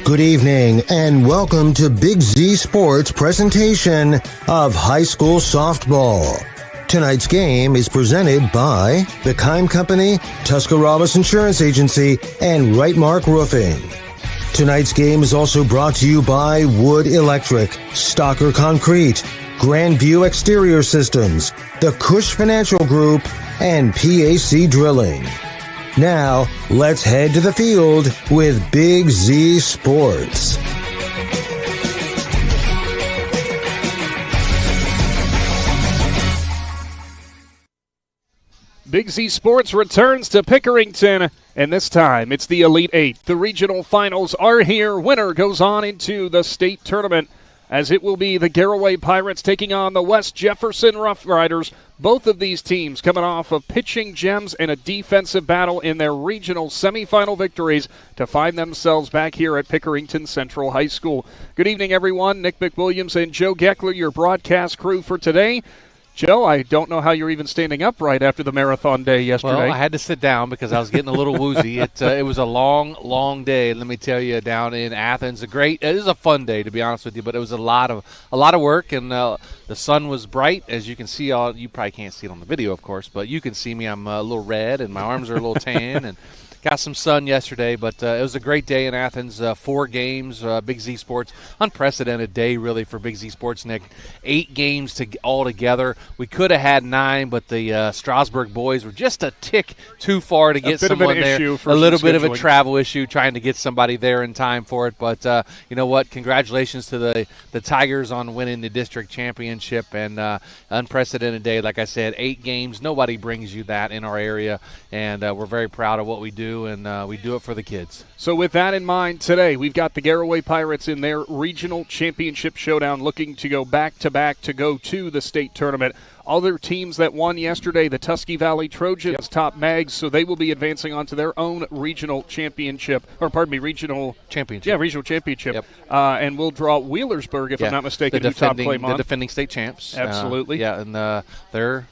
Good evening and welcome to Big Z Sports presentation of high school softball. Tonight's game is presented by the Kime Company, Tuscarawas Insurance Agency, and Right Mark Roofing. Tonight's game is also brought to you by Wood Electric, Stocker Concrete, Grandview Exterior Systems, the Cush Financial Group, and PAC Drilling. Now, let's head to the field with Big Z Sports. Big Z Sports returns to Pickerington, and this time it's the Elite Eight. The regional finals are here. Winner goes on into the state tournament, as it will be the Garaway Pirates taking on the West Jefferson Rough Riders. Both of these teams coming off of pitching gems and a defensive battle in their regional semifinal victories to find themselves back here at Pickerington Central High School. Good evening, everyone. Nick McWilliams and Joe Geckler, your broadcast crew for today. Joe, I don't know how you're even standing upright after the marathon day yesterday. Well, I had to sit down because I was getting a little woozy. It was a long day. Let me tell you, down in Athens, it was a fun day, to be honest with you. But it was a lot of work, and the sun was bright, as you can see. You probably can't see it on the video, of course, but you can see me. I'm a little red, and my arms are a little tan, and got some sun yesterday, but it was a great day in Athens. 4 games, Big Z Sports, unprecedented day really for Big Z Sports, Nick. 8 games all together. We could have had 9, but the Strasburg boys were just a tick too far to get someone there. A little bit of a travel issue trying to get somebody there in time for it, but you know what? Congratulations to the Tigers on winning the district championship, and unprecedented day. Like I said, 8 games. Nobody brings you that in our area, and we're very proud of what we do. And we do it for the kids. So with that in mind, today we've got the Garaway Pirates in their regional championship showdown, looking to go back-to-back to go to the state tournament. Other teams that won yesterday, the Tusky Valley Trojans, top mags, so they will be advancing on to their own regional championship, regional championship. Yeah, regional championship. Yep. And we'll draw Wheelersburg, if I'm not mistaken, the defending state champs. Absolutely. And they're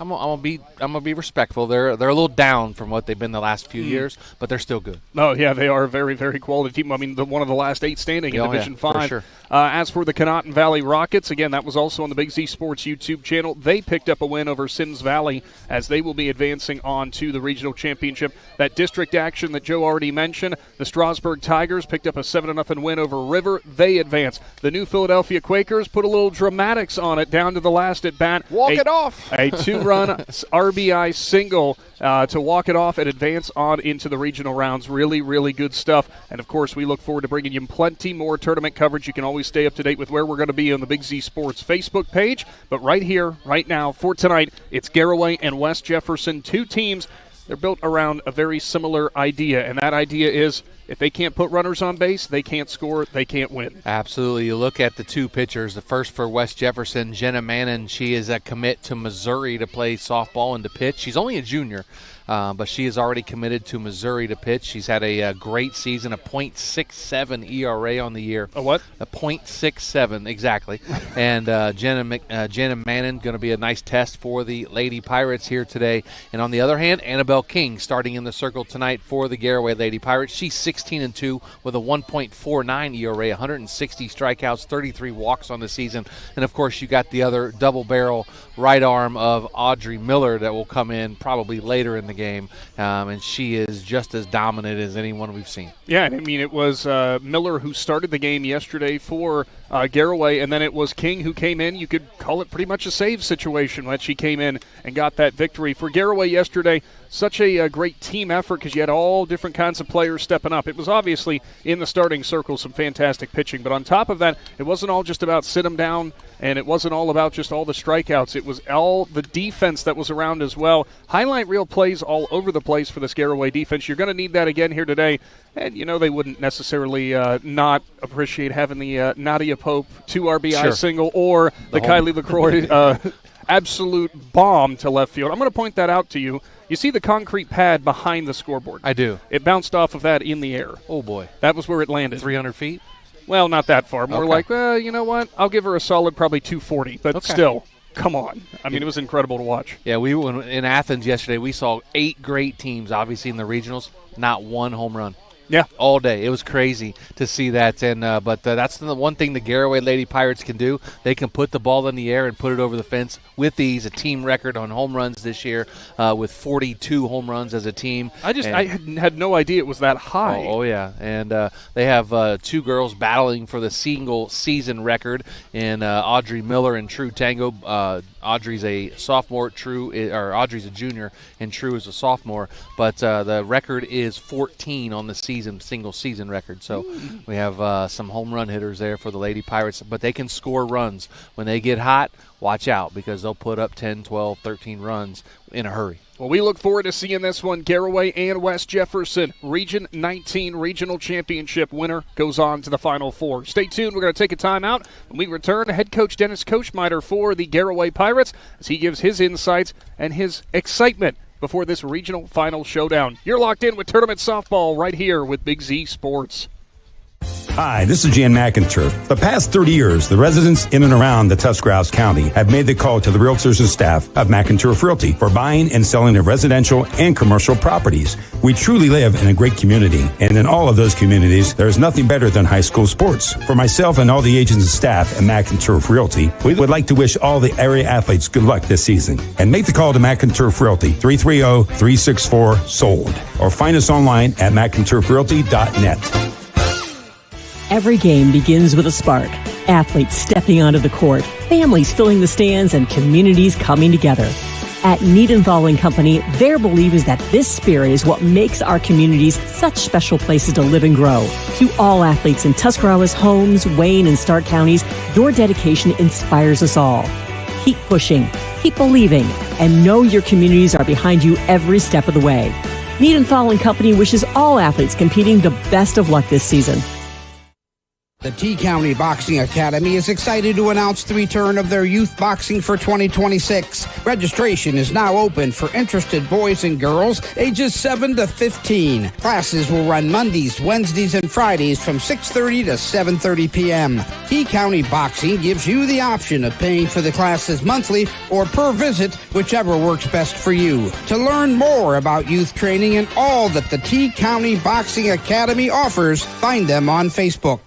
I'm gonna be respectful. They're a little down from what they've been the last few years, but they're still good. Oh yeah, they are a very, very quality team. I mean, one of the last 8 standing in Division 5. For sure. As for the Conotton Valley Rockets, again, that was also on the Big Z Sports YouTube channel. They picked up a win over Sims Valley, as they will be advancing on to the regional championship. That district action that Joe already mentioned, the Strasburg Tigers picked up a 7-0 win over River. They advance. The New Philadelphia Quakers put a little dramatics on it down to the last at bat. Walk it off. A 2-run RBI single to walk it off and advance on into the regional rounds. Really, really good stuff. And, of course, we look forward to bringing you plenty more tournament coverage. You can always stay up to date with where we're going to be on the Big Z Sports Facebook page. But right here, right now, for tonight, it's Garaway and West Jefferson, 2 teams. They're built around a very similar idea, and that idea is if they can't put runners on base, they can't score, they can't win. Absolutely. You look at the 2 pitchers. The first for West Jefferson, Jenna Mannon. She is a commit to Missouri to play softball and to pitch. She's only a junior, but she is already committed to Missouri to pitch. She's had a great season, a .67 ERA on the year. A what? A .67, exactly. And Jenna Mannon going to be a nice test for the Lady Pirates here today. And on the other hand, Annabelle King starting in the circle tonight for the Garaway Lady Pirates. She's 16-2 with a 1.49 ERA, 160 strikeouts, 33 walks on the season. And, of course, you got the other double-barrel right arm of Audrey Miller that will come in probably later in the game, and she is just as dominant as anyone we've seen. Yeah, I mean, it was Miller who started the game yesterday for Garaway, and then it was King who came in. You could call it pretty much a save situation when she came in and got that victory. For Garaway yesterday, such a great team effort because you had all different kinds of players stepping up. It was obviously in the starting circle some fantastic pitching, but on top of that, it wasn't all just about sit them down, and it wasn't all about just all the strikeouts. It was all the defense that was around as well. Highlight reel plays all over the place for this Garaway defense. You're going to need that again here today. And, you know, they wouldn't necessarily not appreciate having the Nadia Pope 2 RBI single or the Kylie LaCroix absolute bomb to left field. I'm going to point that out to you. You see the concrete pad behind the scoreboard? I do. It bounced off of that in the air. Oh, boy. That was where it landed. 300 feet? Well, not that far. More like, well, you know what? I'll give her a solid probably 240. But still, come on. I mean, it was incredible to watch. Yeah, we were in Athens yesterday. We saw 8 great teams, obviously, in the regionals. Not one home run. Yeah, all day. It was crazy to see that, and but that's the one thing the Garaway Lady Pirates can do. They can put the ball in the air and put it over the fence with ease. A team record on home runs this year with 42 home runs as a team. I had no idea it was that high. Oh yeah, and they have two girls battling for the single season record in Audrey Miller and True Tango. Audrey's a sophomore, Audrey's a junior, and True is a sophomore. But the record is 14 on the single season record. So we have some home run hitters there for the Lady Pirates. But they can score runs. When they get hot, watch out, because they'll put up 10, 12, 13 runs in a hurry. Well, we look forward to seeing this one. Garaway and West Jefferson, Region 19 Regional Championship winner goes on to the Final Four. Stay tuned. We're going to take a timeout. When we return, head coach Dennis Kochmeyer for the Garaway Pirates as he gives his insights and his excitement before this regional final showdown. You're locked in with Tournament Softball right here with Big Z Sports. Hi, this is Jan McInturf. The past 30 years, the residents in and around the Tuscarawas County have made the call to the realtors and staff of McInturf Realty for buying and selling of residential and commercial properties. We truly live in a great community, and in all of those communities, there is nothing better than high school sports. For myself and all the agents and staff at McInturf Realty, we would like to wish all the area athletes good luck this season. And make the call to McInturf Realty, 330-364-SOLD, or find us online at McInturfRealty.net. Every game begins with a spark. Athletes stepping onto the court, families filling the stands, and communities coming together. At Niedenthal & Company, their belief is that this spirit is what makes our communities such special places to live and grow. To all athletes in Tuscarawas, Holmes, Wayne, and Stark counties, your dedication inspires us all. Keep pushing, keep believing, and know your communities are behind you every step of the way. Niedenthal & Company wishes all athletes competing the best of luck this season. The T-County Boxing Academy is excited to announce the return of their youth boxing for 2026. Registration is now open for interested boys and girls ages 7 to 15. Classes will run Mondays, Wednesdays, and Fridays from 6:30 to 7:30 p.m. T-County Boxing gives you the option of paying for the classes monthly or per visit, whichever works best for you. To learn more about youth training and all that the T-County Boxing Academy offers, find them on Facebook.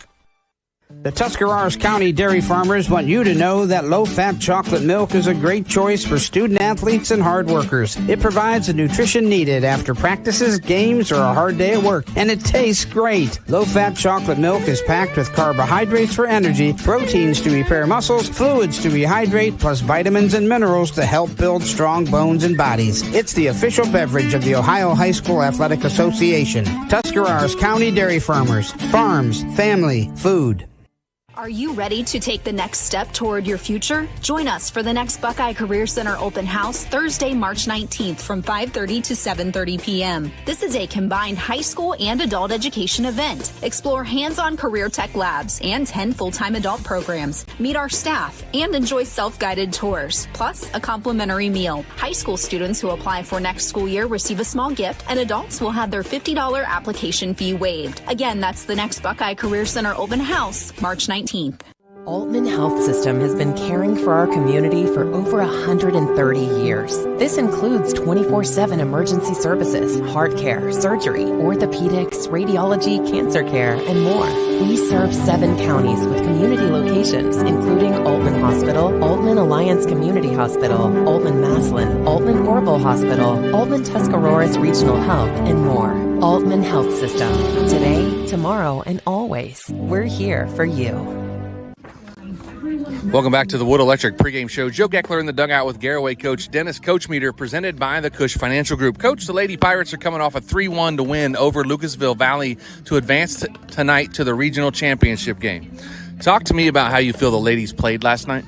The Tuscarawas County dairy farmers want you to know that low-fat chocolate milk is a great choice for student athletes and hard workers. It provides the nutrition needed after practices, games, or a hard day at work, and it tastes great. Low-fat chocolate milk is packed with carbohydrates for energy, proteins to repair muscles, fluids to rehydrate, plus vitamins and minerals to help build strong bones and bodies. It's the official beverage of the Ohio High School Athletic Association. Tuscarawas County Dairy Farmers. Farms, family, food. Are you ready to take the next step toward your future? Join us for the next Buckeye Career Center open house Thursday, March 19th from 5:30 to 7:30 p.m. This is a combined high school and adult education event. Explore hands-on career tech labs and 10 full-time adult programs. Meet our staff and enjoy self-guided tours, plus a complimentary meal. High school students who apply for next school year receive a small gift, and adults will have their $50 application fee waived. Again, that's the next Buckeye Career Center open house, March 19th. Altman Health System has been caring for our community for over 130 years. This includes 24/7 emergency services, heart care, surgery, orthopedics, radiology, cancer care, and more. We serve 7 counties with community locations, including Altman Hospital, Altman Alliance Community Hospital, Altman Maslin, Altman Orville Hospital, Altman Tuscarawas Regional Health, and more. Altman Health System. Today, tomorrow, and always. We're here for you. Welcome back to the Wood Electric pregame show. Joe Geckler in the dugout with Garaway coach Dennis Kochmeyer, presented by the Cush Financial Group. Coach, the Lady Pirates are coming off a 3-1 to win over Lucasville Valley to advance tonight to the regional championship game. Talk to me about how you feel the ladies played last night.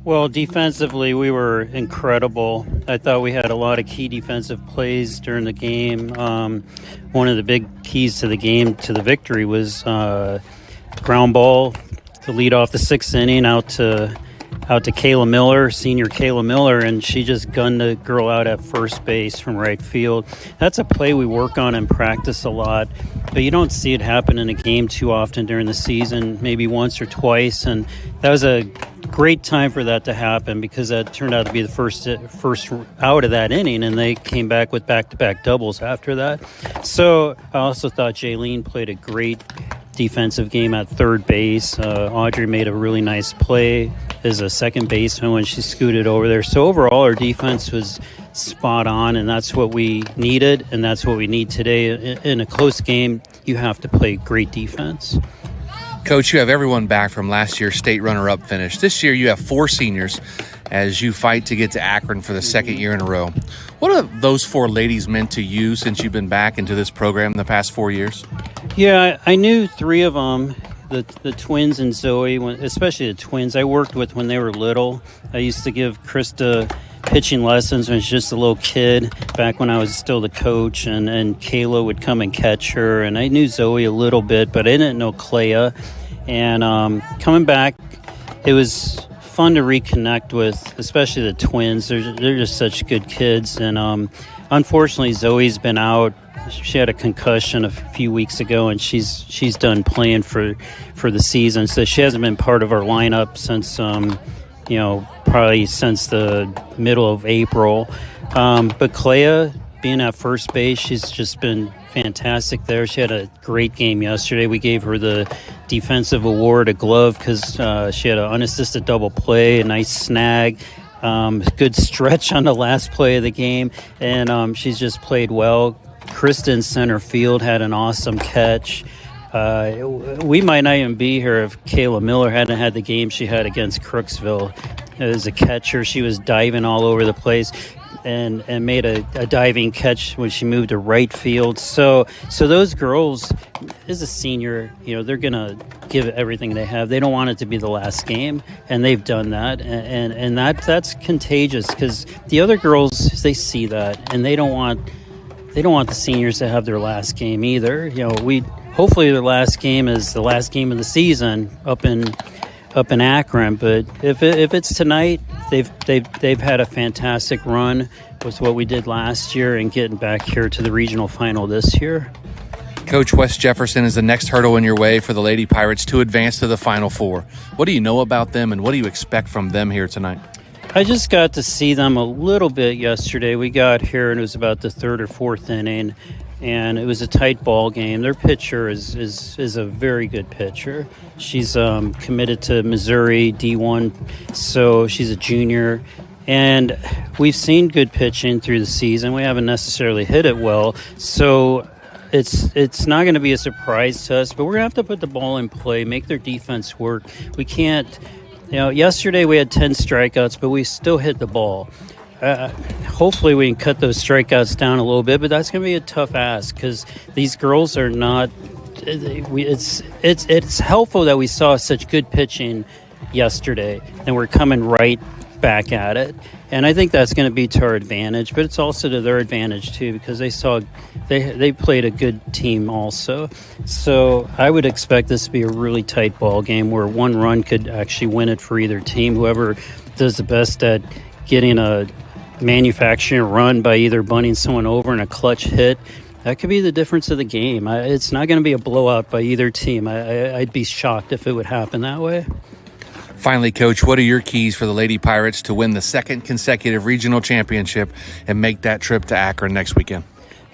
Well, defensively, we were incredible. I thought we had a lot of key defensive plays during the game. One of the big keys to the game, to the victory, was ground ball to lead off the 6th inning out to out to Kayla Miller, senior Kayla Miller, and she just gunned the girl out at first base from right field. That's a play we work on and practice a lot, but you don't see it happen in a game too often during the season, maybe once or twice, and that was a great time for that to happen because that turned out to be the first out of that inning, and they came back with back-to-back doubles after that. So I also thought Jaylene played a great defensive game at third base. Audrey made a really nice play as a second baseman when she scooted over there. So overall, our defense was spot on, and that's what we needed, and that's what we need today. In a close game, you have to play great defense. Coach, you have everyone back from last year's state runner-up finish. This year, you have 4 seniors as you fight to get to Akron for the second year in a row. What have those 4 ladies meant to you since you've been back into this program in the past 4 years? Yeah, I knew 3 of them, the twins and Zoe, especially the twins. I worked with when they were little. I used to give Krista pitching lessons when she was just a little kid back when I was still the coach, and Kayla would come and catch her, and I knew Zoe a little bit, but I didn't know Clea. And coming back, it was fun to reconnect with, especially the twins. They're just such good kids, and unfortunately Zoe's been out. She had a concussion a few weeks ago, and she's done playing for the season, so she hasn't been part of our lineup since probably since the middle of April. But Clea, being at first base, she's just been fantastic there. She had a great game yesterday. We gave her the defensive award, a glove, because she had an unassisted double play, a nice snag, good stretch on the last play of the game, and she's just played well. Kristen center field had an awesome catch. We might not even be here if Kayla Miller hadn't had the game she had against Crooksville. As a catcher, she was diving all over the place and made a diving catch when she moved to right field. So those girls, as a senior, they're going to give everything they have. They don't want it to be the last game, and they've done that. And that's contagious because the other girls, they see that, and they don't want the seniors to have their last game either. Hopefully their last game is the last game of the season up in Akron. But if it's tonight, they've had a fantastic run with what we did last year and getting back here to the regional final this year. Coach, West Jefferson is the next hurdle in your way for the Lady Pirates to advance to the Final Four. What do you know about them, and what do you expect from them here tonight? I just got to see them a little bit yesterday. We got here, and it was about the 3rd or 4th inning, and it was a tight ball game. Their pitcher is a very good pitcher. She's committed to Missouri D1, so she's a junior. And we've seen good pitching through the season. We haven't necessarily hit it well, so it's not going to be a surprise to us. But we're going to have to put the ball in play, make their defense work. We can't. Yesterday we had 10 strikeouts, but we still hit the ball. Hopefully we can cut those strikeouts down a little bit, but that's going to be a tough ask because these girls are not. It's helpful that we saw such good pitching yesterday, and we're coming right back at it. And I think that's going to be to our advantage, but it's also to their advantage too because they played a good team also. So I would expect this to be a really tight ball game where one run could actually win it for either team. Whoever does the best at getting a manufacturing run by either bunting someone over in a clutch hit, that could be the difference of the game. It's not going to be a blowout by either team. I'd be shocked if it would happen that way. Finally, Coach, what are your keys for the Lady Pirates to win the 2nd consecutive regional championship and make that trip to Akron next weekend?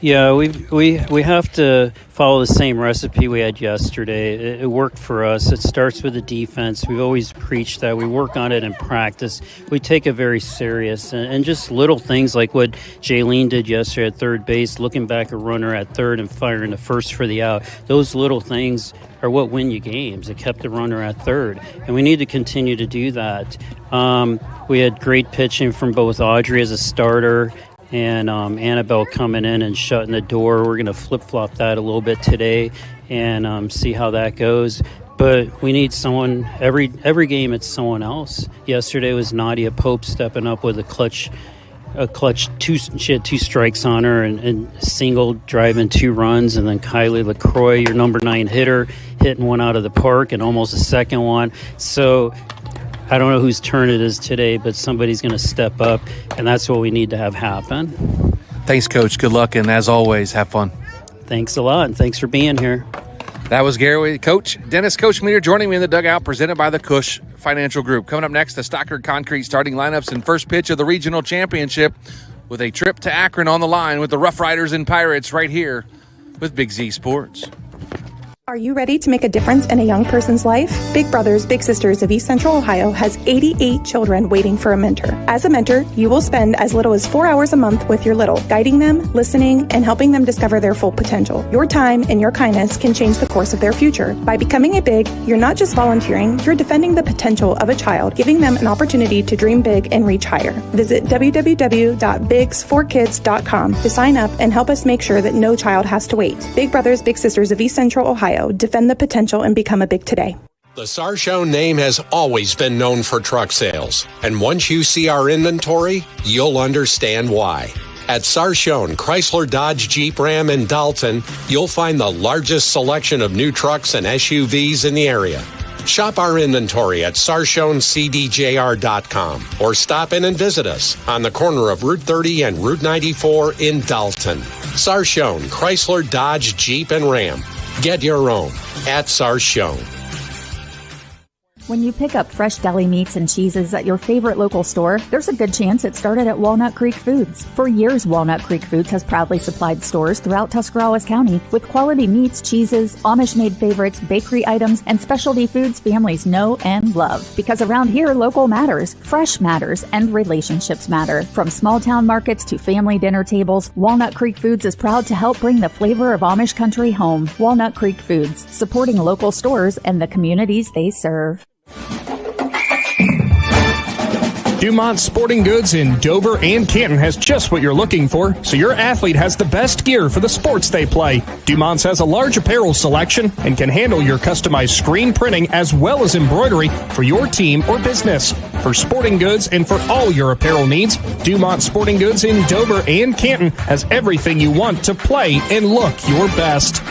Yeah, we have to follow the same recipe we had yesterday. It worked for us. It starts with the defense. We've always preached that. We work on it in practice. We take it very serious. And just little things like what Jaylene did yesterday at third base, looking back a runner at third and firing the first for the out. Those little things are what win you games. It kept the runner at third. And we need to continue to do that. We had great pitching from both Audrey as a starter and Annabelle coming in and shutting the door. We're going to flip-flop that a little bit today and see how that goes. But we need someone, every game it's someone else. Yesterday was Nadia Pope stepping up with a clutch she had 2 strikes on her and single driving 2 runs, and then Kylie LaCroix, your number 9 hitter, hitting one out of the park and almost a second one. So I don't know whose turn it is today, but somebody's going to step up, and that's what we need to have happen. Thanks, Coach. Good luck, and as always, have fun. Thanks a lot, and thanks for being here. That was Garaway coach Dennis Coach Meter joining me in the dugout, presented by the Cush Financial Group. Coming up next, the Stockard Concrete starting lineups and first pitch of the regional championship with a trip to Akron on the line with the Rough Riders and Pirates right here with Big Z Sports. Are you ready to make a difference in a young person's life? Big Brothers Big Sisters of East Central Ohio has 88 children waiting for a mentor. As a mentor, you will spend as little as 4 hours a month with your little, guiding them, listening, and helping them discover their full potential. Your time and your kindness can change the course of their future. By becoming a Big, you're not just volunteering, you're defending the potential of a child, giving them an opportunity to dream big and reach higher. Visit www.bigs4kids.com to sign up and help us make sure that no child has to wait. Big Brothers Big Sisters of East Central Ohio. Defend the potential and become a Big today. The Sarchone name has always been known for truck sales, and once you see our inventory, you'll understand why. At Sarchone, Chrysler, Dodge, Jeep, Ram, and Dalton, you'll find the largest selection of new trucks and SUVs in the area. Shop our inventory at sarchonecdjr.com or stop in and visit us on the corner of Route 30 and Route 94 in Dalton. Sarchone, Chrysler, Dodge, Jeep, and Ram. Get your own at Sarchone. When you pick up fresh deli meats and cheeses at your favorite local store, there's a good chance it started at Walnut Creek Foods. For years, Walnut Creek Foods has proudly supplied stores throughout Tuscarawas County with quality meats, cheeses, Amish-made favorites, bakery items, and specialty foods families know and love. Because around here, local matters, fresh matters, and relationships matter. From small-town markets to family dinner tables, Walnut Creek Foods is proud to help bring the flavor of Amish country home. Walnut Creek Foods, supporting local stores and the communities they serve. Dumont Sporting Goods in Dover and Canton has just what you're looking for, so your athlete has the best gear for the sports they play. Dumont's has a large apparel selection and can handle your customized screen printing as well as embroidery for your team or business. For sporting goods and for all your apparel needs, Dumont Sporting Goods in Dover and Canton has everything you want to play and look your best.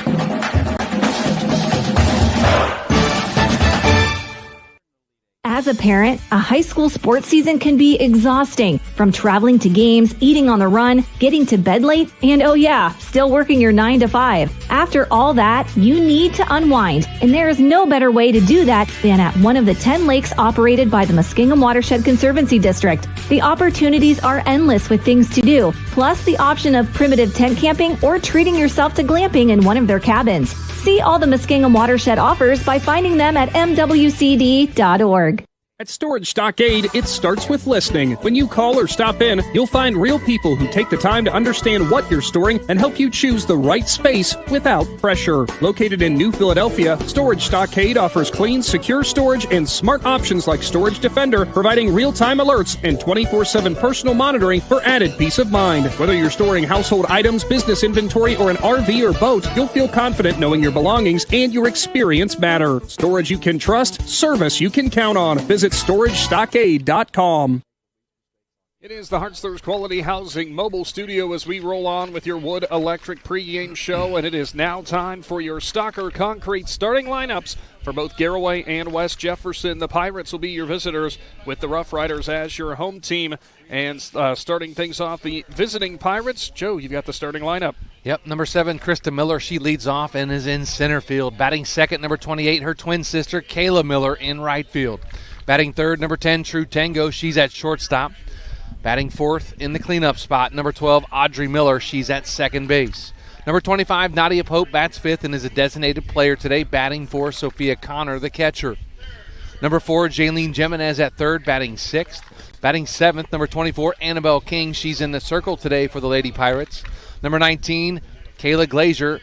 As a parent, a high school sports season can be exhausting. From traveling to games, eating on the run, getting to bed late, and oh yeah, still working your 9 to 5. After all that, you need to unwind, and there is no better way to do that than at one of the 10 lakes operated by the Muskingum Watershed Conservancy District. The opportunities are endless with things to do, plus the option of primitive tent camping or treating yourself to glamping in one of their cabins. See all the Muskingum Watershed offers by finding them at mwcd.org. At Storage Stockade, it starts with listening. When you call or stop in, you'll find real people who take the time to understand what you're storing and help you choose the right space without pressure. Located in New Philadelphia, Storage Stockade offers clean, secure storage and smart options like Storage Defender, providing real-time alerts and 24/7 personal monitoring for added peace of mind. Whether you're storing household items, business inventory, or an RV or boat, you'll feel confident knowing your belongings and your experience matter. Storage you can trust, service you can count on. Visit StorageStockade.com. It is the Hartzler's Quality Housing mobile studio as we roll on with your Wood Electric pregame show, and it is now time for your Stocker Concrete starting lineups for both Garaway and West Jefferson. The Pirates will be your visitors with the Rough Riders as your home team. And starting things off, the visiting Pirates. Joe, you've got the starting lineup. Yep, number 7, Krista Miller. She leads off and is in center field. Batting second, number 28, her twin sister, Kayla Miller, in right field. Batting third, number 10, True Tango. She's at shortstop. Batting fourth in the cleanup spot, number 12, Audrey Miller. She's at second base. Number 25, Nadia Pope, bats fifth and is a designated player today, batting for Sophia Connor, the catcher. Number 4, Jaylene Jimenez at third, batting sixth. Batting seventh, number 24, Annabelle King. She's in the circle today for the Lady Pirates. Number 19, Kayla Glazier.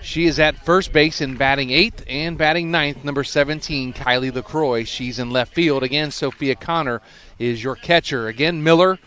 She is at first base and batting 8th, and batting 9th, number 17, Kylie LaCroix. She's in left field. Again, Sophia Connor is your catcher. Again, Miller,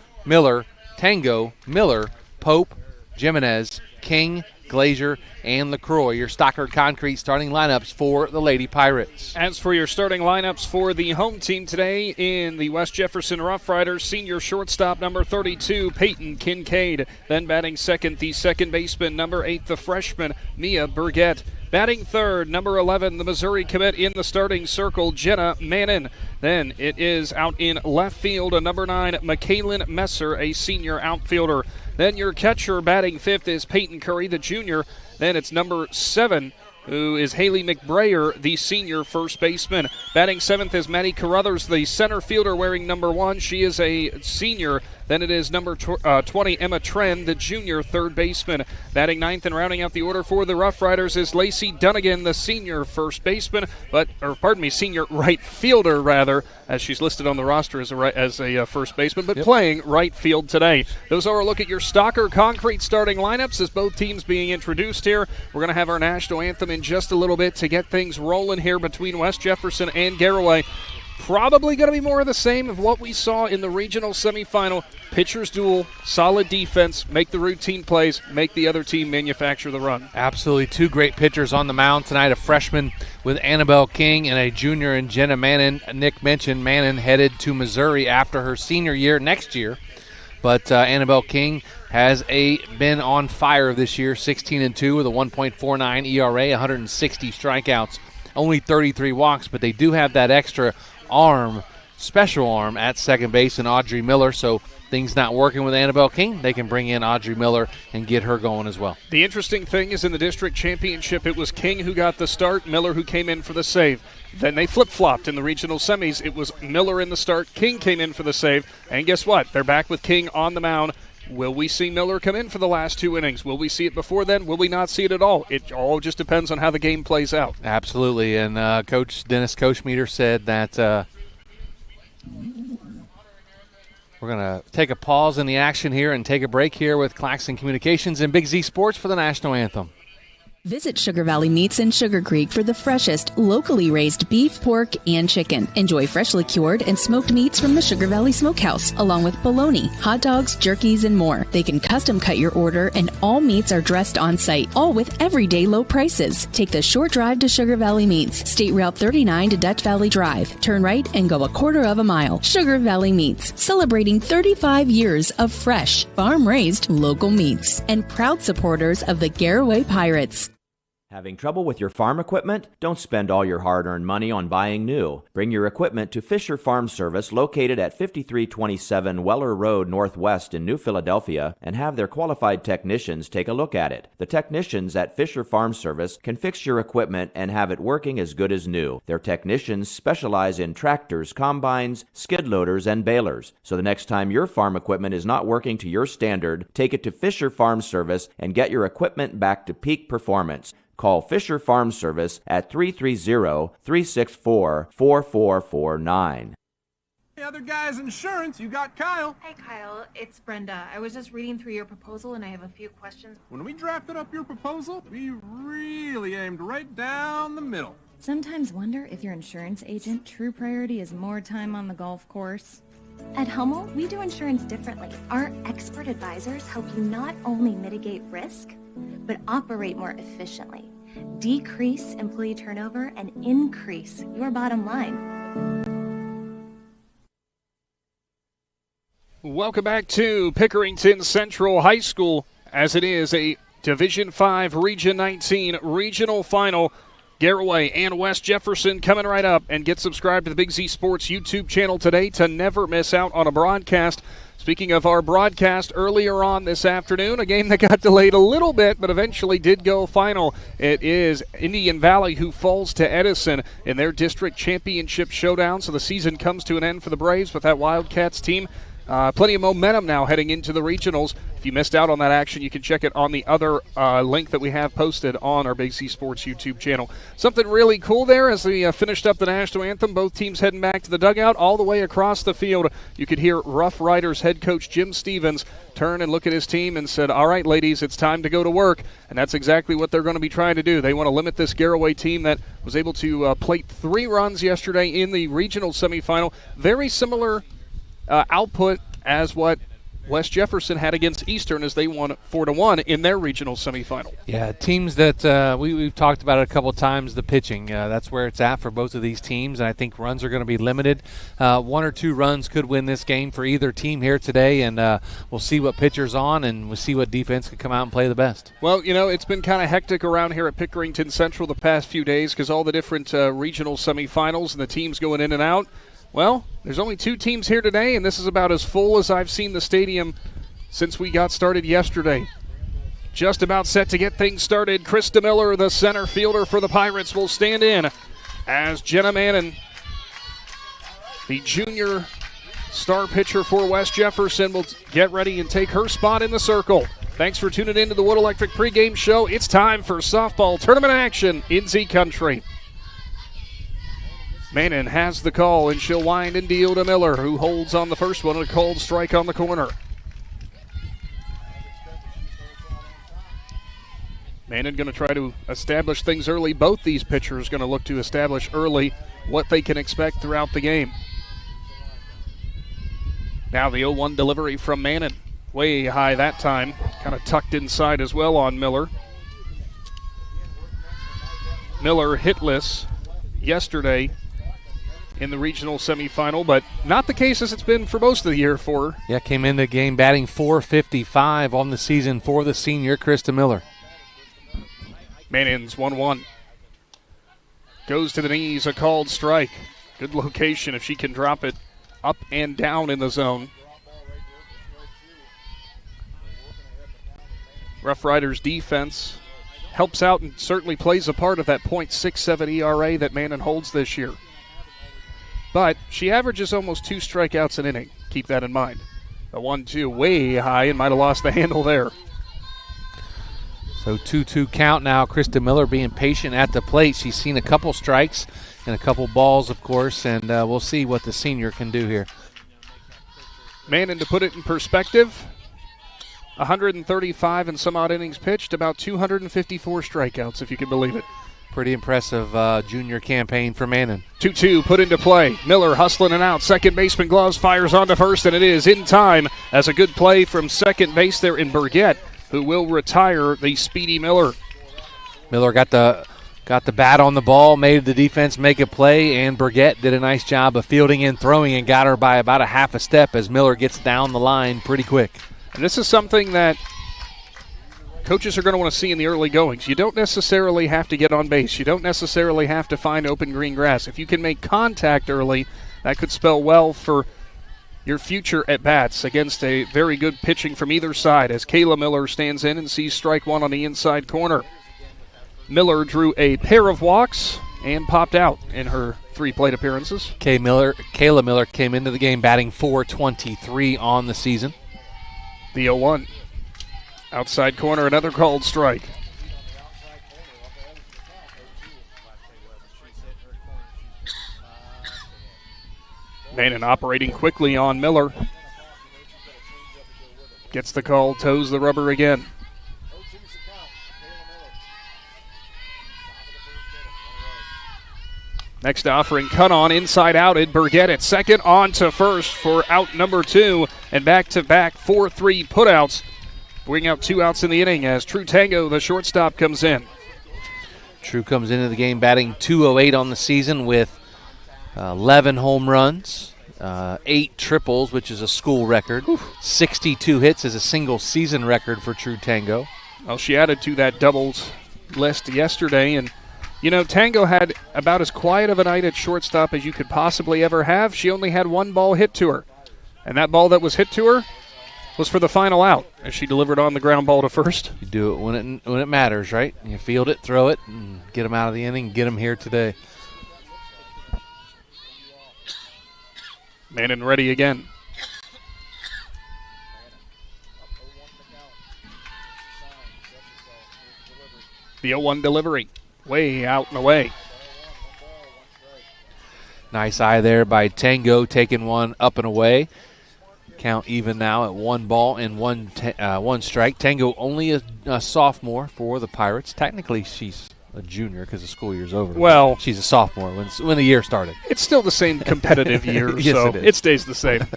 Tango, Miller, Pope, Jimenez, King, Glazier, and LaCroix. Your Stockard Concrete starting lineups for the Lady Pirates. As for your starting lineups for the home team today in the West Jefferson Rough Riders, senior shortstop number 32, Peyton Kincaid. Then batting second, the second baseman, number 8, the freshman, Mia Burgett. Batting third, number 11, the Missouri commit in the starting circle, Jenna Mannon. Then it is out in left field, number 9, McKaylin Messer, a senior outfielder. Then your catcher batting fifth is Peyton Curry, the junior. Then it's number 7, who is Haley McBrayer, the senior first baseman. Batting seventh is Maddie Carruthers, the center fielder, wearing number 1. She is a senior. Then it is number 20, Emma Trend, the junior third baseman. Batting ninth and rounding out the order for the Rough Riders is Lacey Dunnigan, the senior first baseman, senior right fielder, rather, as she's listed on the roster as a first baseman, but playing right field today. Those are a look at your Stalker Concrete starting lineups as both teams being introduced here. We're going to have our national anthem in just a little bit to get things rolling here between West Jefferson and Garaway. Probably going to be more of the same of what we saw in the regional semifinal. Pitchers duel, solid defense, make the routine plays, make the other team manufacture the run. Absolutely. Two great pitchers on the mound tonight, a freshman with Annabelle King and a junior in Jenna Mannon. Nick mentioned Mannon headed to Missouri after her senior year next year. But Annabelle King has been on fire this year, 16-2 with a 1.49 ERA, 160 strikeouts, only 33 walks, but they do have that extra special arm at second base in Audrey Miller, so things not working with Annabelle King, they can bring in Audrey Miller and get her going as well. The interesting thing is in the district championship, it was King who got the start, Miller who came in for the save. Then they flip-flopped in the regional semis. It was Miller in the start, King came in for the save, and guess what? They're back with King on the mound. Will we see Miller come in for the last 2 innings? Will we see it before then? Will we not see it at all? It all just depends on how the game plays out. Absolutely, and Coach Dennis Kochmeter said that we're going to take a pause in the action here and take a break here with Claxon Communications and Big Z Sports for the national anthem. Visit Sugar Valley Meats in Sugar Creek for the freshest, locally raised beef, pork, and chicken. Enjoy freshly cured and smoked meats from the Sugar Valley Smokehouse, along with bologna, hot dogs, jerkies, and more. They can custom cut your order, and all meats are dressed on site, all with everyday low prices. Take the short drive to Sugar Valley Meats, State Route 39 to Dutch Valley Drive. Turn right and go a quarter of a mile. Sugar Valley Meats, celebrating 35 years of fresh, farm-raised local meats, and proud supporters of the Garaway Pirates. Having trouble with your farm equipment? Don't spend all your hard-earned money on buying new. Bring your equipment to Fisher Farm Service, located at 5327 Weller Road Northwest in New Philadelphia, and have their qualified technicians take a look at it. The technicians at Fisher Farm Service can fix your equipment and have it working as good as new. Their technicians specialize in tractors, combines, skid loaders, and balers. So the next time your farm equipment is not working to your standard, take it to Fisher Farm Service and get your equipment back to peak performance. Call Fisher Farm Service at 330-364-4449. Hey, other guys' insurance, you got Kyle. Hey, Kyle, it's Brenda. I was just reading through your proposal, and I have a few questions. When we drafted up your proposal, we really aimed right down the middle. Sometimes wonder if your insurance agent true priority is more time on the golf course. At Hummel, we do insurance differently. Our expert advisors help you not only mitigate risk, but operate more efficiently, decrease employee turnover, and increase your bottom line. Welcome back to Pickerington Central High School, as it is a Division 5 Region 19 regional final. Garaway and West Jefferson coming right up, and get subscribed to the Big Z Sports YouTube channel today to never miss out on a broadcast. Speaking of our broadcast earlier on this afternoon, a game that got delayed a little bit but eventually did go final. It is Indian Valley who falls to Edison in their district championship showdown, so the season comes to an end for the Braves with that Wildcats team. Plenty of momentum now heading into the regionals. If you missed out on that action, you can check it on the other link that we have posted on our Big Z Sports YouTube channel. Something really cool there as we finished up the national anthem. Both teams heading back to the dugout. All the way across the field, you could hear Rough Riders head coach Jim Stevens turn and look at his team and said, all right, ladies, it's time to go to work. And that's exactly what they're going to be trying to do. They want to limit this Garaway team that was able to plate 3 runs yesterday in the regional semifinal. Very similar output as what West Jefferson had against Eastern as they won 4-1 in their regional semifinal. Yeah, teams that we've talked about it a couple of times, the pitching. That's where it's at for both of these teams, and I think runs are going to be limited. 1 or 2 runs could win this game for either team here today, and we'll see what pitcher's on, and we'll see what defense can come out and play the best. Well, it's been kind of hectic around here at Pickerington Central the past few days because all the different regional semifinals and the teams going in and out. Well, there's only 2 teams here today, and this is about as full as I've seen the stadium since we got started yesterday. Just about set to get things started. Krista Miller, the center fielder for the Pirates, will stand in as Jenna Mannon, the junior star pitcher for West Jefferson, will get ready and take her spot in the circle. Thanks for tuning in to the Wood Electric pregame show. It's time for softball tournament action in Z Country. Mannon has the call, and she'll wind and deal to Miller, who holds on the first one, and a cold strike on the corner. Mannon going to try to establish things early. Both these pitchers going to look to establish early what they can expect throughout the game. Now the 0-1 delivery from Mannon. Way high that time. Kind of tucked inside as well on Miller. Miller hitless yesterday in the regional semifinal, but not the case as it's been for most of the year for her. Yeah, came in the game batting .455 on the season for the senior, Krista Miller. Mannon's 1-1. Goes to the knees, a called strike. Good location if she can drop it up and down in the zone. Rough Riders defense helps out and certainly plays a part of that .67 ERA that Mannon holds this year. But she averages almost 2 strikeouts an inning. Keep that in mind. The 1-2 way high and might have lost the handle there. So 2-2 count now. Krista Miller being patient at the plate. She's seen a couple strikes and a couple balls, of course, and we'll see what the senior can do here. Mannon, to put it in perspective, 135 and some odd innings pitched, about 254 strikeouts, if you can believe it. Pretty impressive junior campaign for Mannon. 2-2 put into play. Miller hustling and out. Second baseman gloves, fires onto first, and it is in time as a good play from second base there in Burgett, who will retire the speedy Miller. Miller got the bat on the ball, made the defense make a play, and Burgett did a nice job of fielding and throwing and got her by about a half a step as Miller gets down the line pretty quick. And this is something that coaches are going to want to see in the early goings. You don't necessarily have to get on base. You don't necessarily have to find open green grass. If you can make contact early, that could spell well for your future at bats against a very good pitching from either side as Kayla Miller stands in and sees strike 1 on the inside corner. Miller drew a pair of walks and popped out in her 3 plate appearances. Kayla Miller came into the game batting .423 on the season. The 0-1. Outside corner, another called strike. Mannon operating quickly on Miller. Gets the call, toes the rubber again. Next offering, cut on, inside outed. Burgett at second, on to first for out number 2, and back-to-back 4-3 putouts. Bring out 2 outs in the inning as True Tango, the shortstop, comes in. True comes into the game batting .208 on the season with 11 home runs, 8 triples, which is a school record. 62 hits is a single season record for True Tango. Well, she added to that doubles list yesterday, and Tango had about as quiet of a night at shortstop as you could possibly ever have. She only had 1 ball hit to her, and that ball that was hit to her was for the final out as she delivered on the ground ball to first. You do it when it matters, right? You field it, throw it, and get them out of the inning, get them here today. Mannon ready again. The 0-1 delivery. Way out and away. Nice eye there by Tango, taking one up and away. Count even now at 1 ball and 1 strike. Tango only a sophomore for the Pirates. Technically, she's a junior because the school year's over. Well, she's a sophomore when the year started. It's still the same competitive year, Yes, so it is. it stays the same.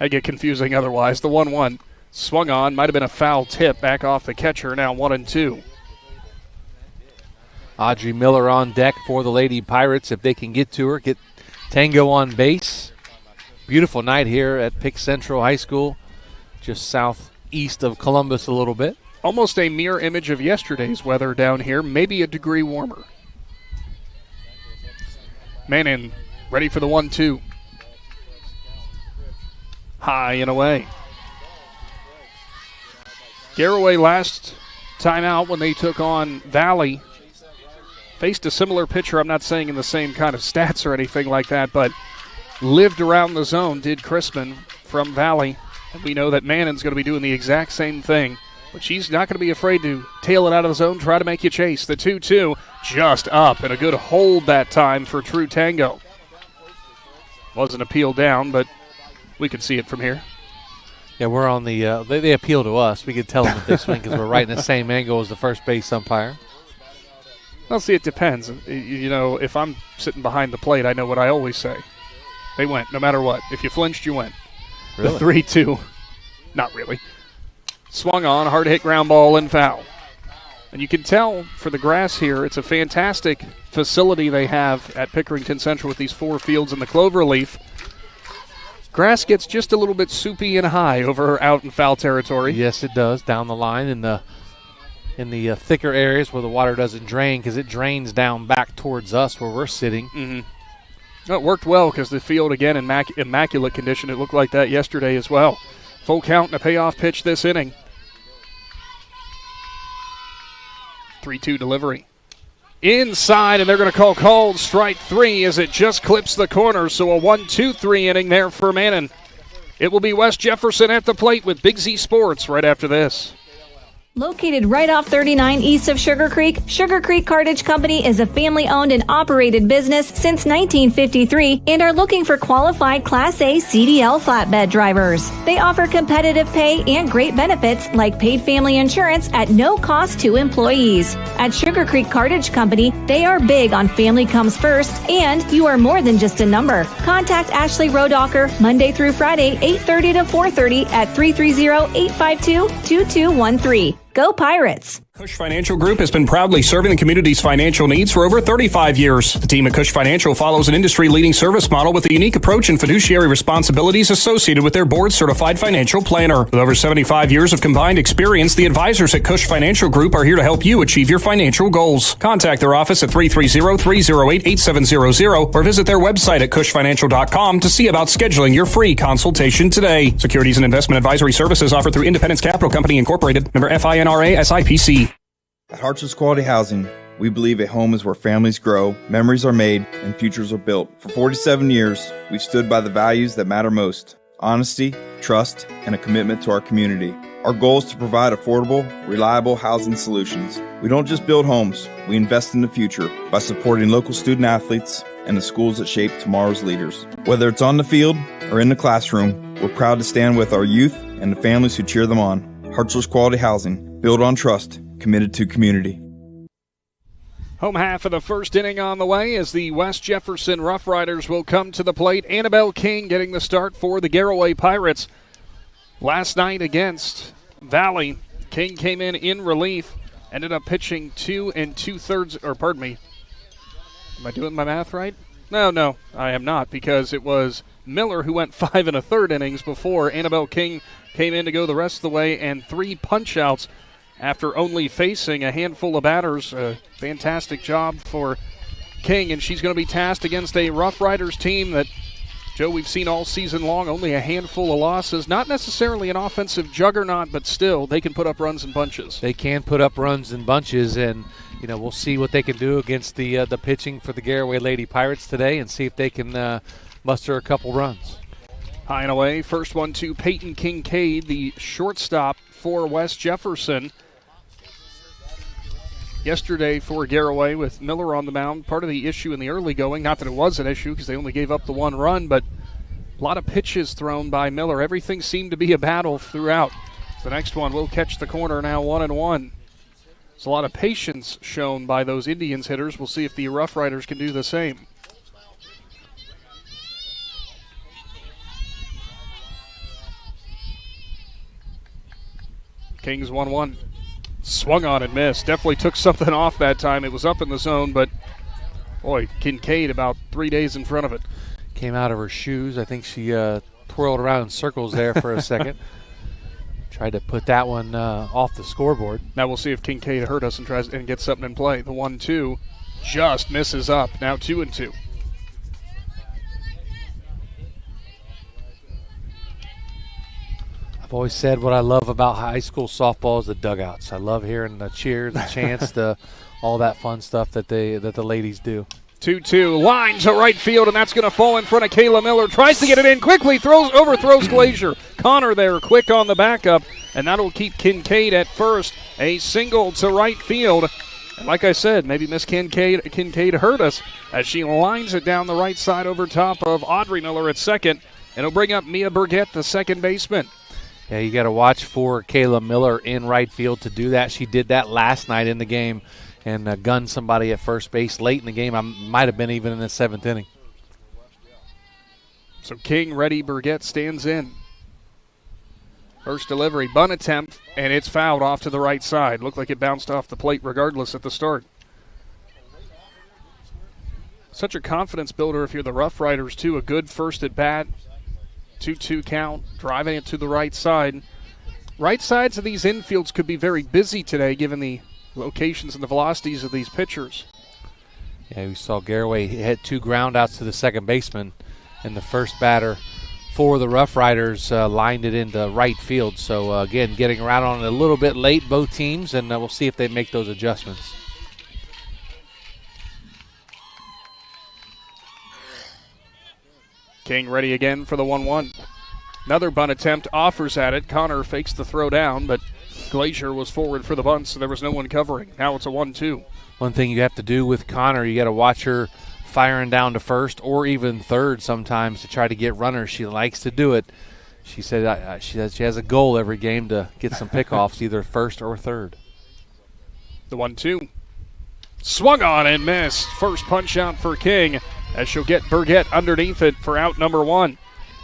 I get confusing otherwise. The 1-1 swung on. Might have been a foul tip back off the catcher. Now 1-2. Audrey Miller on deck for the Lady Pirates. If they can get to her, get Tango on base. Beautiful night here at Pick Central High School, just southeast of Columbus a little bit. Almost a mirror image of yesterday's weather down here, maybe a degree warmer. Manning ready for the 1-2. High and away. Garaway last time out when they took on Valley faced a similar pitcher. I'm not saying in the same kind of stats or anything like that, but lived around the zone, did Crispin from Valley. And we know that Mannon's going to be doing the exact same thing, but she's not going to be afraid to tail it out of the zone, try to make you chase. The 2-2 just up, and a good hold that time for True Tango. Wasn't appealed down, but we could see it from here. Yeah, we're on the they appeal to us. We could tell them if they swing because we're right in the same angle as the first base umpire. Well, see, it depends. You know, if I'm sitting behind the plate, I know what I always say. They went, no matter what. If you flinched, you went. Really? The 3-2, not really. Swung on, hard hit ground ball and foul. And you can tell for the grass here, it's a fantastic facility they have at Pickerington Central with these 4 fields and the clover leaf. Grass gets just a little bit soupy and high over out in foul territory. Yes, it does, down the line in the thicker areas where the water doesn't drain, because it drains down back towards us where we're sitting. Mm-hmm. Well, it worked well because the field, again, in immaculate condition. It looked like that yesterday as well. Full count and a payoff pitch this inning. 3-2 delivery. Inside, and they're going to call called strike 3 as it just clips the corner. So a 1-2-3 inning there for Mannon. It will be West Jefferson at the plate with Big Z Sports right after this. Located right off 39 east of Sugar Creek Cartage Company is a family-owned and operated business since 1953 and are looking for qualified Class A CDL flatbed drivers. They offer competitive pay and great benefits like paid family insurance at no cost to employees. At Sugar Creek Cartage Company, they are big on family comes first, and you are more than just a number. Contact Ashley Rodocker Monday through Friday, 8:30 to 4:30 at 330-852-2213. Go Pirates! Cush Financial Group has been proudly serving the community's financial needs for over 35 years. The team at Cush Financial follows an industry-leading service model with a unique approach and fiduciary responsibilities associated with their board-certified financial planner. With over 75 years of combined experience, the advisors at Cush Financial Group are here to help you achieve your financial goals. Contact their office at 330-308-8700 or visit their website at cushfinancial.com to see about scheduling your free consultation today. Securities and investment advisory services offered through Independence Capital Company Incorporated, member FINRA SIPC. At Hartsville's Quality Housing, we believe a home is where families grow, memories are made, and futures are built. For 47 years, we've stood by the values that matter most: honesty, trust, and a commitment to our community. Our goal is to provide affordable, reliable housing solutions. We don't just build homes, we invest in the future by supporting local student athletes and the schools that shape tomorrow's leaders. Whether it's on the field or in the classroom, we're proud to stand with our youth and the families who cheer them on. Hartsville's Quality Housing, built on trust, committed to community. Home half of the first inning on the way as the West Jefferson Rough Riders will come to the plate. Annabelle King getting the start for the Garaway Pirates. Last night against Valley, King came in relief, ended up pitching 2 2/3, or pardon me, am I doing my math right? No, I am not, because it was Miller who went 5 1/3 innings before Annabelle King came in to go the rest of the way, and 3 punch-outs after only facing a handful of batters. A fantastic job for King, and she's going to be tasked against a Rough Riders team that, Joe, we've seen all season long, only a handful of losses. Not necessarily an offensive juggernaut, but still, they can put up runs and bunches. They can put up runs and bunches, and we'll see what they can do against the pitching for the Garaway Lady Pirates today and see if they can muster a couple runs. High and away, first one to Peyton Kincaid, the shortstop for West Jefferson. Yesterday for Garaway with Miller on the mound, part of the issue in the early going, not that it was an issue because they only gave up the 1 run, but a lot of pitches thrown by Miller. Everything seemed to be a battle throughout. The next one will catch the corner now, 1-1. There's a lot of patience shown by those Indians hitters. We'll see if the Rough Riders can do the same. Kings 1-1. Swung on and missed. Definitely took something off that time. It was up in the zone, but boy, Kincaid about 3 days in front of it. Came out of her shoes. I think she twirled around in circles there for a second. Tried to put that one off the scoreboard. Now we'll see if Kincaid hurt us and tries and gets something in play. The 1-2 just misses up. Now 2-2. I've always said what I love about high school softball is the dugouts. I love hearing the cheers, the chants, all that fun stuff that the ladies do. 2-2, line to right field, and that's going to fall in front of Kayla Miller. Tries to get it in quickly, overthrows Glazier. Connor there, quick on the backup, and that'll keep Kincaid at first. A single to right field. And like I said, maybe Miss Kincaid hurt us as she lines it down the right side over top of Audrey Miller at second. And it'll bring up Mia Burgett, the second baseman. Yeah, you got to watch for Kayla Miller in right field to do that. She did that last night in the game and gunned somebody at first base late in the game. I might have been even in the seventh inning. So King ready, Burgett stands in. First delivery, bunt attempt, and it's fouled off to the right side. Looked like it bounced off the plate regardless at the start. Such a confidence builder if you're the Rough Riders, too. A good first at bat. 2-2 count, driving it to the right side. Right sides of these infields could be very busy today given the locations and the velocities of these pitchers. Yeah, we saw Garaway hit 2 ground outs to the second baseman, and the first batter for the Rough Riders lined it into right field. So, again, getting around on it a little bit late, both teams, and we'll see if they make those adjustments. King ready again for the 1-1. Another bunt attempt, offers at it. Connor fakes the throw down, but Glazier was forward for the bunt, so there was no one covering. Now it's a 1-2. One thing you have to do with Connor, you got to watch her firing down to first or even third sometimes to try to get runners. She likes to do it. She said she has a goal every game to get some pickoffs, either first or third. The 1-2. Swung on and missed. First punch out for King as she'll get Burgett underneath it for out number 1.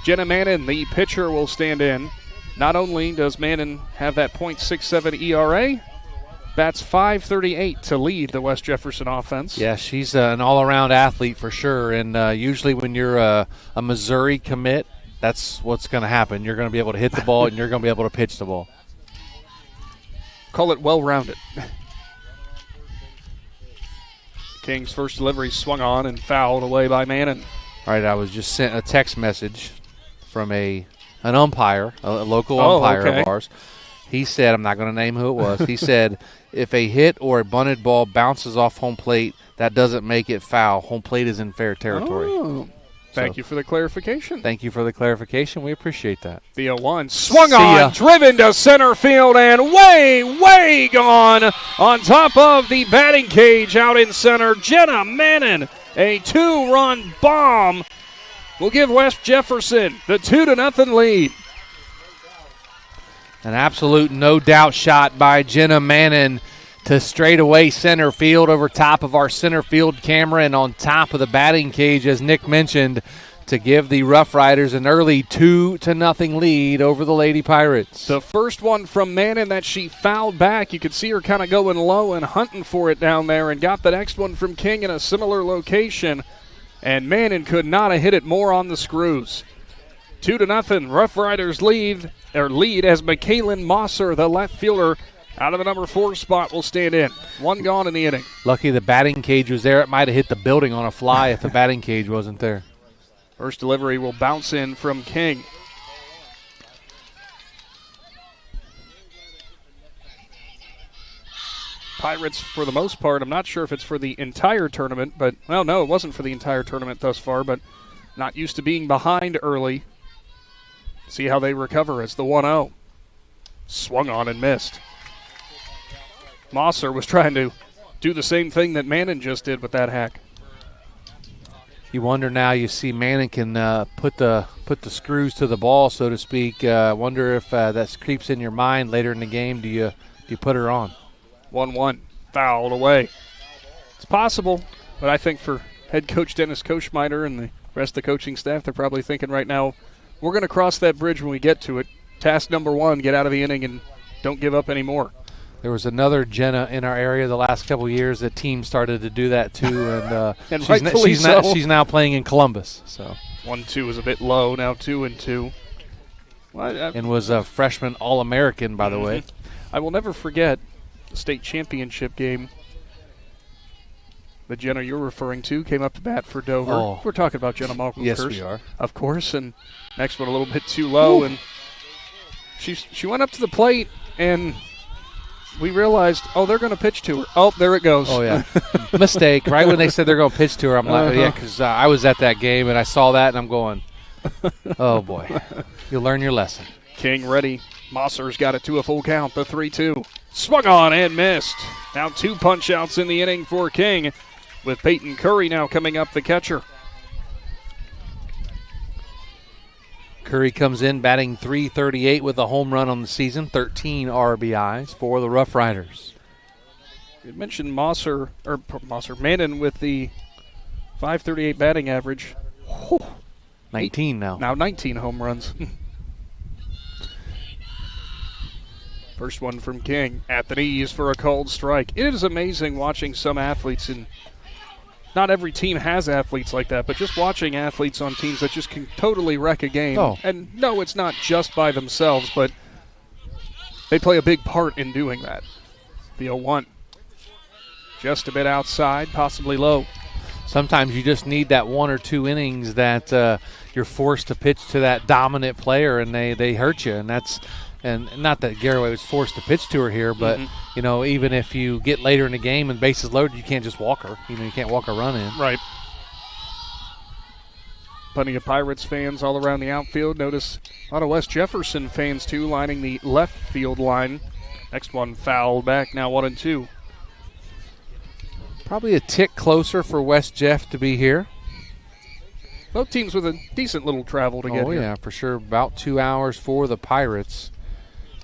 Jenna Mannon, the pitcher, will stand in. Not only does Mannon have that .67 ERA, bats .538 to lead the West Jefferson offense. Yeah, she's an all-around athlete for sure, and usually when you're a Missouri commit, that's what's going to happen. You're going to be able to hit the ball, and you're going to be able to pitch the ball. Call it well-rounded. King's first delivery swung on and fouled away by Mannon. All right, I was just sent a text message from an umpire, a local umpire of ours. He said, I'm not going to name who it was, he said, if a hit or a bunted ball bounces off home plate, that doesn't make it foul. Home plate is in fair territory. Oh. Thank you for the clarification. Thank you for the clarification. We appreciate that. The 0-1 swung on, driven to center field, and way gone on top of the batting cage out in center. Jenna Mannon, a 2-run bomb, will give West Jefferson the 2-0 lead. An absolute no-doubt shot by Jenna Mannon to straightaway center field over top of our center field camera and on top of the batting cage, as Nick mentioned, to give the Rough Riders an early 2-0 lead over the Lady Pirates. The first one from Mannon that she fouled back. You could see her kind of going low and hunting for it down there, and got the next one from King in a similar location. And Mannon could not have hit it more on the screws. 2-0 Rough Riders lead as McKaylin Mosser, the left fielder, out of the number 4 spot, will stand in. One gone in the inning. Lucky the batting cage was there. It might have hit the building on a fly if the batting cage wasn't there. First delivery will bounce in from King. Pirates, for the most part, I'm not sure if it's for the entire tournament, but, well, no, it wasn't for the entire tournament thus far, but not used to being behind early. See how they recover as the 1-0. Swung on and missed. Mosser was trying to do the same thing that Mannon just did with that hack. You wonder now, you see Mannon can put the screws to the ball, so to speak. Wonder if that creeps in your mind later in the game. Do you put her on? 1-1, fouled away. It's possible, but I think for head coach Dennis Koschmeider and the rest of the coaching staff, they're probably thinking right now, we're going to cross that bridge when we get to it. Task number 1, get out of the inning and don't give up anymore. There was another Jenna in our area the last couple of years that team started to do that too, and, and she's now playing in Columbus. So 1-2 was a bit low. Now 2-2. Well, and was a freshman All-American, by the way. I will never forget the state championship game. The Jenna you're referring to came up to bat for Dover. Oh. We're talking about Jenna Malcolm. Yes, we are. Of course. And next one a little bit too low, and she went up to the plate, and we realized, they're going to pitch to her. Oh, there it goes. Oh, yeah. Mistake. Right when they said they're going to pitch to her, I'm like, yeah, because I was at that game, and I saw that, and I'm going, oh, boy. You'll learn your lesson. King ready. Mosser's got it to a full count, the 3-2. Swung on and missed. Now 2 punch-outs in the inning for King, with Peyton Curry now coming up the catcher. Curry comes in batting .338 with a home run on the season, 13 RBIs for the Rough Riders. You mentioned Mannon with the .538 batting average. 19 now. Now 19 home runs. First one from King at the knees for a called strike. It is amazing watching some athletes, and not every team has athletes like that, but just watching athletes on teams that just can totally wreck a game. Oh. And no, it's not just by themselves, but they play a big part in doing that. The 0-1. Just a bit outside, possibly low. Sometimes you just need that 1 or 2 innings that you're forced to pitch to that dominant player, and they hurt you. And not that Garaway was forced to pitch to her here, but even if you get later in the game and bases loaded, you can't just walk her. You can't walk a run in. Right. Plenty of Pirates fans all around the outfield. Notice a lot of West Jefferson fans too, lining the left field line. Next one fouled back. Now 1-2. Probably a tick closer for West Jeff to be here. Both teams with a decent little travel to get here. Oh, yeah, for sure. About 2 hours for the Pirates.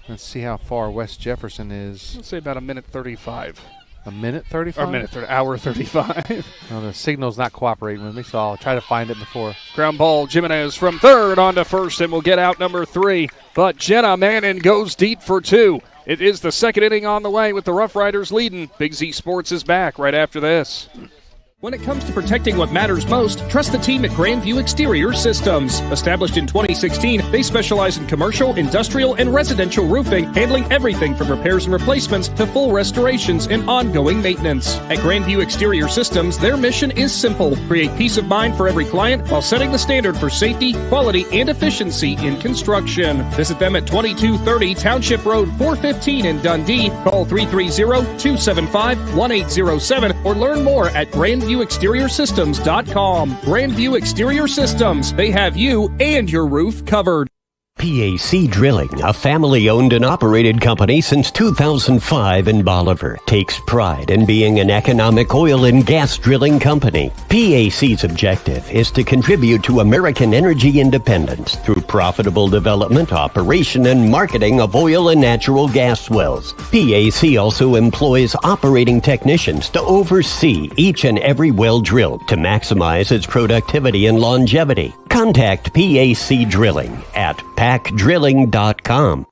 Let's see how far West Jefferson is. Let's say about a minute 35. A minute 35? Or a minute 30, hour 35. Well, the signal's not cooperating with me, so I'll try to find it before. Ground ball, Jimenez from third on to first, and will get out number 3. But Jenna Mannon goes deep for 2. It is the second inning on the way with the Rough Riders leading. Big Z Sports is back right after this. When it comes to protecting what matters most, trust the team at Grandview Exterior Systems. Established in 2016, they specialize in commercial, industrial, and residential roofing, handling everything from repairs and replacements to full restorations and ongoing maintenance. At Grandview Exterior Systems, their mission is simple: create peace of mind for every client while setting the standard for safety, quality, and efficiency in construction. Visit them at 2230 Township Road 415 in Dundee. Call 330-275-1807 or learn more at GrandviewExteriorSystems.com. Grandview Exterior Systems. They have you and your roof covered. PAC Drilling, a family-owned and operated company since 2005 in Bolivar, takes pride in being an economic oil and gas drilling company. PAC's objective is to contribute to American energy independence through profitable development, operation, and marketing of oil and natural gas wells. PAC also employs operating technicians to oversee each and every well drilled to maximize its productivity and longevity. Contact PAC Drilling at PACdrilling.com.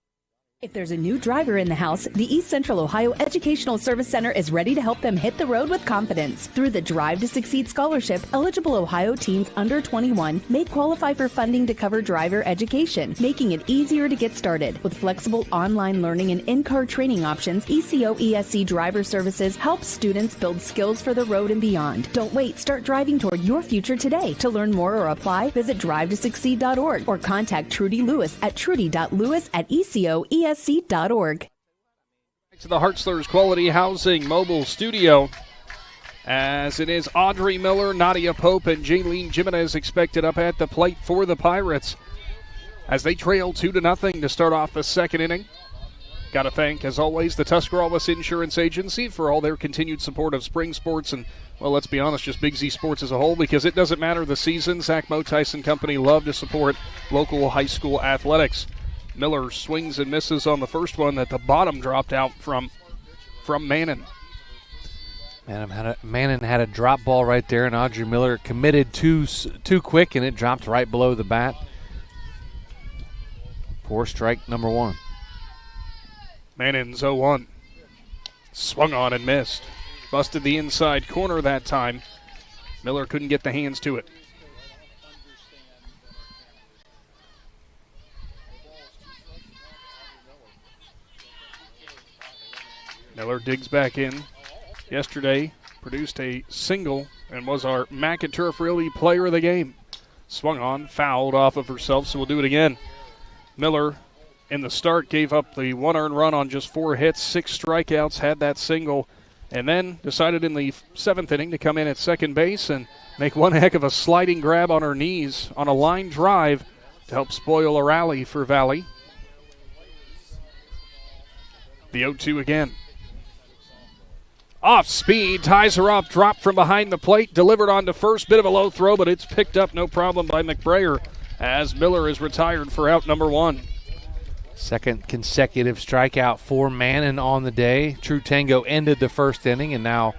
If there's a new driver in the house, the East Central Ohio Educational Service Center is ready to help them hit the road with confidence. Through the Drive to Succeed Scholarship, eligible Ohio teens under 21 may qualify for funding to cover driver education, making it easier to get started. With flexible online learning and in-car training options, ECO ESC Driver Services helps students build skills for the road and beyond. Don't wait. Start driving toward your future today. To learn more or apply, visit drivetosucceed.org or contact Trudy Lewis at trudy.lewis@ecoesc.org. Back to the Hartzler's Quality Housing Mobile Studio, as it is Audrey Miller, Nadia Pope, and Jaylene Jimenez expected up at the plate for the Pirates as they trail 2-0 to start off the second inning. Got to thank, as always, the Tuscarawas Insurance Agency for all their continued support of spring sports and, well, let's be honest, just Big Z Sports as a whole, because it doesn't matter the season. Zach Motice and company love to support local high school athletics. Miller swings and misses on the first one that the bottom dropped out from Mannon. Mannon had a drop ball right there, and Audrey Miller committed too quick, and it dropped right below the bat for strike number 1. Manning's 0-1. Swung on and missed. Busted the inside corner that time. Miller couldn't get the hands to it. Miller digs back in. Yesterday, produced a single and was our McInturf Realty Player of the Game. Swung on, fouled off of herself, so we'll do it again. Miller, in the start, gave up the one earned run on just 4 hits, 6 strikeouts, had that single, and then decided in the 7th inning to come in at second base and make one heck of a sliding grab on her knees on a line drive to help spoil a rally for Valley. The 0-2 again. Off speed, ties her up, dropped from behind the plate, delivered on to first. Bit of a low throw, but it's picked up no problem by McBrayer as Miller is retired for out number 1. Second consecutive strikeout for Manning on the day. True Tango ended the first inning, and now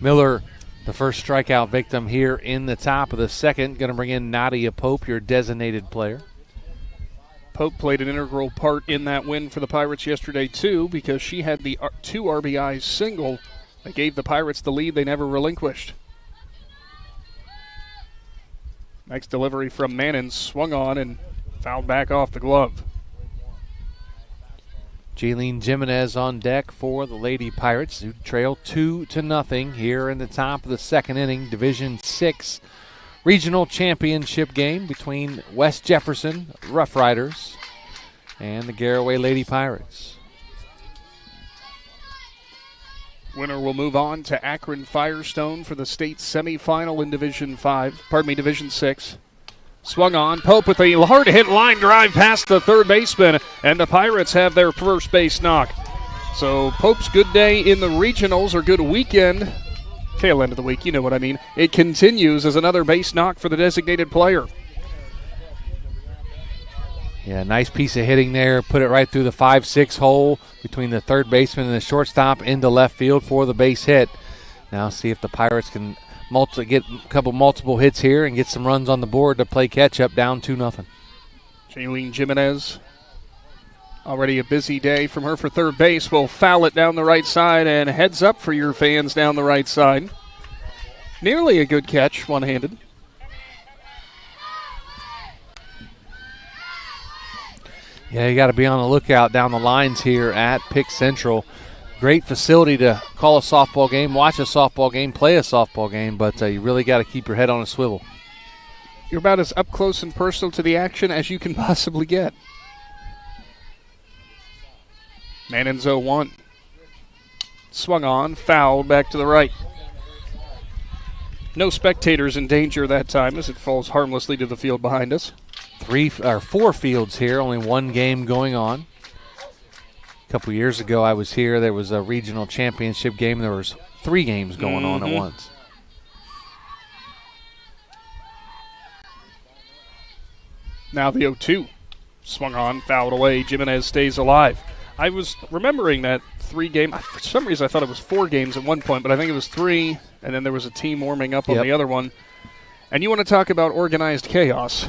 Miller, the first strikeout victim here in the top of the second. Going to bring in Nadia Pope, your designated player. Pope played an integral part in that win for the Pirates yesterday, too, because she had the 2 RBI single that gave the Pirates the lead they never relinquished. Next delivery from Manning, swung on and fouled back off the glove. Jaylene Jimenez on deck for the Lady Pirates, who trail 2-0 here in the top of the second inning. Division 6 regional championship game between West Jefferson Rough Riders and the Garaway Lady Pirates. Winner will move on to Akron Firestone for the state semifinal in Division 6. Swung on. Pope with a hard-hit line drive past the third baseman, and the Pirates have their first base knock. So Pope's good day in the regionals, or good weekend, tail end of the week, you know what I mean. It continues as another base knock for the designated player. Yeah, nice piece of hitting there. Put it right through the 5-6 hole between the third baseman and the shortstop into left field for the base hit. Now see if the Pirates can get a couple multiple hits here and get some runs on the board to play catch-up down 2-0. Jaylene Jimenez, already a busy day from her for third base, will foul it down the right side, and heads up for your fans down the right side. Nearly a good catch, one-handed. Yeah, you got to be on the lookout down the lines here at Pick Central. Great facility to call a softball game, watch a softball game, play a softball game, but you really got to keep your head on a swivel. You're about as up close and personal to the action as you can possibly get. Manning's 0-1. Swung on, fouled back to the right. No spectators in danger that time as it falls harmlessly to the field behind us. 4 fields here, only one game going on. A couple years ago I was here, there was a regional championship game, there was 3 games going on at once. Now the 0-2. Swung on, fouled away, Jimenez stays alive. I was remembering that 3 game, for some reason I thought it was 4 games at one point, but I think it was 3, and then there was a team warming up on the other one. And you want to talk about organized chaos.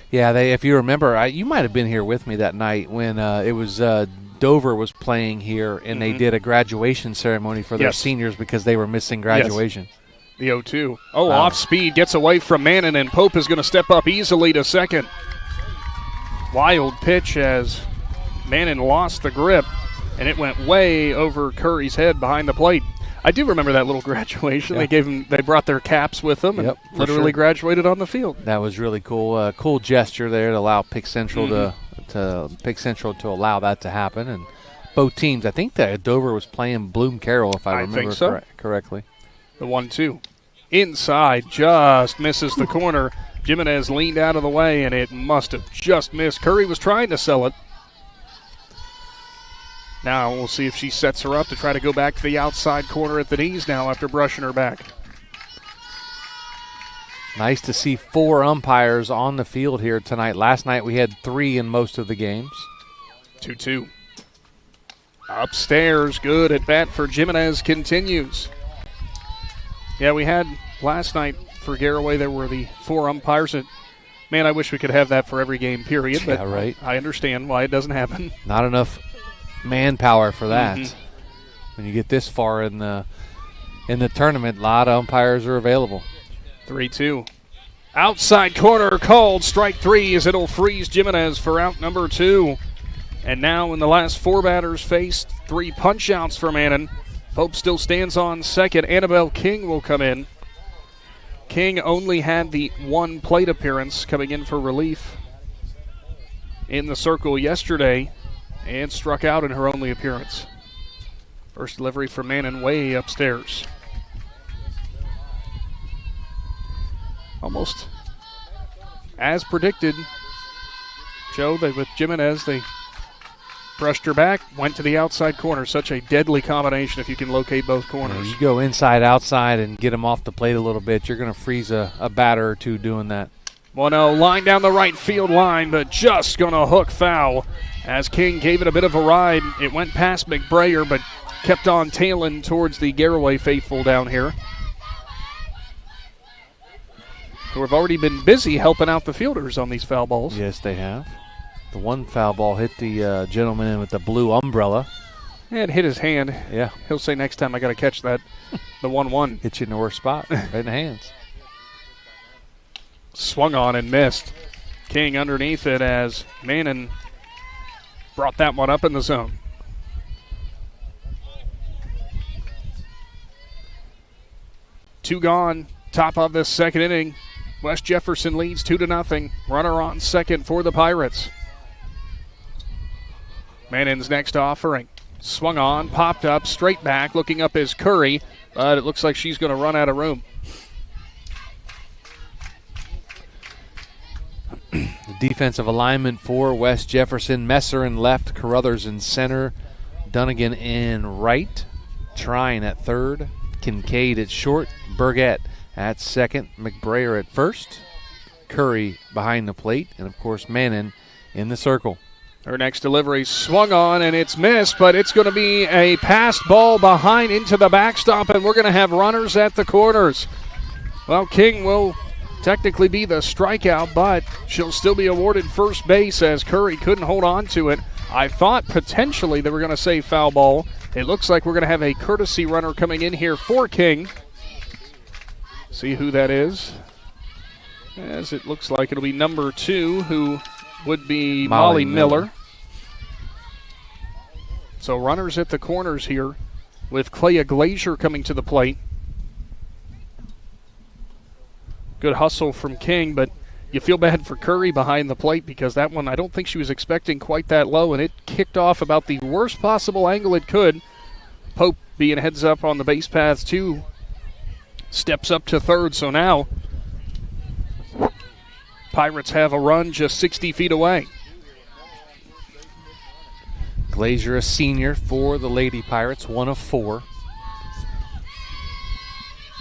Yeah, if you remember, you might have been here with me that night when it was Dover was playing here, and they did a graduation ceremony for their seniors because they were missing graduation. Yes. The 0-2. Off speed, gets away from Manning, and Pope is going to step up easily to second. Wild pitch as Manning lost the grip, and it went way over Curry's head behind the plate. I do remember that little graduation. Yeah. They brought their caps with them and literally graduated on the field. That was really cool. Cool gesture there to allow Pick Central to allow that to happen. And both teams, I think that Dover was playing Bloom Carroll, if I remember correctly. The 1-2. Inside, just misses the corner. Jimenez leaned out of the way, and it must have just missed. Curry was trying to sell it. Now we'll see if she sets her up to try to go back to the outside corner at the knees now after brushing her back. Nice to see 4 umpires on the field here tonight. Last night we had 3 in most of the games. 2-2. Upstairs, good at bat for Jimenez continues. Yeah, we had last night for Garaway, there were the 4 umpires. And man, I wish we could have that for every game, period. But yeah, right. I understand why it doesn't happen. Not enough manpower for that. Mhm. When you get this far in the tournament, a lot of umpires are available. 3-2. Outside corner called. Strike 3 as it'll freeze Jimenez for out number 2. And now when the last 4 batters faced, 3 punch-outs for Mannon. Pope still stands on second. Annabelle King will come in. King only had the 1 plate appearance coming in for relief in the circle yesterday and struck out in her only appearance. First delivery for Mannon way upstairs. Almost as predicted, Joe, with Jimenez, they brushed her back, went to the outside corner. Such a deadly combination if you can locate both corners. You go inside, outside, and get them off the plate a little bit. You're going to freeze a batter or two doing that. 1-0, line down the right field line, but just going to hook foul as King gave it a bit of a ride. It went past McBrayer, but kept on tailing towards the Garaway faithful down here, who have already been busy helping out the fielders on these foul balls. Yes, they have. The one foul ball hit the gentleman in with the blue umbrella. Yeah, it hit his hand. Yeah. He'll say next time I got to catch that. The 1-1. Hit you in the worst spot, right in the hands. Swung on and missed. King underneath it as Mannon brought that one up in the zone. Two gone, top of this second inning. West Jefferson leads 2-0. Runner on second for the Pirates. Mannon's next offering. Swung on, popped up, straight back. Looking up is Curry, but it looks like she's going to run out of room. The defensive alignment for West Jefferson. Messer in left, Carruthers in center, Dunnigan in right, Trine at third, Kincaid at short, Burgett at second, McBrayer at first, Curry behind the plate, and of course Mannon in the circle. Her next delivery swung on and it's missed, but it's going to be a passed ball behind into the backstop, and we're going to have runners at the corners. Well, King will technically be the strikeout, but she'll still be awarded first base as Curry couldn't hold on to it. I thought potentially they were going to say foul ball. It looks like we're going to have a courtesy runner coming in here for King. See who that is. As it looks like it'll be number 2, who would be Molly Miller. So runners at the corners here with Clea Glazier coming to the plate. Good hustle from King, but you feel bad for Curry behind the plate because that one I don't think she was expecting quite that low, and it kicked off about the worst possible angle it could. Pope being heads up on the base paths too. Steps up to third, so now Pirates have a run just 60 feet away. Glazier, a senior for the Lady Pirates, 1 of 4.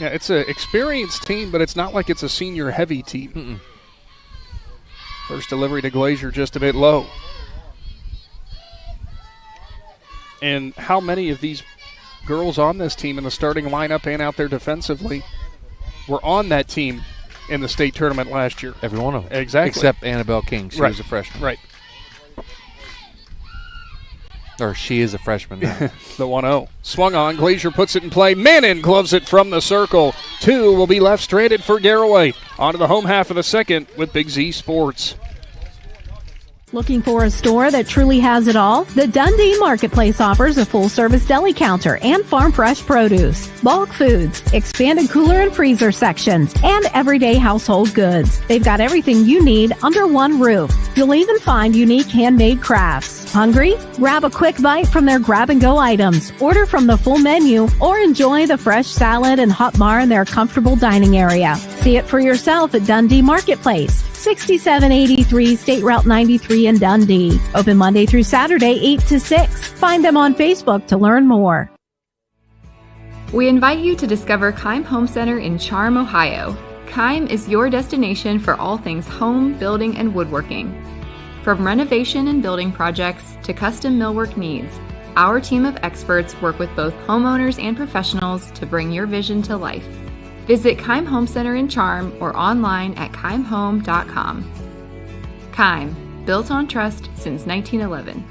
Yeah, it's an experienced team, but it's not like it's a senior-heavy team. Mm-mm. First delivery to Glazier just a bit low. And how many of these girls on this team in the starting lineup and out there defensively were on that team in the state tournament last year? Every one of them. Exactly. Except Annabelle King. She was a freshman. Right. Or she is a freshman now. The 1-0. Swung on. Glazier puts it in play. Mannon gloves it from the circle. 2 will be left stranded for Garaway. On to the home half of the second with Big Z Sports. Looking for a store that truly has it all? The Dundee Marketplace offers a full-service deli counter and farm fresh produce, bulk foods, expanded cooler and freezer sections, and everyday household goods. They've got everything you need under one roof. You'll even find unique handmade crafts. Hungry? Grab a quick bite from their grab-and-go items, order from the full menu, or enjoy the fresh salad and hot bar in their comfortable dining area. See it for yourself at Dundee Marketplace, 6783 State Route 93 in Dundee. Open Monday through Saturday, 8 to 6. Find them on Facebook to learn more. We invite you to discover Keim Home Center in Charm, Ohio. Keim is your destination for all things home, building, and woodworking. From renovation and building projects to custom millwork needs, our team of experts work with both homeowners and professionals to bring your vision to life. Visit Keim Home Center in Charm or online at keimhome.com. Keim, built on trust since 1911.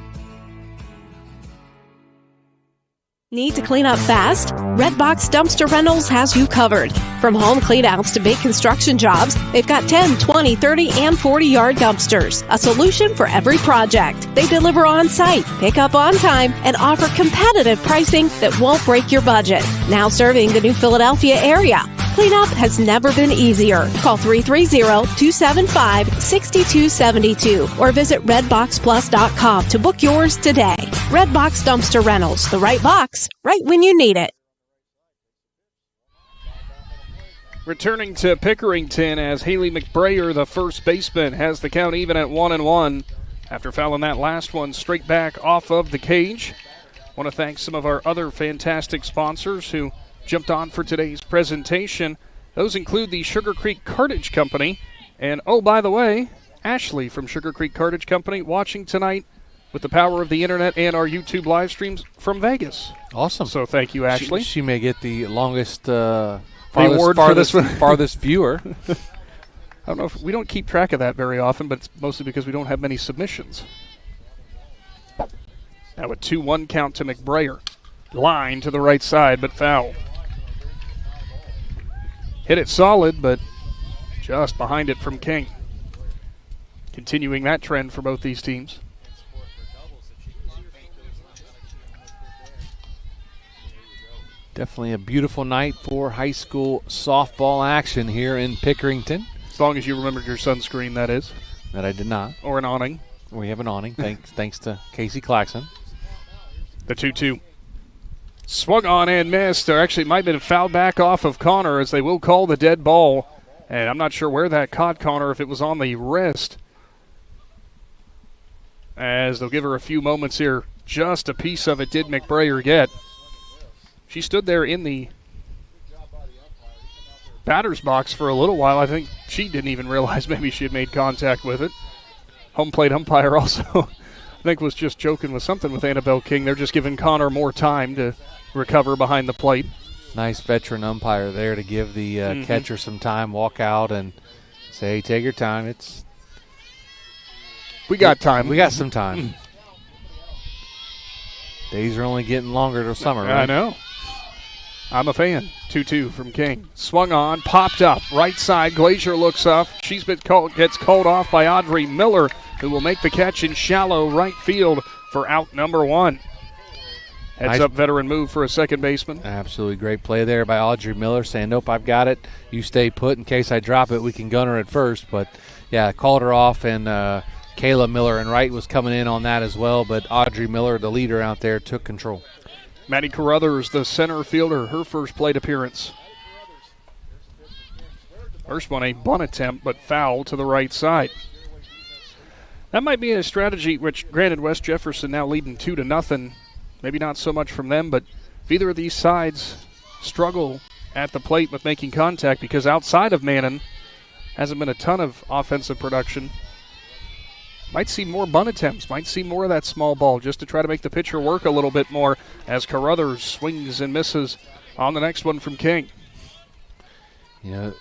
Need to clean up fast? Redbox Dumpster Rentals has you covered. From home cleanouts to big construction jobs, they've got 10, 20, 30, and 40-yard dumpsters. A solution for every project. They deliver on-site, pick up on time, and offer competitive pricing that won't break your budget. Now serving the New Philadelphia area. Cleanup has never been easier. Call 330-275-6272 or visit redboxplus.com to book yours today. Redbox Dumpster Rentals, the right box, right when you need it. Returning to Pickerington as Haley McBrayer, the first baseman, has the count even at 1-1 after fouling that last one straight back off of the cage. Want to thank some of our other fantastic sponsors who jumped on for today's presentation. Those include the Sugar Creek Cartage Company. And, oh, by the way, Ashley from Sugar Creek Cartage Company watching tonight with the power of the internet and our YouTube live streams from Vegas. Awesome. So thank you, Ashley. She may get the longest farthest viewer. I don't know if we don't keep track of that very often, but it's mostly because we don't have many submissions. Now a 2-1 count to McBrayer. Line to the right side, but foul. Hit it solid, but just behind it from King. Continuing that trend for both these teams. Definitely a beautiful night for high school softball action here in Pickerington. As long as you remembered your sunscreen, that is. That I did not. Or an awning. We have an awning, thanks to Casey Claxon. The 2-2. Swung on and missed, or actually might have been fouled back off of Connor as they will call the dead ball. And I'm not sure where that caught Connor, if it was on the wrist. As they'll give her a few moments here. Just a piece of it did McBrayer get. She stood there in the batter's box for a little while. I think she didn't even realize maybe she had made contact with it. Home plate umpire also, I think, was just joking with something with Annabelle King. They're just giving Connor more time to recover behind the plate. Nice veteran umpire there to give the catcher some time, walk out and say, hey, take your time. We got time. We got some time. Days are only getting longer till summer, right? I know. I'm a fan. 2-2 from King. Swung on, popped up, right side. Glazier looks up. She's been gets called off by Audrey Miller, who will make the catch in shallow right field for out number 1. Heads up veteran move for a second baseman. Absolutely great play there by Audrey Miller, saying, nope, I've got it. You stay put in case I drop it. We can gun her at first. But, yeah, called her off, and Kayla Miller and Wright was coming in on that as well. But Audrey Miller, the leader out there, took control. Maddie Carruthers, the center fielder, her first plate appearance. First one, a bunt attempt, but foul to the right side. That might be a strategy, which, granted, West Jefferson now leading 2-0. Maybe not so much from them, but if either of these sides struggle at the plate with making contact, because outside of Mannon, hasn't been a ton of offensive production. Might see more bunt attempts, might see more of that small ball just to try to make the pitcher work a little bit more as Carruthers swings and misses on the next one from King. You know,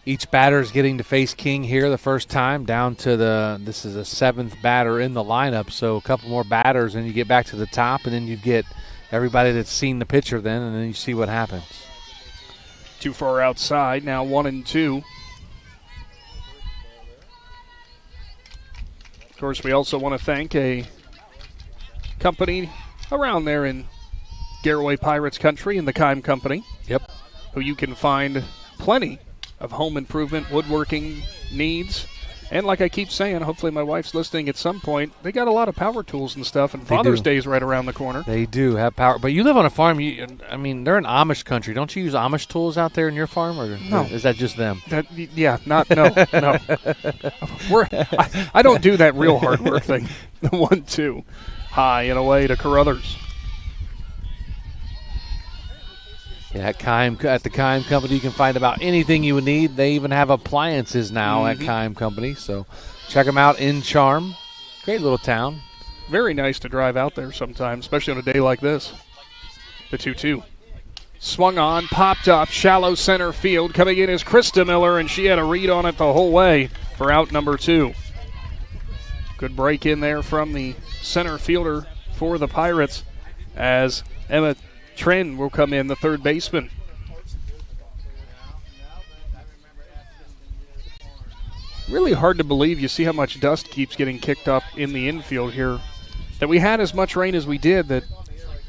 each batter is getting to face King here the first time down to this is a 7th batter in the lineup, so a couple more batters and you get back to the top, and then you get everybody that's seen the pitcher then, and then you see what happens. Too far outside, now 1-2. Of course, we also want to thank a company around there in Garaway Pirates country, in the Kime Company. Yep. Who you can find plenty of home improvement, woodworking needs. And like I keep saying, hopefully my wife's listening at some point, they got a lot of power tools and stuff, and Father's Day is right around the corner. They do have power. But you live on a farm. They're in Amish country. Don't you use Amish tools out there in your farm? Or no. Is that just them? No. I don't do that real hard work thing. The 1-2. High and away to Carruthers. Yeah, at the Kime Company, you can find about anything you would need. They even have appliances now at Kime Company, so check them out in Charm. Great little town. Very nice to drive out there sometimes, especially on a day like this. The 2-2. Swung on, popped up, shallow center field. Coming in is Krista Miller, and she had a read on it the whole way for out number 2. Good break in there from the center fielder for the Pirates as Emma Trent will come in, the third baseman. Really hard to believe. You see how much dust keeps getting kicked up in the infield here. That we had as much rain as we did that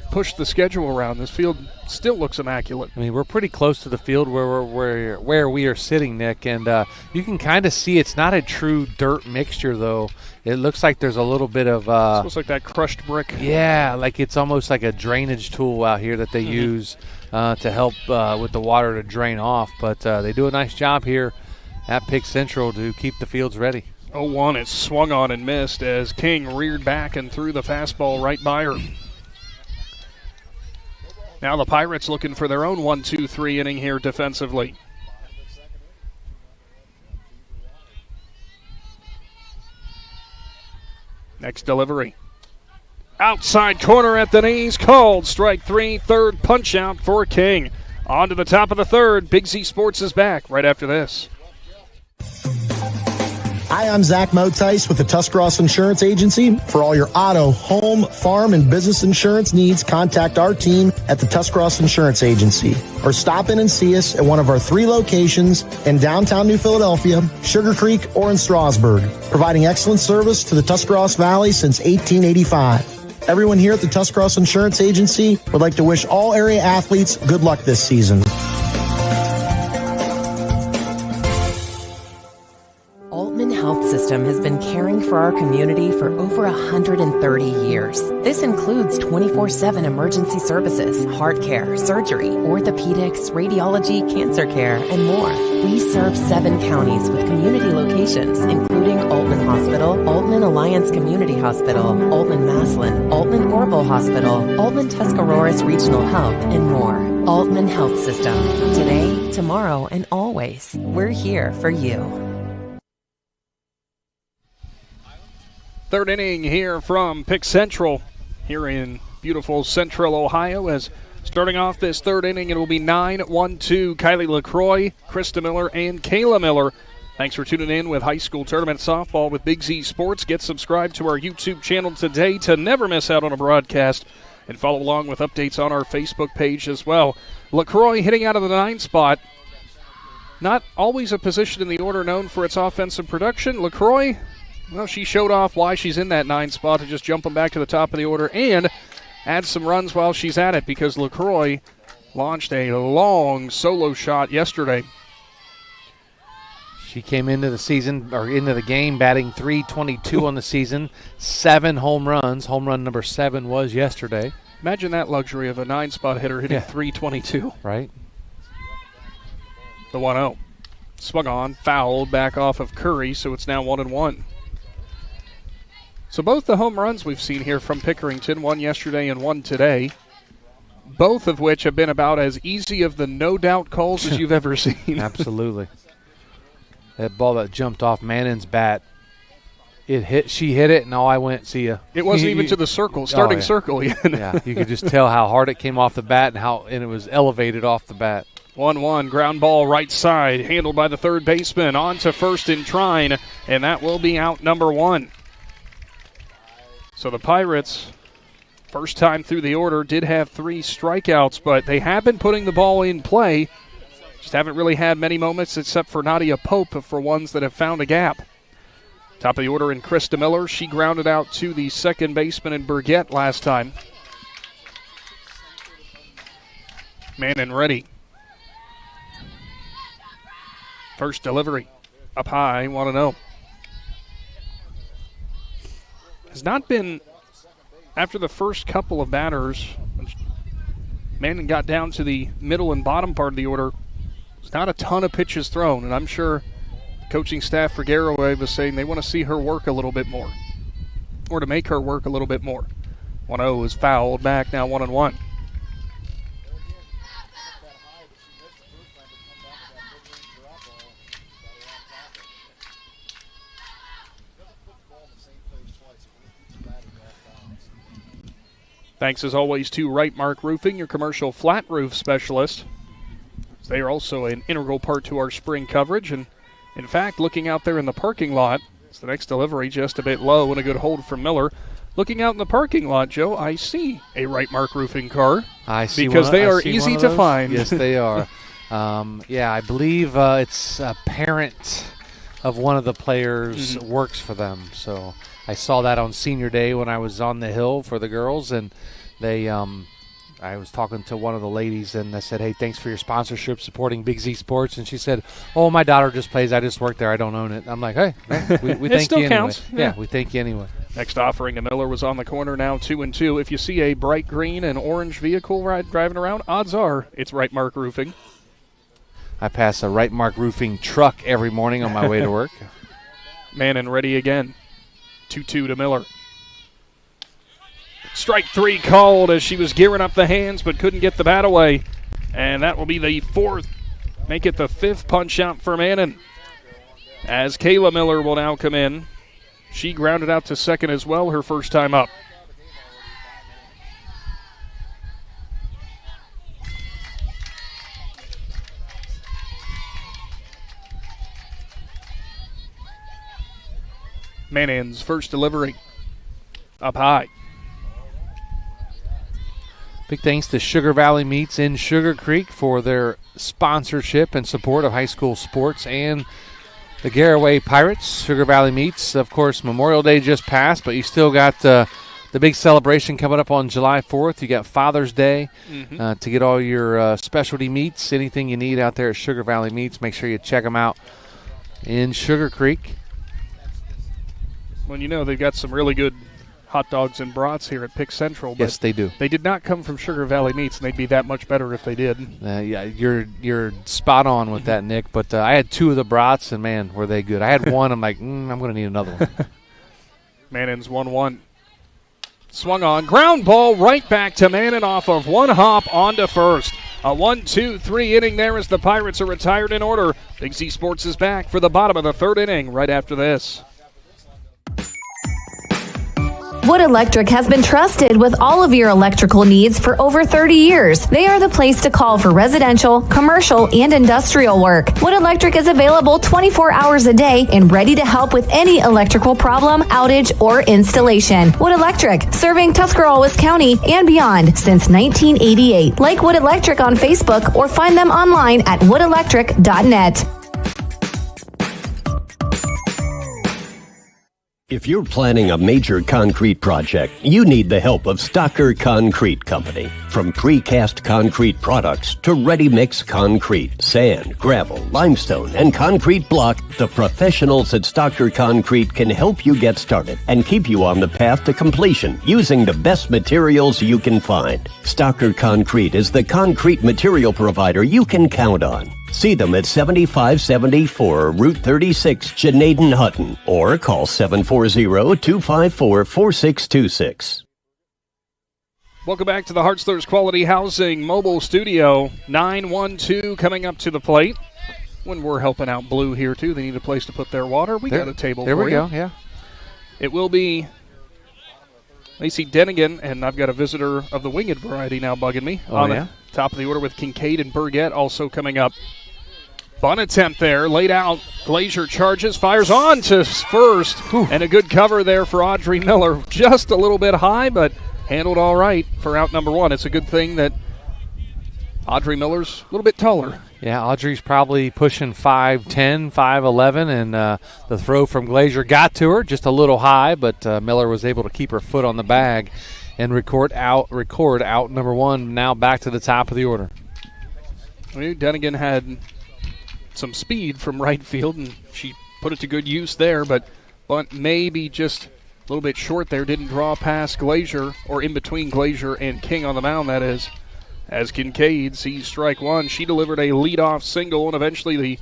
pushed the schedule around. This field still looks immaculate. I mean, we're pretty close to the field where we are sitting, Nick, and you can kind of see it's not a true dirt mixture, though. It looks like there's a little bit of it looks like that crushed brick. Yeah, like it's almost like a drainage tool out here that they use to help with the water to drain off. But they do a nice job here at Pick Central to keep the fields ready. 0-1, it's swung on and missed as King reared back and threw the fastball right by her. Now the Pirates looking for their own 1-2-3 inning here defensively. Next delivery. Outside corner at the knees, called strike 3, third punch out for King. On to the top of the third. Big Z Sports is back right after this. Hi, I'm Zach Motice with the Tuscarawas Insurance Agency. For all your auto, home, farm, and business insurance needs, contact our team at the Tuscarawas Insurance Agency. Or stop in and see us at one of our 3 locations in downtown New Philadelphia, Sugar Creek, or in Strasburg, providing excellent service to the Tuscarawas Valley since 1885. Everyone here at the Tuscarawas Insurance Agency would like to wish all area athletes good luck this season. Health System has been caring for our community for over 130 years. This includes 24/7 emergency services, heart care, surgery, orthopedics, radiology, cancer care, and more. We serve 7 counties with community locations, including Altman Hospital, Altman Alliance Community Hospital, Altman Maslin, Altman Orville Hospital, Altman Tuscarawas Regional Health, and more. Altman Health System. Today, tomorrow, and always. We're here for you. Third inning here from Pick Central here in beautiful Central Ohio. As starting off this third inning, it will be 9-1-2. Kylie LaCroix, Krista Miller, and Kayla Miller. Thanks for tuning in with high school tournament softball with Big Z Sports. Get subscribed to our YouTube channel today to never miss out on a broadcast, and follow along with updates on our Facebook page as well. LaCroix hitting out of the 9 spot. Not always a position in the order known for its offensive production. LaCroix, well, she showed off why she's in that 9 spot to just jump them back to the top of the order and add some runs while she's at it, because LaCroix launched a long solo shot yesterday. She came into the season, or into the game, batting .322 on the season, 7 home runs. Home run number 7 was yesterday. Imagine that luxury of a 9-spot hitter hitting .322. Right. The 1-0. Swung on, fouled back off of Curry, so it's now 1-1. So both the home runs we've seen here from Pickerington, one yesterday and one today, both of which have been about as easy of the no-doubt calls as you've ever seen. Absolutely. That ball that jumped off Mannon's bat, she hit it, and I went, see ya. It wasn't even to the circle, starting circle yet. Yeah, you could just tell how hard it came off the bat and it was elevated off the bat. 1-1, ground ball right side, handled by the third baseman, on to first in Trine, and that will be out number 1. So the Pirates, first time through the order, did have 3 strikeouts, but they have been putting the ball in play. Just haven't really had many moments except for Nadia Pope for ones that have found a gap. Top of the order in Krista Miller. She grounded out to the second baseman in Burgett last time. Mannon ready. First delivery. Up high, 1-0. Has not been, after the first couple of batters, Mannon got down to the middle and bottom part of the order. There's not a ton of pitches thrown, and I'm sure the coaching staff for Garaway was saying they want to see her work a little bit more, or to make her work a little bit more. 1-0 is fouled back, now 1-1. Thanks, as always, to Right Mark Roofing, your commercial flat roof specialist. They are also an integral part to our spring coverage. And, in fact, looking out there in the parking lot, it's the next delivery just a bit low and a good hold from Miller. looking out in the parking lot, Joe, I see a Right Mark Roofing car. I see because they are easy to find. Yes, they are. I believe it's a parent of one of the players works for them. So I saw that on senior day when I was on the hill for the girls, and they I was talking to one of the ladies, and I said, hey, thanks for your sponsorship supporting Big Z Sports. And she said, oh, my daughter just plays. I just work there. I don't own it. I'm like, hey, we thank you anyway. Counts. Yeah, we thank you anyway. Next offering to Miller was on the corner, now 2-2. If you see a bright green and orange vehicle driving around, odds are it's Right Mark Roofing. I pass a Right Mark Roofing truck every morning on my way to work. Manning ready again. 2-2 to Miller. Strike 3 called as she was gearing up the hands but couldn't get the bat away. And that will be the 4th. Make it the 5th punch out for Manning. As Kayla Miller will now come in. She grounded out to second as well, her first time up. Manning's first delivery. Up high. Big thanks to Sugar Valley Meats in Sugar Creek for their sponsorship and support of high school sports and the Garaway Pirates. Sugar Valley Meats, of course, Memorial Day just passed, but you still got the big celebration coming up on July 4th. You got Father's Day to get all your specialty meats, anything you need out there at Sugar Valley Meats. Make sure you check them out in Sugar Creek. Well, you know, they've got some really good hot dogs and brats here at Pick Central. But yes, they do. They did not come from Sugar Valley Meats, and they'd be that much better if they did. Yeah, you're spot on with that, Nick. But I had 2 of the brats, and, man, were they good. I had one. I'm like, I'm going to need another one. Manning's 1-1. Swung on. Ground ball right back to Manning off of one hop onto first. A 1-2-3 inning there as the Pirates are retired in order. Big Z Sports is back for the bottom of the 3rd inning right after this. Wood Electric has been trusted with all of your electrical needs for over 30 years. They are the place to call for residential, commercial, and industrial work. Wood Electric is available 24 hours a day and ready to help with any electrical problem, outage, or installation. Wood Electric, serving Tuscarawas County and beyond since 1988. Like Wood Electric on Facebook or find them online at woodelectric.net. If you're planning a major concrete project, you need the help of Stocker Concrete Company. From precast concrete products to ready-mix concrete, sand, gravel, limestone, and concrete block, the professionals at Stocker Concrete can help you get started and keep you on the path to completion using the best materials you can find. Stocker Concrete is the concrete material provider you can count on. See them at 7574 Route 36, Janaden-Hutton, or call 740-254-4626. Welcome back to the Hartzler's Quality Housing Mobile Studio. 9-1-2 coming up to the plate. When we're helping out Blue here, too, they need a place to put their water. We got a table for you. There we go, yeah. It will be Lacey Denigan, and I've got a visitor of the winged variety now bugging me. The top of the order with Kincaid and Burgett also coming up. Bunt attempt there, laid out. Glazier charges, fires on to first. And a good cover there for Audrey Miller. Just a little bit high, but handled all right for out number 1. It's a good thing that Audrey Miller's a little bit taller. Yeah, Audrey's probably pushing 5'10", 5'11", and the throw from Glazier got to her, just a little high, but Miller was able to keep her foot on the bag and record out number 1, now back to the top of the order. Denigan had some speed from right field, and she put it to good use there, but maybe just a little bit short there. Didn't draw past Glazier, or in between Glazier and King on the mound, that is. As Kincaid sees strike 1, she delivered a leadoff single, and eventually the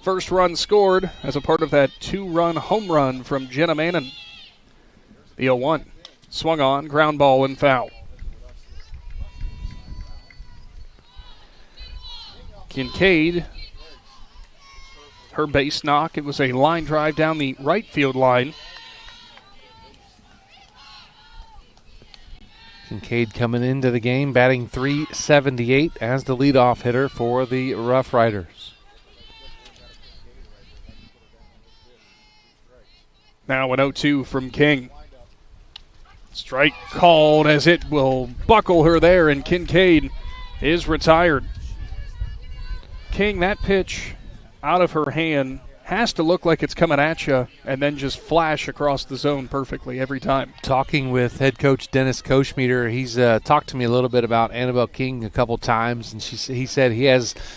first run scored as a part of that 2-run home run from Jenna Manning. The 0-1 swung on, ground ball and foul. Kincaid, her base knock, it was a line drive down the right field line. Kincaid coming into the game, batting .378 as the leadoff hitter for the Rough Riders. Now an 0-2 from King. Strike called as it will buckle her there, and Kincaid is retired. King, that pitch out of her hand has to look like it's coming at you and then just flash across the zone perfectly every time. Talking with head coach Dennis Koschmeter, he's talked to me a little bit about Annabelle King a couple times, and he said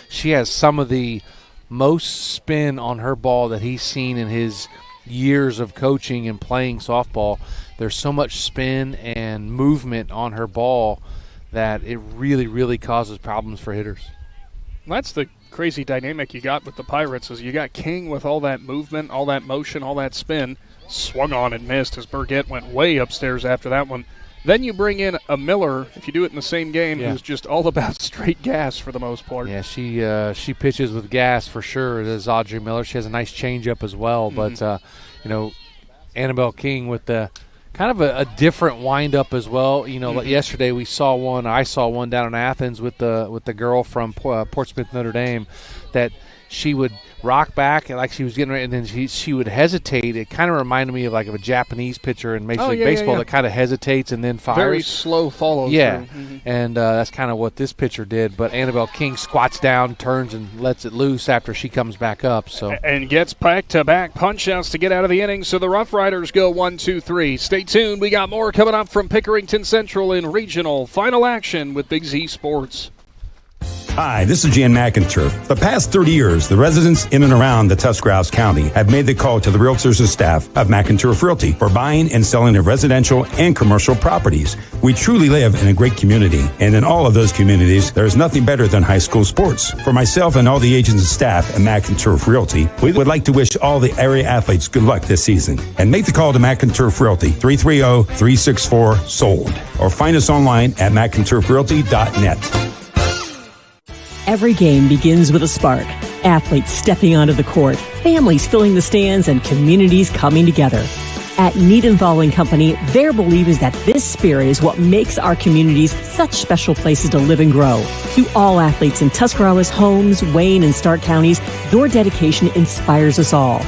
she has some of the most spin on her ball that he's seen in his years of coaching and playing softball. There's so much spin and movement on her ball that it really, really causes problems for hitters. That's the crazy dynamic you got with the Pirates is you got King with all that movement, all that motion, all that spin, swung on and missed as Burgett went way upstairs after that one. Then you bring in a Miller, if you do it in the same game, who's just all about straight gas for the most part. Yeah, she pitches with gas for sure. There's Audrey Miller. She has a nice changeup as well. But, Annabelle King with the kind of a different windup as well. Like yesterday I saw one down in Athens with the girl from Portsmouth, Notre Dame, that she would rock back like she was getting ready, and then she would hesitate. It kind of reminded me of like a Japanese pitcher in Major League Baseball that kind of hesitates and then fires. Very slow follow. Yeah, and that's kind of what this pitcher did. But Annabelle King squats down, turns, and lets it loose after she comes back up. And gets back-to-back punch-outs to get out of the inning. So the Rough Riders go 1-2-3. Stay tuned. We got more coming up from Pickerington Central in regional final action with Big Z Sports. Hi, this is Jan McIntyre. The past 30 years, the residents in and around the Tuscarawas County have made the call to the realtors and staff of McIntyre Realty for buying and selling of residential and commercial properties. We truly live in a great community, and in all of those communities, there is nothing better than high school sports. For myself and all the agents and staff at McIntyre Realty, we would like to wish all the area athletes good luck this season. And make the call to McIntyre Realty, 330-364-SOLD, or find us online at McIntyreRealty.net. Every game begins with a spark. Athletes stepping onto the court, families filling the stands, and communities coming together. At Niedenthal & Company, their belief is that this spirit is what makes our communities such special places to live and grow. To all athletes in Tuscarawas, Holmes, Wayne, and Stark counties, your dedication inspires us all.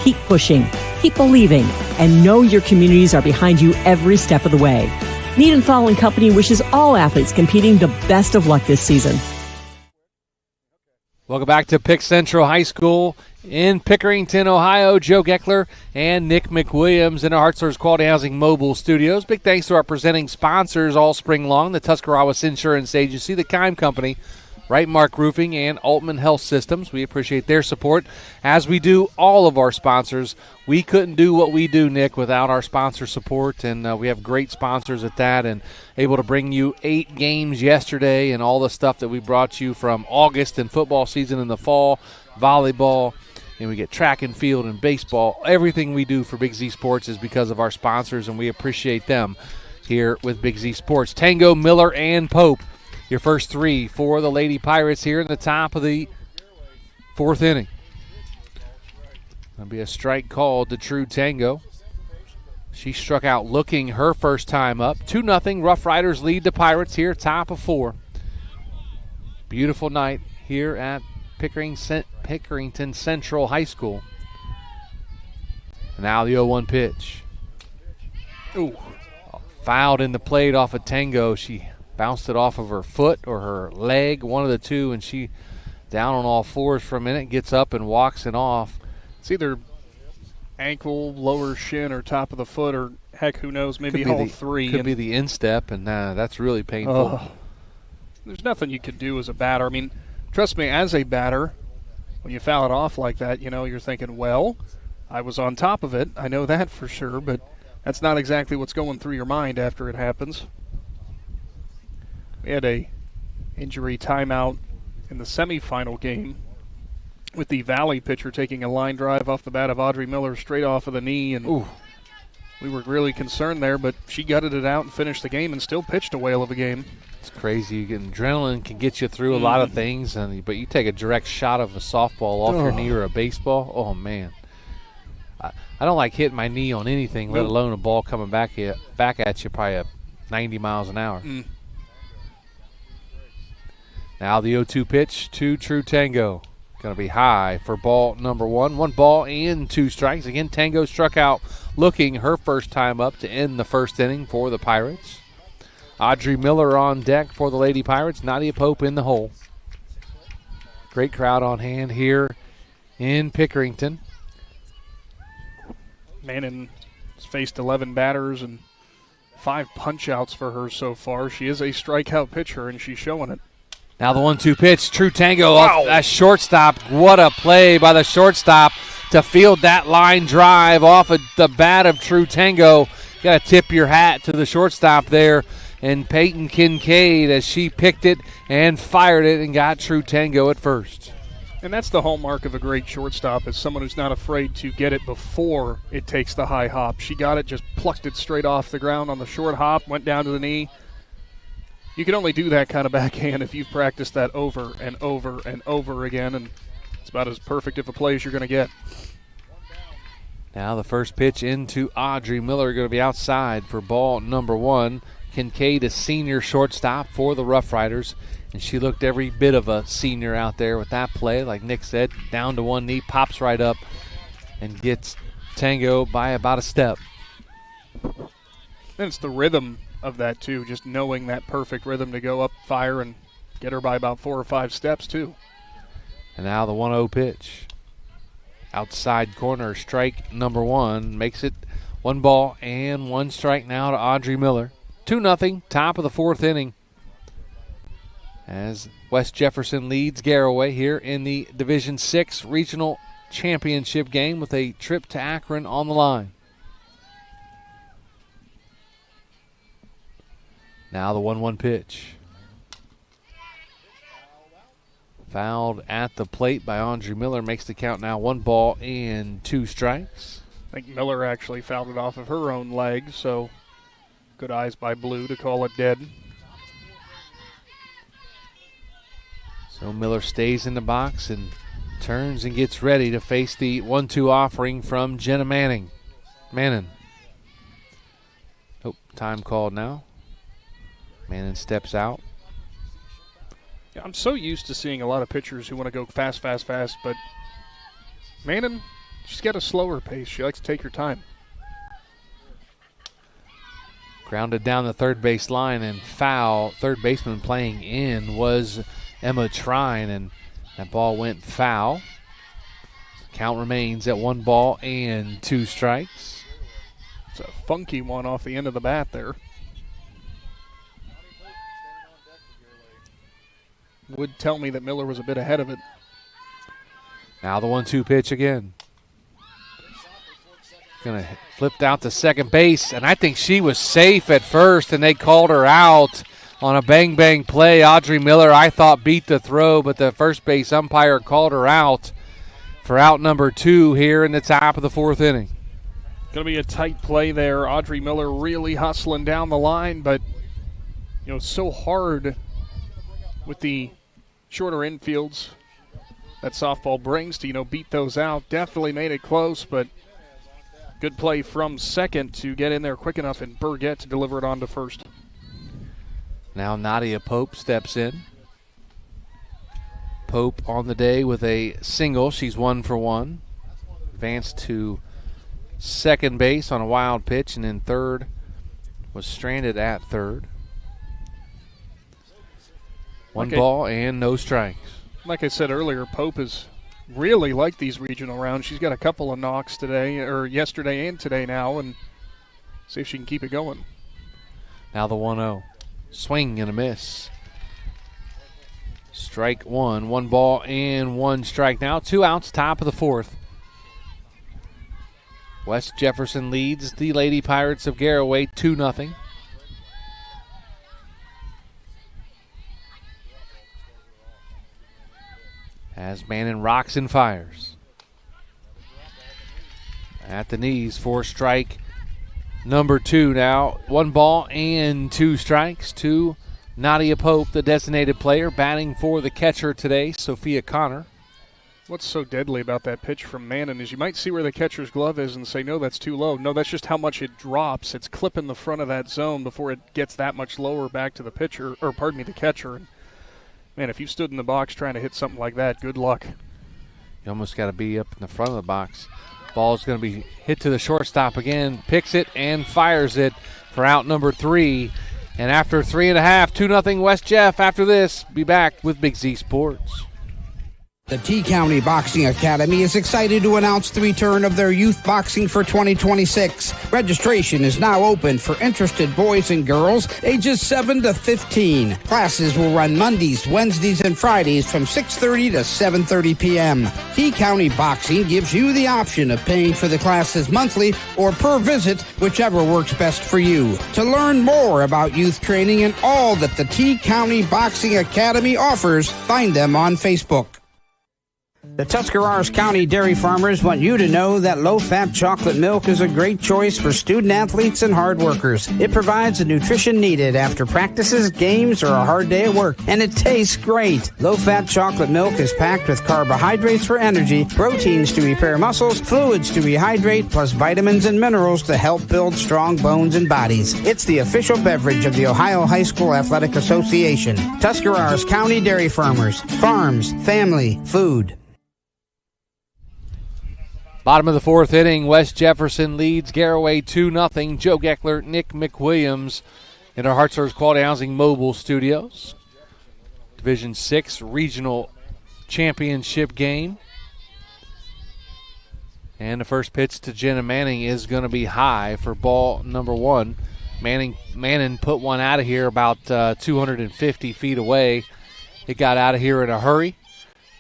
Keep pushing, keep believing, and know your communities are behind you every step of the way. Niedenthal & Company wishes all athletes competing the best of luck this season. Welcome back to Pick Central High School in Pickerington, Ohio. Joe Geckler and Nick McWilliams in our Hartzler's Quality Housing Mobile Studios. Big thanks to our presenting sponsors all spring long, the Tuscarawas Insurance Agency, the Kime Company, Right Mark Roofing, and Altman Health Systems. We appreciate their support, as we do all of our sponsors. We couldn't do what we do, Nick, without our sponsor support, and we have great sponsors at that, and able to bring you 8 games yesterday and all the stuff that we brought you from August and football season in the fall, volleyball, and we get track and field and baseball. Everything we do for Big Z Sports is because of our sponsors, and we appreciate them here with Big Z Sports. Tango, Miller, and Pope. Your first 3 for the Lady Pirates here in the top of the 4th inning. Going to be a strike called to True Tango. She struck out looking her first time up. 2-0. Rough Riders lead the Pirates here, top of 4. Beautiful night here at Pickerington Central High School. And now the 0-1 pitch. Ooh. Fouled in the plate off of Tango. She bounced it off of her foot or her leg, one of the two, and she down on all fours for a minute, gets up and walks it off. It's either ankle, lower shin, or top of the foot, or heck, who knows, maybe all 3. Could be the instep, and that's really painful. There's nothing you could do as a batter. I mean, trust me, as a batter, when you foul it off like that, you're thinking, well, I was on top of it. I know that for sure, but that's not exactly what's going through your mind after it happens. We had a injury timeout in the semifinal game with the Valley pitcher taking a line drive off the bat of Audrey Miller straight off of the knee, and we were really concerned there, but she gutted it out and finished the game and still pitched a whale of a game. It's crazy. Adrenaline can get you through a lot of things, but you take a direct shot of a softball off your knee or a baseball, oh, man. I don't like hitting my knee on anything, let alone a ball coming back at you probably at 90 miles an hour. Now the 0-2 pitch to True Tango. Going to be high for ball number 1. 1 ball and 2 strikes. Again, Tango struck out looking her first time up to end the first inning for the Pirates. Audrey Miller on deck for the Lady Pirates. Nadia Pope in the hole. Great crowd on hand here in Pickerington. Mannon has faced 11 batters and 5 punch-outs for her so far. She is a strikeout pitcher, and she's showing it. Now the 1-2 pitch, True Tango off that shortstop. What a play by the shortstop to field that line drive off of the bat of True Tango. Got to tip your hat to the shortstop there. And Peyton Kincaid as she picked it and fired it and got True Tango at first. And that's the hallmark of a great shortstop, is someone who's not afraid to get it before it takes the high hop. She got it, just plucked it straight off the ground on the short hop, went down to the knee. You can only do that kind of backhand if you've practiced that over and over and over again, and it's about as perfect of a play as you're going to get. Now the first pitch into Audrey Miller, going to be outside for ball number 1. Kincaid, a senior shortstop for the Rough Riders, and she looked every bit of a senior out there with that play. Like Nick said, down to one knee, pops right up, and gets Tango by about a step. And it's the rhythm of that, too, just knowing that perfect rhythm to go up, fire, and get her by about 4 or 5 steps, too. And now the 1-0 pitch. Outside corner, strike number 1. Makes it 1 ball and 1 strike now to Audrey Miller. 2-0, top of the 4th inning. As West Jefferson leads Garaway here in the Division 6 Regional Championship game with a trip to Akron on the line. Now the 1-1 pitch. Fouled at the plate by Audrey Miller. Makes the count now 1 ball and 2 strikes. I think Miller actually fouled it off of her own leg, so good eyes by Blue to call it dead. So Miller stays in the box and turns and gets ready to face the 1-2 offering from Jenna Mannon. Oh, time called now. Mannon steps out. Yeah, I'm so used to seeing a lot of pitchers who want to go fast, but Mannon, she's got a slower pace. She likes to take her time. Grounded down the third base line and foul. Third baseman playing in was Emma Trine, and that ball went foul. Count remains at 1 ball and 2 strikes. It's a funky one off the end of the bat there. Would tell me that Miller was a bit ahead of it. Now the 1-2 pitch again. Going to flipped out to second base, and I think she was safe at first, and they called her out on a bang-bang play. Audrey Miller, I thought, beat the throw, but the first base umpire called her out for out number 2 here in the top of the 4th inning. Going to be a tight play there. Audrey Miller really hustling down the line, but so hard with the shorter infields that softball brings to beat those out. Definitely made it close, but good play from second to get in there quick enough, and Burgett to deliver it on to first. Now Nadia Pope steps in. Pope on the day with a single. She's 1 for 1. Advanced to second base on a wild pitch, and then third was stranded at third. 1 ball and no strikes. Like I said earlier, Pope is really like these regional rounds. She's got a couple of knocks today, or yesterday and today now, and see if she can keep it going. Now the 1-0. Swing and a miss. Strike 1. 1 ball and 1 strike now. 2 outs, top of the 4th. West Jefferson leads the Lady Pirates of Garaway 2-0. As Mannon rocks and fires. At the knees for strike number 2 now. 1 ball and 2 strikes to Nadia Pope, the designated player, batting for the catcher today, Sophia Connor. What's so deadly about that pitch from Mannon is you might see where the catcher's glove is and say, no, that's too low. No, that's just how much it drops. It's clipping the front of that zone before it gets that much lower back to the pitcher, or the catcher. And man, if you stood in the box trying to hit something like that, good luck. You almost got to be up in the front of the box. Ball's going to be hit to the shortstop again. Picks it and fires it for out number 3. And after 3.5, 2-0 West Jeff. After this, be back with Big Z Sports. The T-County Boxing Academy is excited to announce the return of their youth boxing for 2026. Registration is now open for interested boys and girls ages 7 to 15. Classes will run Mondays, Wednesdays, and Fridays from 6:30 to 7:30 p.m. T-County Boxing gives you the option of paying for the classes monthly or per visit, whichever works best for you. To learn more about youth training and all that the T-County Boxing Academy offers, find them on Facebook. The Tuscarawas County dairy farmers want you to know that low-fat chocolate milk is a great choice for student athletes and hard workers. It provides the nutrition needed after practices, games, or a hard day at work, and it tastes great. Low-fat chocolate milk is packed with carbohydrates for energy, proteins to repair muscles, fluids to rehydrate, plus vitamins and minerals to help build strong bones and bodies. It's the official beverage of the Ohio High School Athletic Association. Tuscarawas County dairy farmers. Farms, family, food. Bottom of the 4th inning, West Jefferson leads Garaway 2-0. Joe Geckler, Nick McWilliams in our Hartzler's Quality Housing Mobile Studios. Division 6 Regional Championship game. And the first pitch to Jenna Manning is going to be high for ball number 1. Manning put one out of here about 250 feet away. It got out of here in a hurry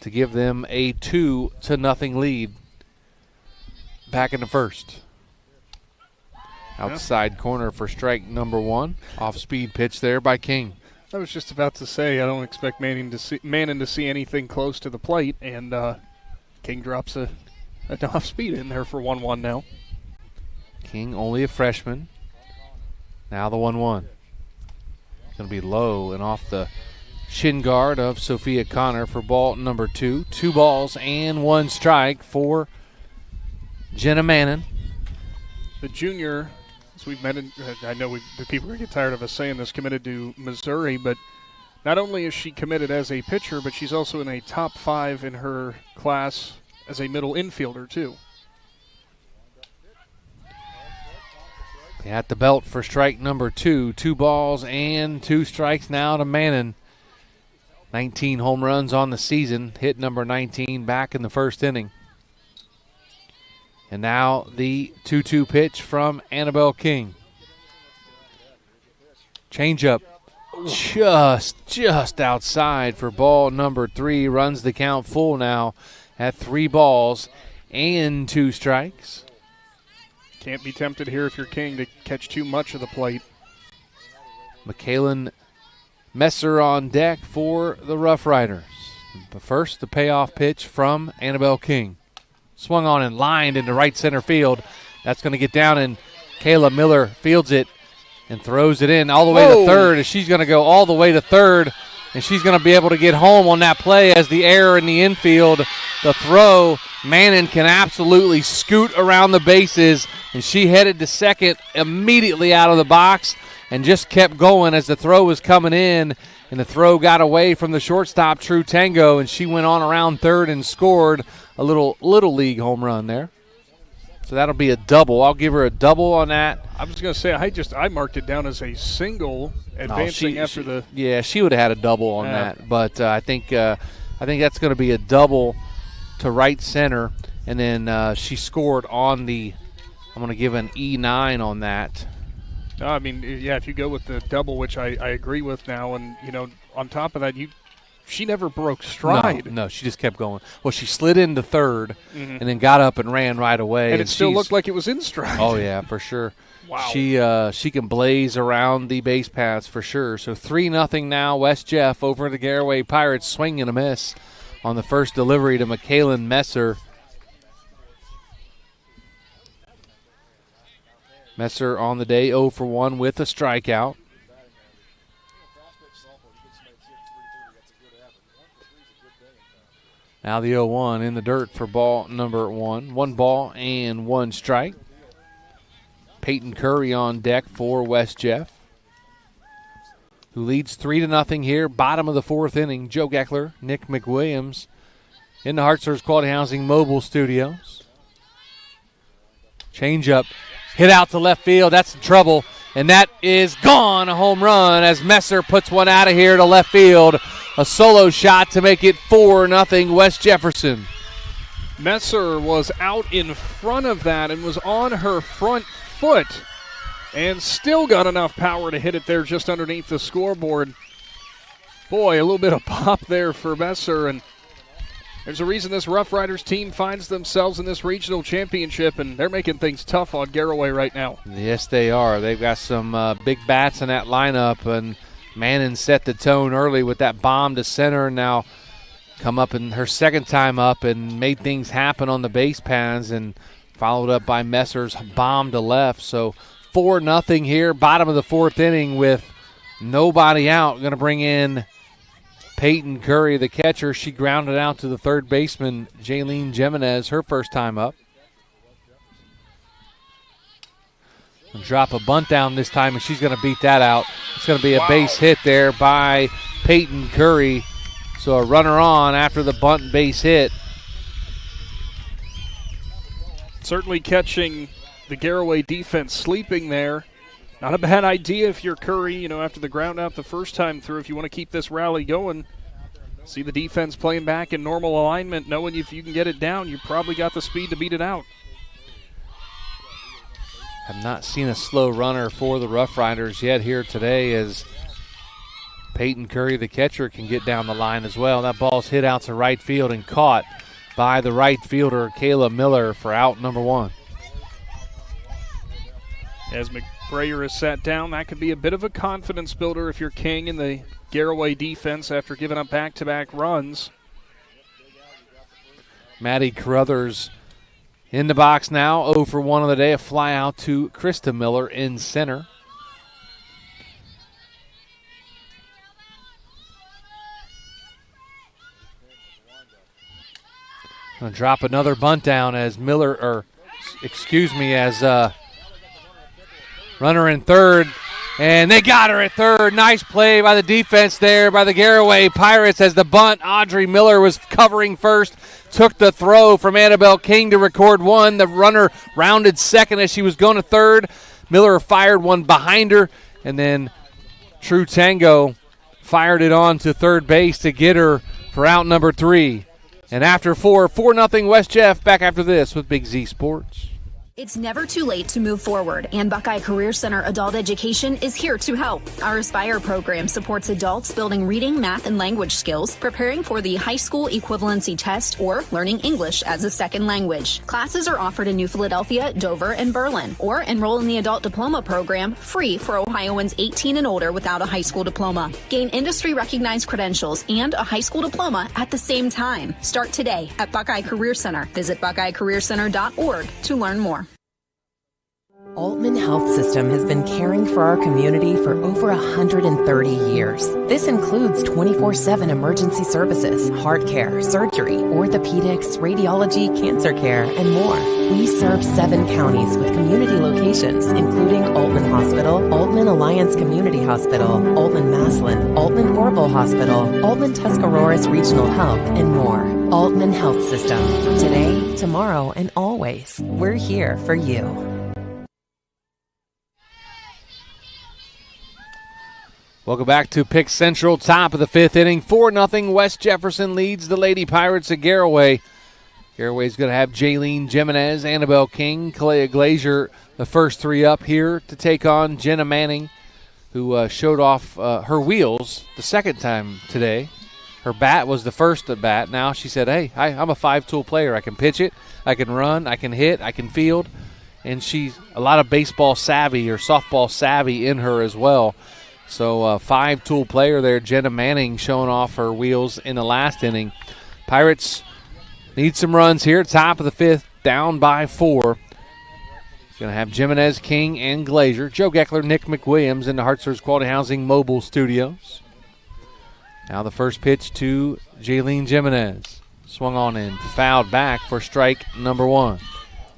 to give them a 2-0 lead. Back in the first. Outside corner for strike number 1. Off-speed pitch there by King. I was just about to say I don't expect Manning to see anything close to the plate, and King drops an off-speed in there for 1-1 now. King only a freshman. Now the 1-1. Going to be low and off the shin guard of Sophia Connor for ball number 2. 2 balls and 1 strike for Jenna Manning. The junior, as we've met, I know the people are going to get tired of us saying this, committed to Missouri, but not only is she committed as a pitcher, but she's also in a top 5 in her class as a middle infielder, too. At the belt for strike number 2. 2 balls and 2 strikes now to Manning. 19 home runs on the season. Hit number 19 back in the first inning. And now the 2-2 pitch from Annabelle King. Changeup just outside for ball number 3. Runs the count full now at 3 balls and 2 strikes. Can't be tempted here if you're King to catch too much of the plate. McKaylin Messer on deck for the Rough Riders. But first, the payoff pitch from Annabelle King. Swung on and lined into right center field. That's going to get down, and Kayla Miller fields it and throws it in all the way to third. And she's going to go all the way to third, and she's going to be able to get home on that play as the error in the infield. The throw, Manning can absolutely scoot around the bases, and she headed to second immediately out of the box and just kept going as the throw was coming in, and the throw got away from the shortstop, True Tango, and she went on around third and scored a little league home run there. So that'll be a double. I'll give her a double on that. I was going to say, I marked it down as a single advancing after the. Yeah, she would have had a double on that. But I think that's going to be a double to right center. And then she scored on the, I'm going to give an E9 on that. No, I mean, yeah, if you go with the double, which I agree with now, and, on top of that, she never broke stride. No, she just kept going. Well, she slid into third and then got up and ran right away. And it still looked like it was in stride. Oh, yeah, for sure. Wow. She can blaze around the base paths for sure. So 3-0 now, West Jeff over the Garaway Pirates. Swing and a miss on the first delivery to McKaylin Messer. Messer on the day 0 for 1 with a strikeout. Now the 0-1 in the dirt for ball number 1. 1 ball and 1 strike. Peyton Curry on deck for West Jeff, who leads 3-0 here. Bottom of the 4th inning. Joe Geckler, Nick McWilliams in the Hartshorst Quality Housing Mobile Studios. Change up, hit out to left field. That's in trouble, and that is gone. A home run as Messer puts one out of here to left field. A solo shot to make it 4-0 West Jefferson. Messer was out in front of that and was on her front foot and still got enough power to hit it there just underneath the scoreboard. Boy, a little bit of pop there for Messer, and there's a reason this Rough Riders team finds themselves in this regional championship, and they're making things tough on Garaway right now. Yes, they are. They've got some big bats in that lineup, and Mannon set the tone early with that bomb to center, and now come up in her second time up and made things happen on the base paths, and followed up by Messer's bomb to left. So 4-0 here, bottom of the fourth inning with nobody out. Going to bring in Peyton Curry, the catcher. She grounded out to the third baseman, Jaylene Jimenez, her first time up. And drop a bunt down this time, and she's going to beat that out. It's going to be a base hit there by Peyton Curry. So a runner on after the bunt and base hit. Certainly catching the Garaway defense sleeping there. Not a bad idea if you're Curry, after the ground out the first time through, if you want to keep this rally going. See the defense playing back in normal alignment, knowing if you can get it down, you probably got the speed to beat it out. Have not seen a slow runner for the Rough Riders yet here today, as Peyton Curry, the catcher, can get down the line as well. That ball's hit out to right field and caught by the right fielder, Kayla Miller, for out number 1. As McBrayer is sat down, that could be a bit of a confidence builder if you're King in the Garaway defense after giving up back-to-back runs. Maddie Carruthers in the box now, 0 for 1 of the day. A fly out to Krista Miller in center. Gonna drop another bunt down as runner in third, and they got her at third. Nice play by the defense there by the Garaway Pirates as the bunt. Audrey Miller was covering first, took the throw from Annabelle King to record one. The runner rounded second as she was going to third. Miller fired one behind her, and then True Tango fired it on to third base to get her for out number 3. And after 4-0 West Jeff. Back after this with Big Z Sports. It's never too late to move forward, and Buckeye Career Center Adult Education is here to help. Our Aspire program supports adults building reading, math, and language skills, preparing for the high school equivalency test, or learning English as a second language. Classes are offered in New Philadelphia, Dover, and Berlin, or enroll in the Adult Diploma program, free for Ohioans 18 and older without a high school diploma. Gain industry-recognized credentials and a high school diploma at the same time. Start today at Buckeye Career Center. Visit buckeyecareercenter.org to learn more. Altman Health System has been caring for our community for over 130 years. This includes 24/7 emergency services, heart care, surgery, orthopedics, radiology, cancer care, and more. We serve 7 counties with community locations, including Altman Hospital, Altman Alliance Community Hospital, Altman Maslin, Altman Orville Hospital, Altman Tuscaroras Regional Health, and more. Altman Health System. Today, tomorrow, and always. We're here for you. Welcome back to Pick Central, top of the 5th inning. 4-0 West Jefferson leads the Lady Pirates at Garaway. Garaway's going to have Jaylene Jimenez, Annabelle King, Kalea Glazier, the first 3 up here to take on Jenna Manning, who showed off her wheels the second time today. Her bat was the first at bat. Now she said, hey, I'm a 5-tool player. I can pitch it, I can run, I can hit, I can field. And she's a lot of baseball savvy or softball savvy in her as well. So a 5-tool player there, Jenna Manning, showing off her wheels in the last inning. Pirates need some runs here. Top of the 5th, down by 4. Going to have Jimenez, King, and Glazier. Joe Geckler, Nick McWilliams in the Hartshorst Quality Housing Mobile Studios. Now the first pitch to Jaylene Jimenez. Swung on and fouled back for strike number 1.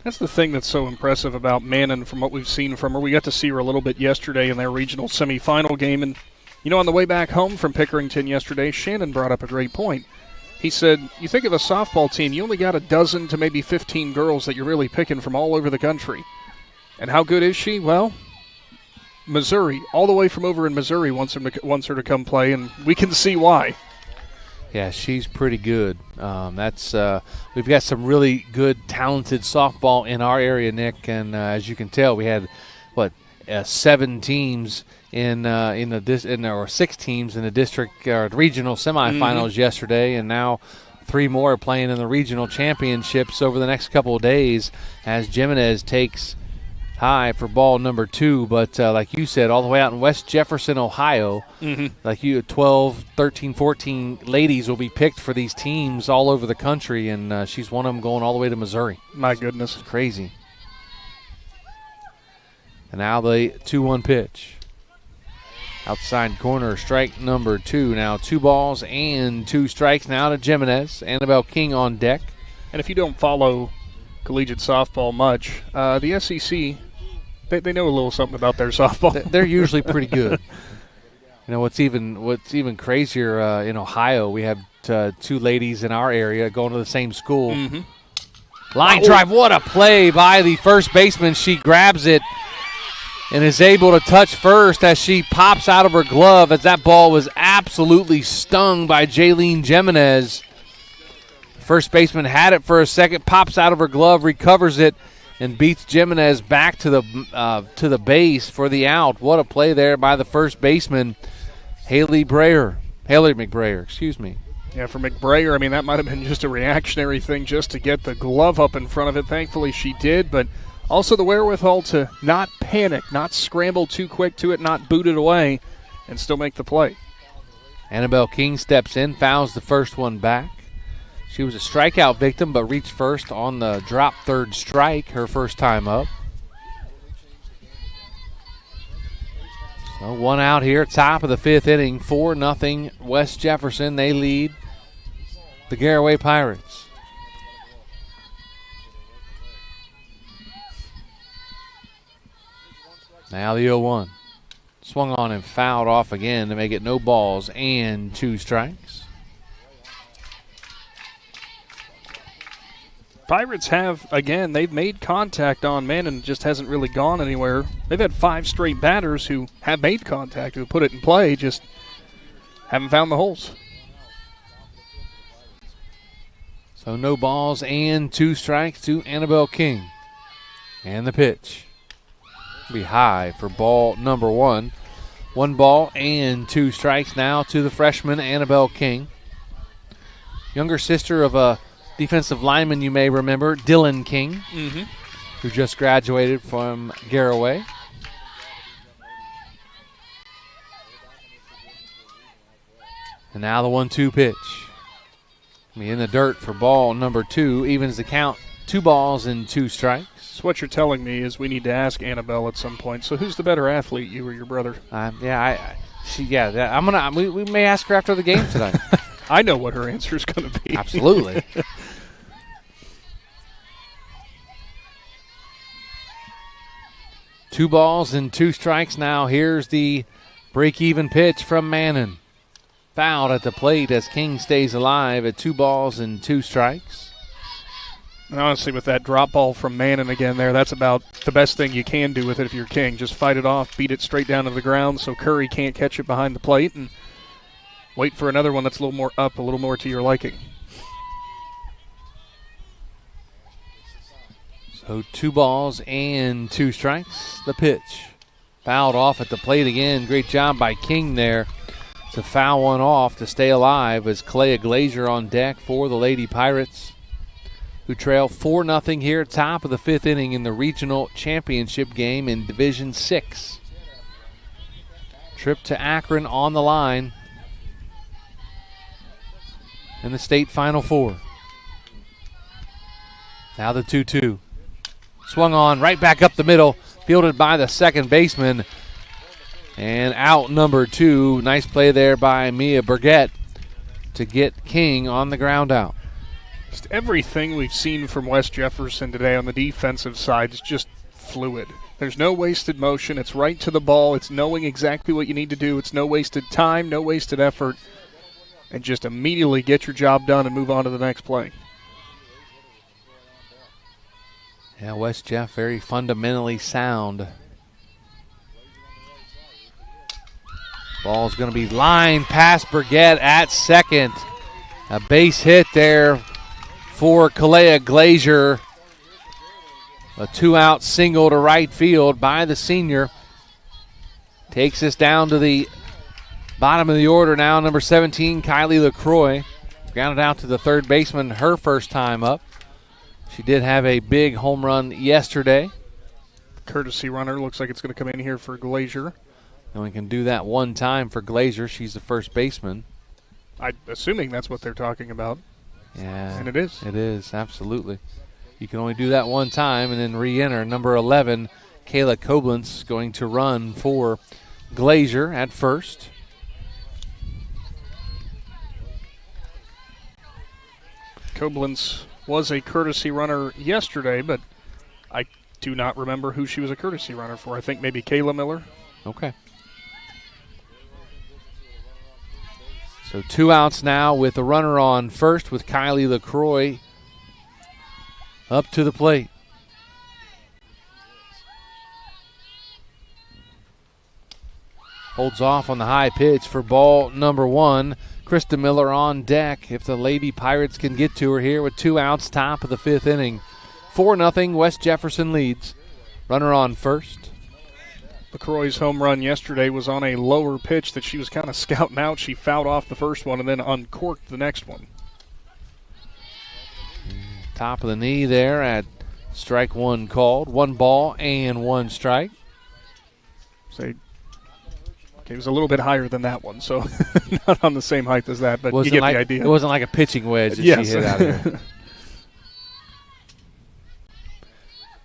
That's the thing that's so impressive about Mannon from what we've seen from her. We got to see her a little bit yesterday in their regional semifinal game. And, on the way back home from Pickerington yesterday, Shannon brought up a great point. He said, you think of a softball team, you only got a dozen to maybe 15 girls that you're really picking from all over the country. And how good is she? Well, Missouri, all the way from over in Missouri wants her to come play, and we can see why. Yeah, she's pretty good. We've got some really good, talented softball in our area, Nick, and as you can tell, we had 7 teams or 6 teams in the district or regional semifinals yesterday, and now 3 more are playing in the regional championships over the next couple of days as Jimenez takes high for ball number 2. But like you said, all the way out in West Jefferson, Ohio, like you, 12, 13, 14 ladies will be picked for these teams all over the country, and she's one of them going all the way to Missouri. My goodness. It's crazy. And now the 2-1 pitch. Outside corner, strike number 2. Now 2 balls and 2 strikes now to Jimenez. Annabelle King on deck. And if you don't follow collegiate softball much, the SEC, they know a little something about their softball. They're usually pretty good. You know, what's even crazier, in Ohio, we have 2 ladies in our area going to the same school. Line drive, what a play by the first baseman. She grabs it and is able to touch first as she pops out of her glove, as that ball was absolutely stung by Jaylene Jimenez. First baseman had it for a second, pops out of her glove, recovers it, and beats Jimenez back to the base for the out. What a play there by the first baseman, Haley McBrayer, excuse me. Yeah, for McBrayer, I mean, that might have been just a reactionary thing just to get the glove up in front of it. Thankfully she did, but also the wherewithal to not panic, not scramble too quick to it, not boot it away, and still make the play. Annabelle King steps in, fouls the first one back. She was a strikeout victim, but reached first on the drop third strike, her first time up. So 1 out here, top of the 5th inning, 4-0 West Jefferson. They lead the Garaway Pirates. Now the 0-1. Swung on and fouled off again to make it no balls and 2 strikes. Pirates have, again, they've made contact on men and just hasn't really gone anywhere. They've had 5 straight batters who have made contact, who put it in play, just haven't found the holes. So no balls and 2 strikes to Annabelle King. And the pitch. Be high for ball number 1. 1 ball and 2 strikes now to the freshman Annabelle King. Younger sister of a defensive lineman you may remember, Dylan King, who just graduated from Garaway. And now the 1-2 pitch. Be in the dirt for ball number 2. Evens the count. 2 balls and 2 strikes. So what you're telling me is we need to ask Annabelle at some point. So who's the better athlete, you or your brother? We may ask her after the game tonight. I know what her answer is going to be. Absolutely. Two balls and 2 strikes now. Here's the break-even pitch from Mannon. Fouled at the plate as King stays alive at 2 balls and 2 strikes. And honestly, with that drop ball from Mannon again there, that's about the best thing you can do with it if you're King. Just fight it off, beat it straight down to the ground so Curry can't catch it behind the plate, and wait for another one that's a little more up, a little more to your liking. So 2 balls and 2 strikes. The pitch. Fouled off at the plate again. Great job by King there to foul one off to stay alive as Clea Glazier on deck for the Lady Pirates, who trail 4-0 here, top of the 5th inning in the regional championship game in Division 6. Trip to Akron on the line in the state Final Four. Now the 2-2. Swung on right back up the middle, fielded by the second baseman. And out number 2. Nice play there by Mia Burgett to get King on the ground out. Just everything we've seen from West Jefferson today on the defensive side is just fluid. There's no wasted motion. It's right to the ball. It's knowing exactly what you need to do. It's no wasted time, no wasted effort. and just immediately get your job done and move on to the next play. Yeah, West Jeff very fundamentally sound. Ball's going to be lined past Burgett at second. A base hit there for Kalea Glazier. A 2-out single to right field by the senior. Takes us down to the bottom of the order now. Number 17, Kylie LaCroix. Grounded out to the third baseman her first time up. She did have a big home run yesterday. Courtesy runner looks like it's going to come in here for Glazier. And we can do that one time for Glazier. She's the first baseman. I'm assuming that's what they're talking about. Yeah. And it is. It is, absolutely. You can only do that one time and then re-enter. Number 11, Kayla Koblenz, going to run for Glazier at first. Koblenz was a courtesy runner yesterday, but I do not remember who she was a courtesy runner for. I think maybe Kayla Miller. Okay. So 2 outs now with a runner on first with Kylie LaCroix up to the plate. Holds off on the high pitch for ball number 1. Krista Miller on deck if the Lady Pirates can get to her here with 2 outs, top of the 5th inning. 4-0, West Jefferson leads. Runner on first. LaCroix's home run yesterday was on a lower pitch that she was kind of scouting out. She fouled off the first one and then uncorked the next one. Top of the knee there at strike 1 called. 1 ball and 1 strike. Say, okay, it was a little bit higher than that one, so not on the same height as that, but you get the idea. It wasn't like a pitching wedge that yes. She hit out of there.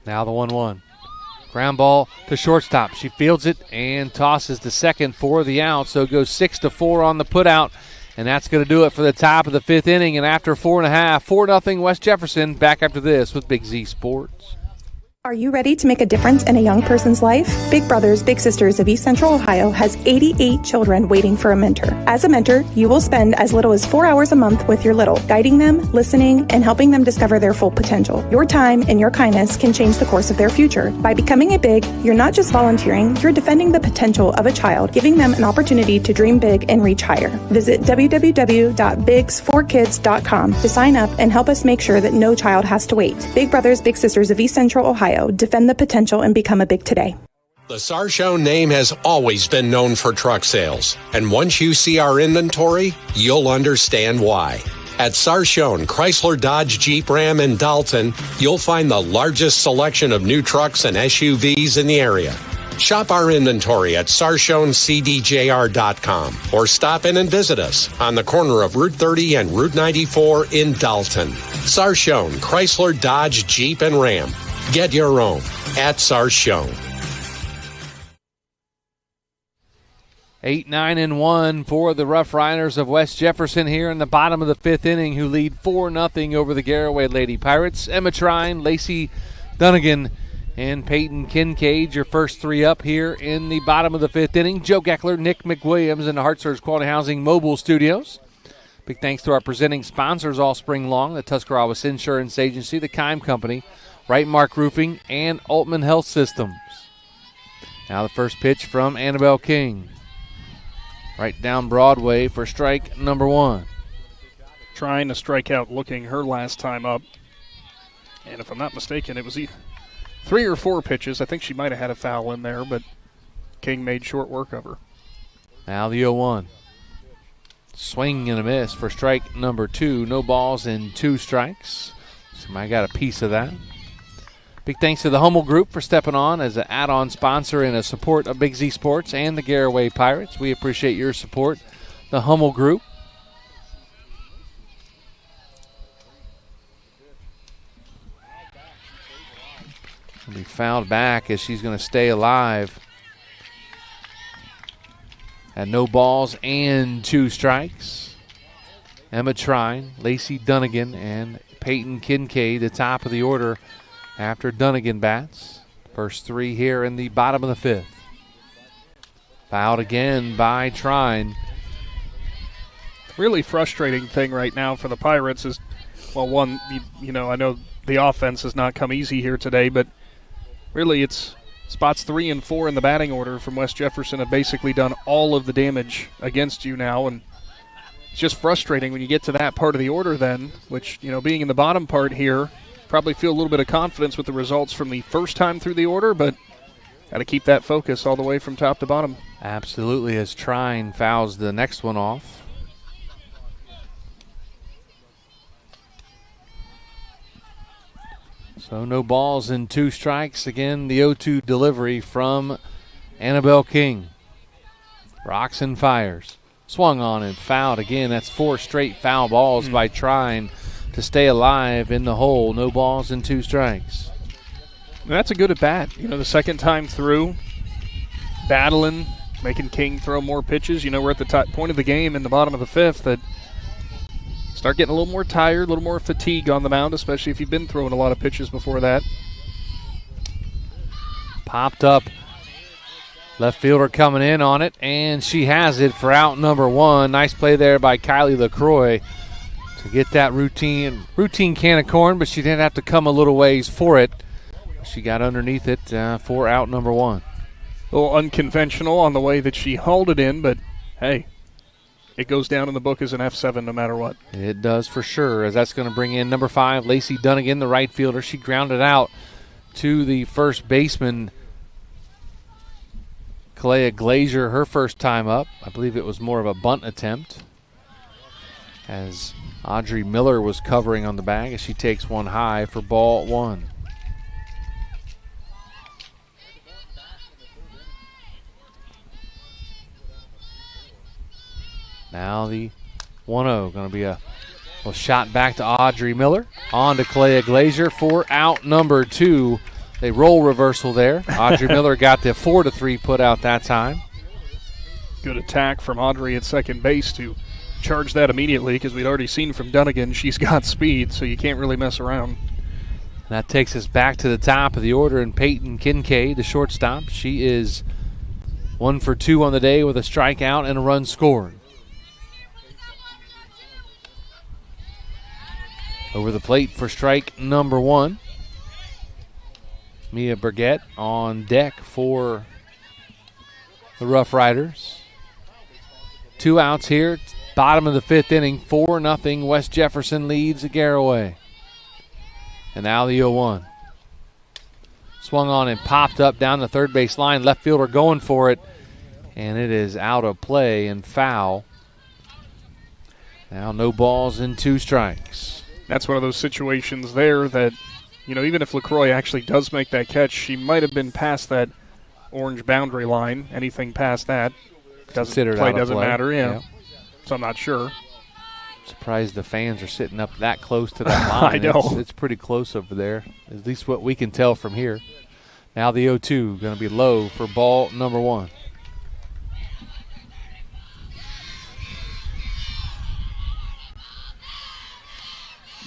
Now the 1-1. Ground ball to shortstop. She fields it and tosses to second for the out. So it goes 6-4 on the putout. And that's going to do it for the top of the 5th inning. And after 4.5, 4-0 West Jefferson. Back after this with Big Z Sports. Are you ready to make a difference in a young person's life? Big Brothers Big Sisters of East Central Ohio has 88 children waiting for a mentor. As a mentor, you will spend as little as 4 hours a month with your little, guiding them, listening, and helping them discover their full potential. Your time and your kindness can change the course of their future. By becoming a Big, you're not just volunteering, you're defending the potential of a child, giving them an opportunity to dream big and reach higher. Visit www.bigs4kids.com to sign up and help us make sure that no child has to wait. Big Brothers Big Sisters of East Central Ohio. Defend the potential and become a Big today. The Sarchone name has always been known for truck sales, and once you see our inventory, you'll understand why. At Sarchone Chrysler Dodge Jeep Ram in Dalton, you'll find the largest selection of new trucks and SUVs in the area. Shop our inventory at SarchoneCDJR.com or stop in and visit us on the corner of Route 30 and Route 94 in Dalton. Sarchone Chrysler Dodge Jeep and Ram. Get your own at Sarchone. 8-9-1 for the Rough Riders of West Jefferson here in the bottom of the 5th inning, who lead 4-0 over the Garaway Lady Pirates. Emma Trine, Lacey Dunnigan, and Peyton Kincaid, your first 3 up here in the bottom of the 5th inning. Joe Geckler, Nick McWilliams, and the Hartshorns Quality Housing Mobile Studios. Big thanks to our presenting sponsors all spring long, the Tuscarawas Insurance Agency, the Kime Company, Right Mark Roofing, and Altman Health Systems. Now the first pitch from Annabelle King. Right down Broadway for strike number 1. Trying to strike out looking her last time up. And if I'm not mistaken, it was 3 or 4 pitches. I think she might have had a foul in there, but King made short work of her. Now the 0-1. Swing and a miss for strike number 2. No balls and 2 strikes. Somebody got a piece of that. Big thanks to the Hummel Group for stepping on as an add-on sponsor and a support of Big Z Sports and the Garaway Pirates. We appreciate your support, the Hummel Group. Will be fouled back as she's going to stay alive. At no balls and 2 strikes. Emma Trine, Lacey Dunnigan, and Peyton Kincaid, the top of the order after Dunnigan bats. First 3 here in the bottom of the 5th. Fouled again by Trine. really frustrating thing right now for the Pirates is, well, one, I know the offense has not come easy here today, but really it's spots 3 and 4 in the batting order from West Jefferson have basically done all of the damage against you now, and it's just frustrating when you get to that part of the order then, which, being in the bottom part here, probably feel a little bit of confidence with the results from the first time through the order, but got to keep that focus all the way from top to bottom. Absolutely, as Trine fouls the next one off. So no balls and 2 strikes. Again, the 0-2 delivery from Annabelle King. Rocks and fires. Swung on and fouled again. That's 4 straight foul balls by Trine to stay alive in the hole. No balls and 2 strikes. And that's a good at bat. The second time through, battling, making King throw more pitches. We're at the point of the game in the bottom of the 5th that start getting a little more tired, a little more fatigue on the mound, especially if you've been throwing a lot of pitches before that. Popped up. Left fielder coming in on it, and she has it for out number 1. Nice play there by Kylie LaCroix to get that routine can of corn, but she didn't have to come a little ways for it. She got underneath it for out number 1. A little unconventional on the way that she hauled it in, but hey, it goes down in the book as an F7 no matter what. It does for sure, as that's going to bring in number 5, Lacey Dunnigan, the right fielder. She grounded out to the first baseman, Kalea Glazier, her first time up. I believe it was more of a bunt attempt, as Audrey Miller was covering on the bag as she takes one high for ball 1. Now the 1-0, going to be a shot back to Audrey Miller. On to Kalea Glazier for out number 2. They roll reversal there. Audrey Miller got the 4-3 put out that time. Good attack from Audrey at second base to charge that immediately, because we'd already seen from Dunnigan she's got speed, so you can't really mess around. That takes us back to the top of the order, and Peyton Kincaid, the shortstop, she is 1 for 2 on the day with a strikeout and a run scored. Over the plate for strike number 1. Mia Burgett on deck for the Rough Riders. 2 outs here, bottom of the 5th inning, 4-0. West Jefferson leads Garaway. And now the 0-1. Swung on and popped up down the third base line. Left fielder going for it, and it is out of play and foul. Now no balls and 2 strikes. That's one of those situations there that, even if LaCroix actually does make that catch, she might have been past that orange boundary line. Anything past that doesn't matter. Yeah. So I'm not sure. Surprised the fans are sitting up that close to that line. I know. It's pretty close over there, at least what we can tell from here. Now the 0-2 going to be low for ball number 1.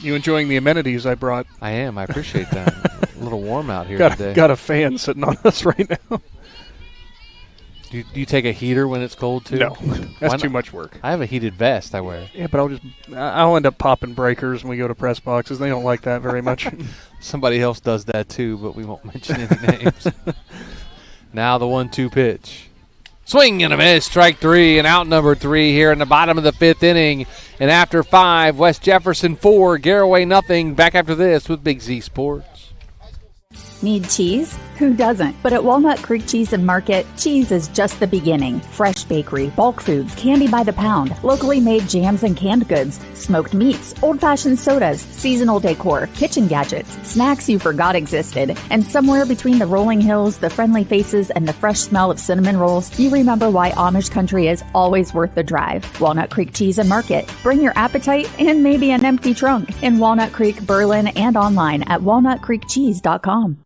You enjoying the amenities I brought? I am. I appreciate that. A little warm out here today. Got a fan sitting on us right now. Do you take a heater when it's cold too? No, that's too much work. I have a heated vest I wear. Yeah, but I'll end up popping breakers when we go to press boxes. They don't like that very much. Somebody else does that too, but we won't mention any names. Now the 1-2 pitch. Swing and a miss, strike 3, and out number 3 here in the bottom of the 5th inning. And after 5, West Jefferson 4, Garaway nothing. Back after this with Big Z Sports. Need cheese? Who doesn't? But at Walnut Creek Cheese and Market, cheese is just the beginning. Fresh bakery, bulk foods, candy by the pound, locally made jams and canned goods, smoked meats, old-fashioned sodas, seasonal decor, kitchen gadgets, snacks you forgot existed, and somewhere between the rolling hills, the friendly faces, and the fresh smell of cinnamon rolls, you remember why Amish country is always worth the drive. Walnut Creek Cheese and Market. Bring your appetite and maybe an empty trunk in Walnut Creek, Berlin, and online at walnutcreekcheese.com.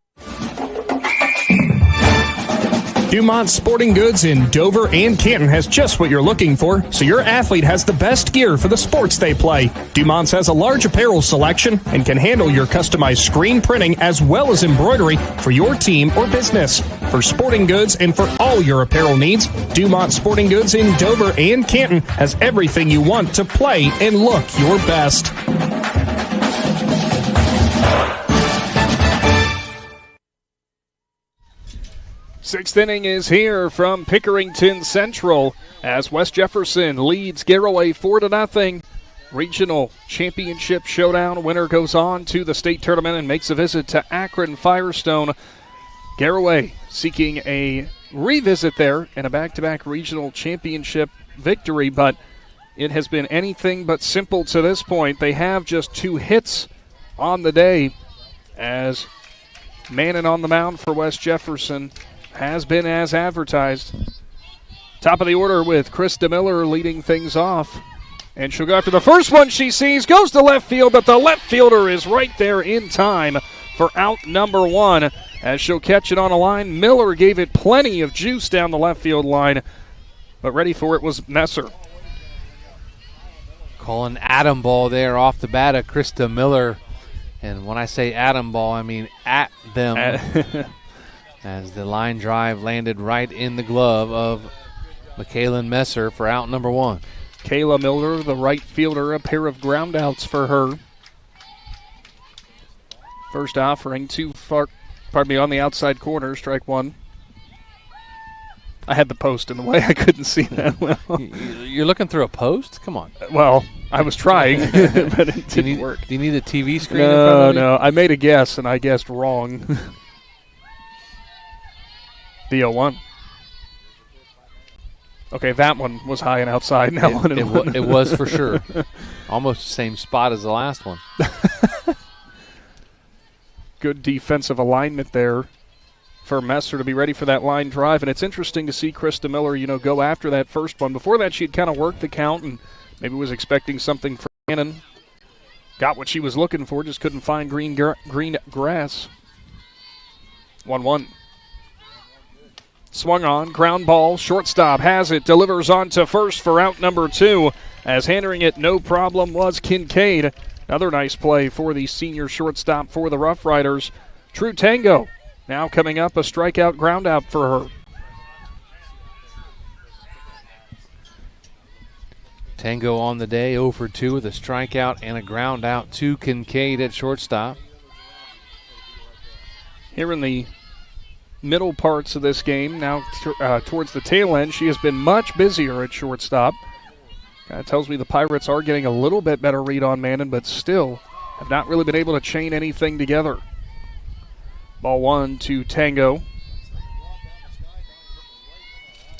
Dumont Sporting Goods in Dover and Canton has just what you're looking for, so your athlete has the best gear for the sports they play. Dumont's has a large apparel selection and can handle your customized screen printing as well as embroidery for your team or business. For sporting goods and for all your apparel needs, Dumont Sporting Goods in Dover and Canton has everything you want to play and look your best. Sixth inning is here from Pickerington Central as West Jefferson leads Garaway 4-0. Regional championship showdown. Winner goes on to the state tournament and makes a visit to Akron Firestone. Garaway seeking a revisit there and a back-to-back regional championship victory, but it has been anything but simple to this point. They have just 2 hits on the day as Mannon on the mound for West Jefferson has been as advertised. Top of the order with Krista Miller leading things off. And she'll go after the first one she sees, goes to left field, but the left fielder is right there in time for out number 1 as she'll catch it on a line. Miller gave it plenty of juice down the left field line, but ready for it was Messer. Calling Adam ball there off the bat of Krista Miller. And when I say Adam ball, I mean at them. As the line drive landed right in the glove of Michaela Messer for out number 1. Kayla Miller, the right fielder, a pair of ground outs for her. First offering on the outside corner, strike 1. I had the post in the way. I couldn't see that well. You're looking through a post? Come on. Well, I was trying, but it didn't work. Do you need a TV screen in front of you? No. I made a guess, and I guessed wrong. The 0-1. Okay, that one was high and outside. It was for sure. Almost the same spot as the last one. Good defensive alignment there for Messer to be ready for that line drive. And it's interesting to see Krista Miller, go after that first one. Before that, she'd kind of worked the count and maybe was expecting something from Cannon. Got what she was looking for, just couldn't find green grass. 1-1. Swung on, ground ball, shortstop has it, delivers on to first for out number 2. As handling it, no problem, was Kincaid. Another nice play for the senior shortstop for the Rough Riders. True Tango now coming up, a strikeout ground out for her. Tango on the day, 0 for 2 with a strikeout and a ground out to Kincaid at shortstop. Here in the middle parts of this game, now towards the tail end, she has been much busier at shortstop. Kind of tells me the Pirates are getting a little bit better read on Mannon, but still have not really been able to chain anything together. Ball 1 to Tango.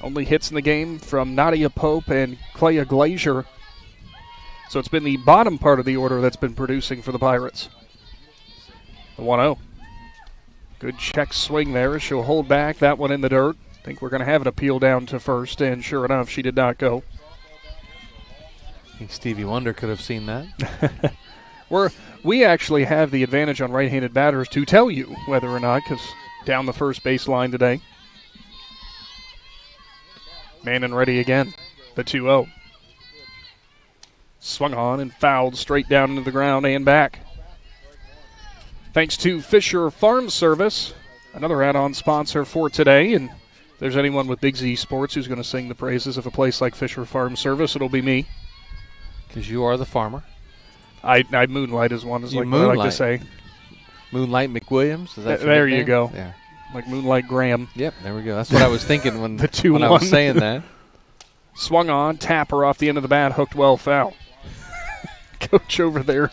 Only hits in the game from Nadia Pope and Clea Glazier. So it's been the bottom part of the order that's been producing for the Pirates. The 1-0. Good check swing there. She'll hold back that one in the dirt. Think we're going to have it appeal down to first, and sure enough, she did not go. I think Stevie Wonder could have seen that. We actually have the advantage on right-handed batters to tell you whether or not, because down the first base line today. Mannon ready again. The 2-0. Swung on and fouled straight down into the ground and back. Thanks to Fisher Farm Service, another add-on sponsor for today. And if there's anyone with Big Z Sports who's going to sing the praises of a place like Fisher Farm Service, it'll be me. Because you are the farmer. I moonlight as one, like what I like to say. Moonlight McWilliams? Is that there you go. Yeah. Like Moonlight Graham. Yep, there we go. That's what I was thinking when, when I was saying that. Swung on, tapper off the end of the bat, hooked well, foul. Coach over there.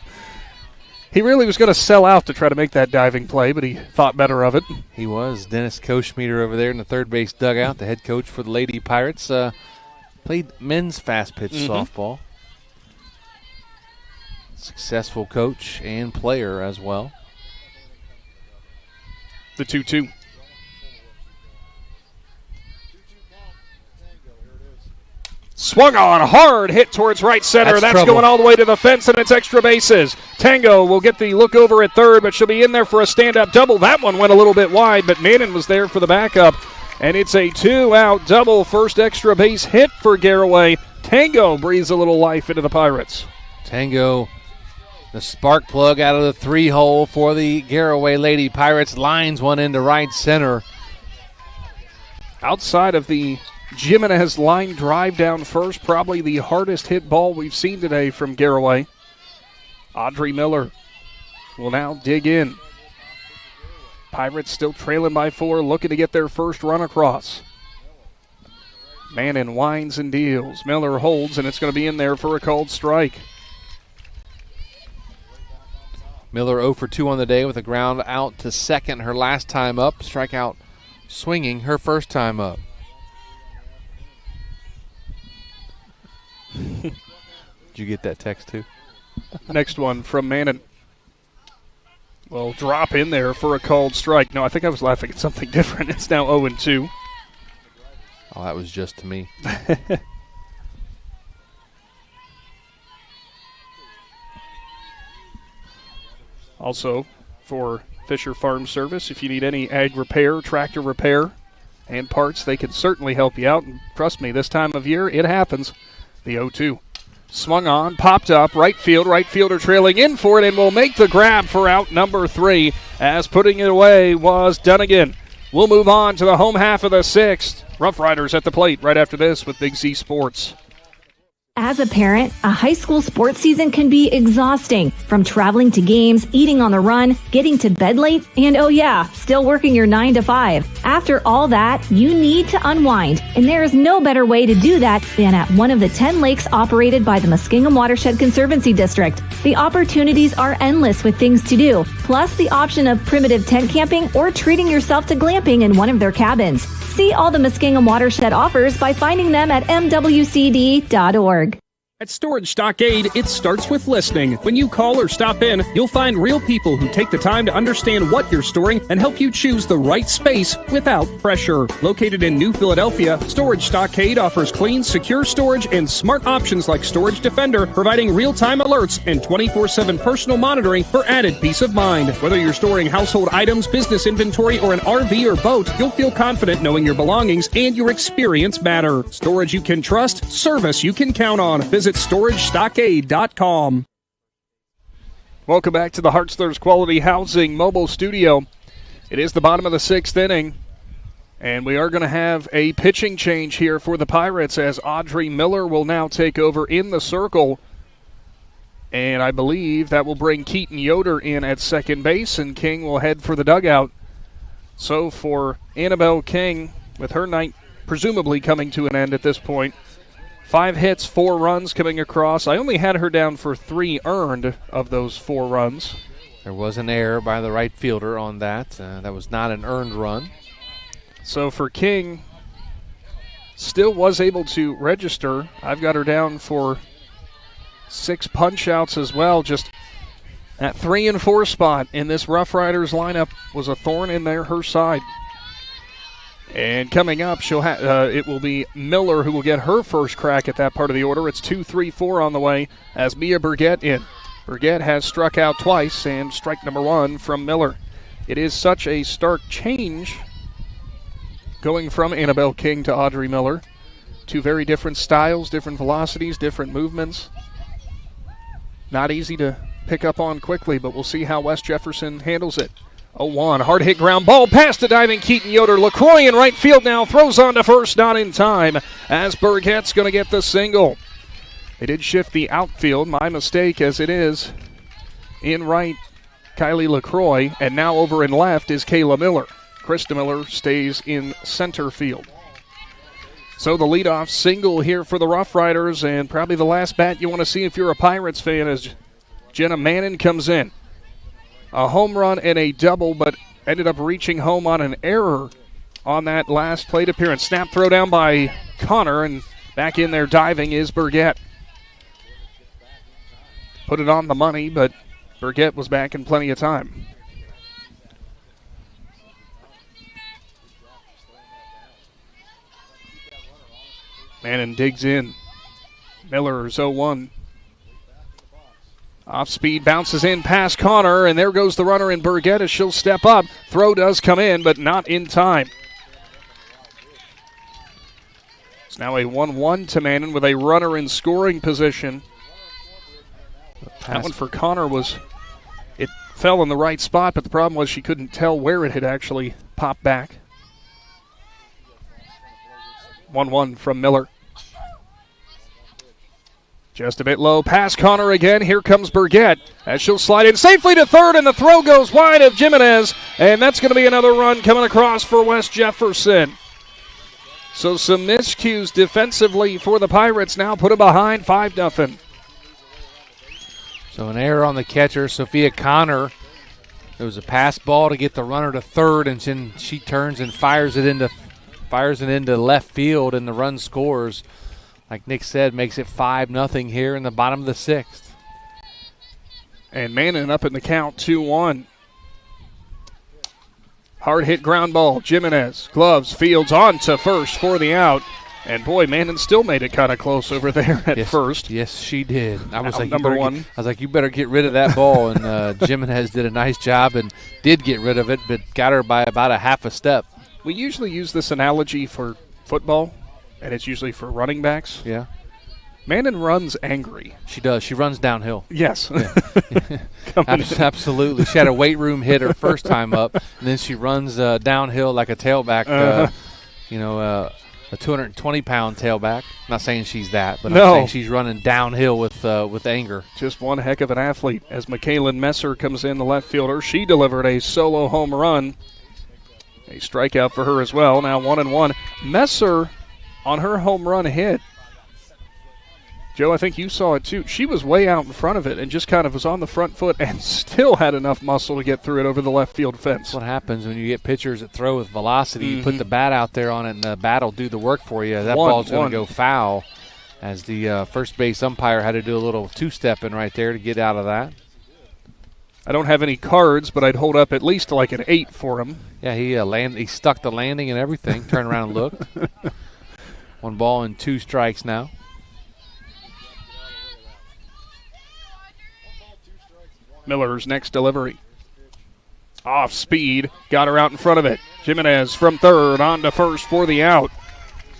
He really was going to sell out to try to make that diving play, but he thought better of it. He was. Dennis Koschmieder over there in the third base dugout, the head coach for the Lady Pirates. Played men's fast pitch softball. Successful coach and player as well. The 2-2. Swung on, hard hit towards right center. That's going all the way to the fence, and it's extra bases. Tango will get the look over at third, but she'll be in there for a stand-up double. That one went a little bit wide, but Mannon was there for the backup. and it's a 2-out double, first extra base hit for Garaway. Tango breathes a little life into the Pirates. Tango, the spark plug out of the 3-hole for the Garaway Lady Pirates, lines one into right center. Outside of the Jimenez line drive down first, probably the hardest hit ball we've seen today from Garaway. Audrey Miller will now dig in. Pirates still trailing by 4, looking to get their first run across. Mannon winds and deals. Miller holds, and it's going to be in there for a called strike. Miller 0 for 2 on the day with a ground out to second her last time up. Strikeout swinging her first time up. Did you get that text too? Next one from Mannon. Well, drop in there for a called strike. No, I think I was laughing at something different. It's now 0-2. Oh, that was just to me. Also, for Fisher Farm Service, if you need any ag repair, tractor repair, and parts, they can certainly help you out. And trust me, this time of year, it happens. The 0-2. Swung on, popped up, right field, right fielder trailing in for it, and will make the grab for out number 3, as putting it away was Dunnigan. We'll move on to the home half of the 6th. Rough Riders at the plate right after this with Big Z Sports. As a parent, a high school sports season can be exhausting. From traveling to games, eating on the run, getting to bed late, and still working your 9 to 5. After all that, you need to unwind, and there is no better way to do that than at one of the 10 lakes operated by the Muskingum Watershed Conservancy District. The opportunities are endless with things to do, plus the option of primitive tent camping or treating yourself to glamping in one of their cabins. See all the Muskingum Watershed offers by finding them at mwcd.org. At Storage Stockade, it starts with listening. When you call or stop in, you'll find real people who take the time to understand what you're storing and help you choose the right space without pressure. Located in New Philadelphia, Storage Stockade offers clean, secure storage and smart options like Storage Defender, providing real-time alerts and 24/7 personal monitoring for added peace of mind. Whether you're storing household items, business inventory, or an RV or boat, you'll feel confident knowing your belongings and your experience matter. Storage you can trust, service you can count on. Visit StorageStockade.com. Welcome back to the Hartzler's Quality Housing Mobile Studio. It is the bottom of the 6th inning, and we are going to have a pitching change here for the Pirates as Audrey Miller will now take over in the circle. And I believe that will bring Keaton Yoder in at second base, and King will head for the dugout. So for Annabelle King, with her night presumably coming to an end at this point, 5 hits, 4 runs coming across. I only had her down for 3 earned of those 4 runs. There was an error by the right fielder on that. That was not an earned run. So for King, still was able to register. I've got her down for 6 punch-outs as well. Just that 3 and 4 spot in this Rough Riders lineup was a thorn in her side. And coming up, it will be Miller who will get her first crack at that part of the order. It's 2-3-4 on the way as Mia Burgett in. Burgett has struck out twice, and strike number 1 from Miller. It is such a stark change going from Annabelle King to Audrey Miller. 2 very different styles, different velocities, different movements. Not easy to pick up on quickly, but we'll see how West Jefferson handles it. 0-1, hard hit ground ball past the diving Keaton Yoder. LaCroix in right field now, throws on to first, not in time, as Burgett's going to get the single. They did shift the outfield, my mistake as it is. In right, Kylie LaCroix, and now over in left is Kayla Miller. Krista Miller stays in center field. So the leadoff single here for the Rough Riders, and probably the last bat you want to see if you're a Pirates fan as Jenna Mannon comes in. A home run and a double, but ended up reaching home on an error on that last plate appearance. Snap throw down by Connor, and back in there diving is Burgett. Put it on the money, but Burgett was back in plenty of time. Mannon digs in. Miller's 0-1. Off speed, bounces in past Connor, and there goes the runner in Burgett as she'll step up. Throw does come in, but not in time. It's now a 1-1 to Mannon with a runner in scoring position. That one for Connor it fell in the right spot, but the problem was she couldn't tell where it had actually popped back. 1-1 from Miller. Just a bit low, past Connor again. Here comes Burgett as she'll slide in safely to third, and the throw goes wide of Jimenez, and that's going to be another run coming across for West Jefferson. So some miscues defensively for the Pirates now put them behind 5-0. So an error on the catcher, Sophia Connor. There was a pass ball to get the runner to third, and then she turns and fires it into left field, and the run scores. Like Nick said, makes it 5-0 here in the bottom of the sixth. And Mannon up in the count, 2-1. Hard hit ground ball. Jimenez, gloves, fields on to first for the out. And boy, Mannon still made it kind of close over there at first. Yes, she did. I was like, number one. I was like, you better get rid of that ball. And Jimenez did a nice job and did get rid of it, but got her by about a half a step. We usually use this analogy for football, and it's usually for running backs. Yeah. Mannon runs angry. She does. She runs downhill. Yes. Yeah. Absolutely. She had a weight room hit her first time up, and then she runs downhill like a tailback, a 220-pound tailback. I'm not saying she's that, but I'm saying she's running downhill with anger. Just one heck of an athlete. As Michaela Messer comes in, the left fielder, she delivered a solo home run. A strikeout for her as well. Now 1-1. Messer on her home run hit. Joe, I think you saw it too. She was way out in front of it and just kind of was on the front foot and still had enough muscle to get through it over the left field fence. That's what happens when you get pitchers that throw with velocity. You put the bat out there on it, and the bat will do the work for you. That ball's going to go foul, as the first base umpire had to do a little two-stepping right there to get out of that. I don't have any cards, but I'd hold up at least like an 8 for him. Yeah, he stuck the landing and everything. Turn around and look. 1 ball and 2 strikes now. Miller's next delivery. Off speed, got her out in front of it. Jimenez from third on to first for the out.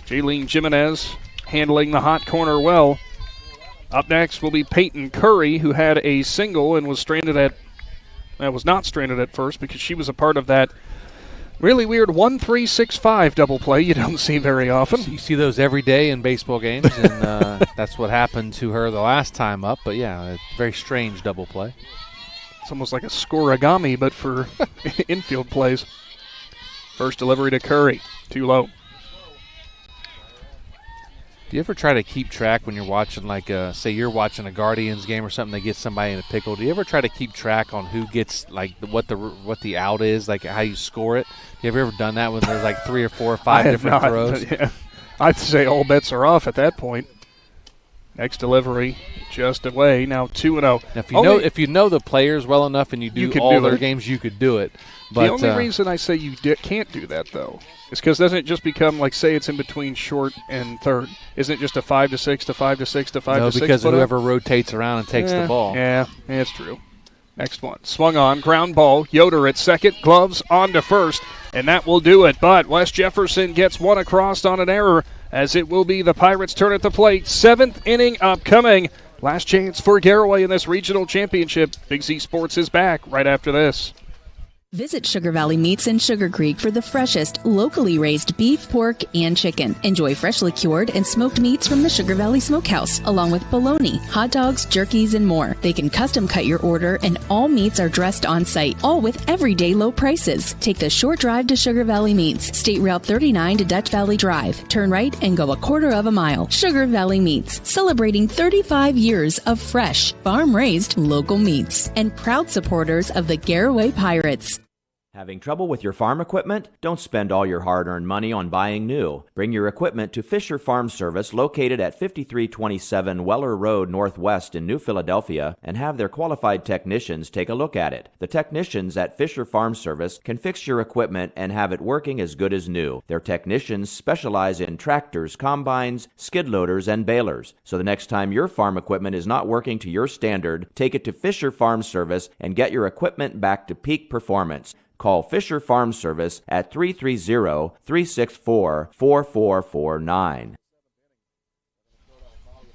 Jaylene Jimenez handling the hot corner well. Up next will be Peyton Curry, who had a single and was not stranded at first because she was a part of that really weird 1-3-6-5 double play you don't see very often. You see those every day in baseball games, and that's what happened to her the last time up. But, yeah, a very strange double play. It's almost like a scoregami, but for infield plays. First delivery to Curry, too low. Do you ever try to keep track when you're watching, like, say you're watching a Guardians game or something, they get somebody in a pickle? Do you ever try to keep track on who gets, like, what the out is, like how you score it? Have you ever done that when there's like 3 or 4 or 5 different throws? Yeah. I'd say all bets are off at that point. Next delivery, just away. Now 2-0. Now, if you know the players well enough and you do all their games, you could do it. But the only reason I say you can't do that, though, is because doesn't it just become, like, say it's in between short and third? Isn't it just a 5-6 to 5-6 to 5-6? No, because whoever rotates around and takes the ball. Yeah, it's true. Next one. Swung on, ground ball. Yoder at second, gloves on to first, and that will do it. But West Jefferson gets one across on an error, as it will be the Pirates' turn at the plate. 7th inning upcoming. Last chance for Garaway in this regional championship. Big Z Sports is back right after this. Visit Sugar Valley Meats in Sugar Creek for the freshest, locally raised beef, pork, and chicken. Enjoy freshly cured and smoked meats from the Sugar Valley Smokehouse, along with bologna, hot dogs, jerkies, and more. They can custom cut your order, and all meats are dressed on site, all with everyday low prices. Take the short drive to Sugar Valley Meats, State Route 39 to Dutch Valley Drive. Turn right and go a quarter of a mile. Sugar Valley Meats, celebrating 35 years of fresh, farm-raised local meats, and proud supporters of the Garaway Pirates. Having trouble with your farm equipment? Don't spend all your hard-earned money on buying new. Bring your equipment to Fisher Farm Service, located at 5327 Weller Road Northwest in New Philadelphia, and have their qualified technicians take a look at it. The technicians at Fisher Farm Service can fix your equipment and have it working as good as new. Their technicians specialize in tractors, combines, skid loaders, and balers. So the next time your farm equipment is not working to your standard, take it to Fisher Farm Service and get your equipment back to peak performance. Call Fisher Farm Service at 330-364-4449.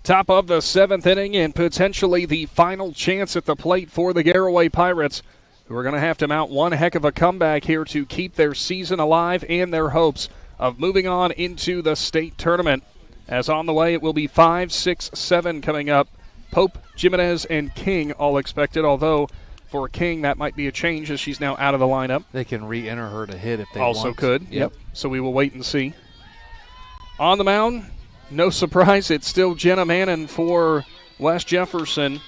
Top of the 7th inning and potentially the final chance at the plate for the Garaway Pirates, who are going to have to mount one heck of a comeback here to keep their season alive and their hopes of moving on into the state tournament. As on the way, it will be 5, 6, 7 coming up. Pope, Jimenez, and King all expected, although for King that might be a change as she's now out of the lineup. They can re-enter her to hit if they also want. Could, yep. So we will wait and see. On the mound, no surprise, it's still Jenna Mannon for West Jefferson,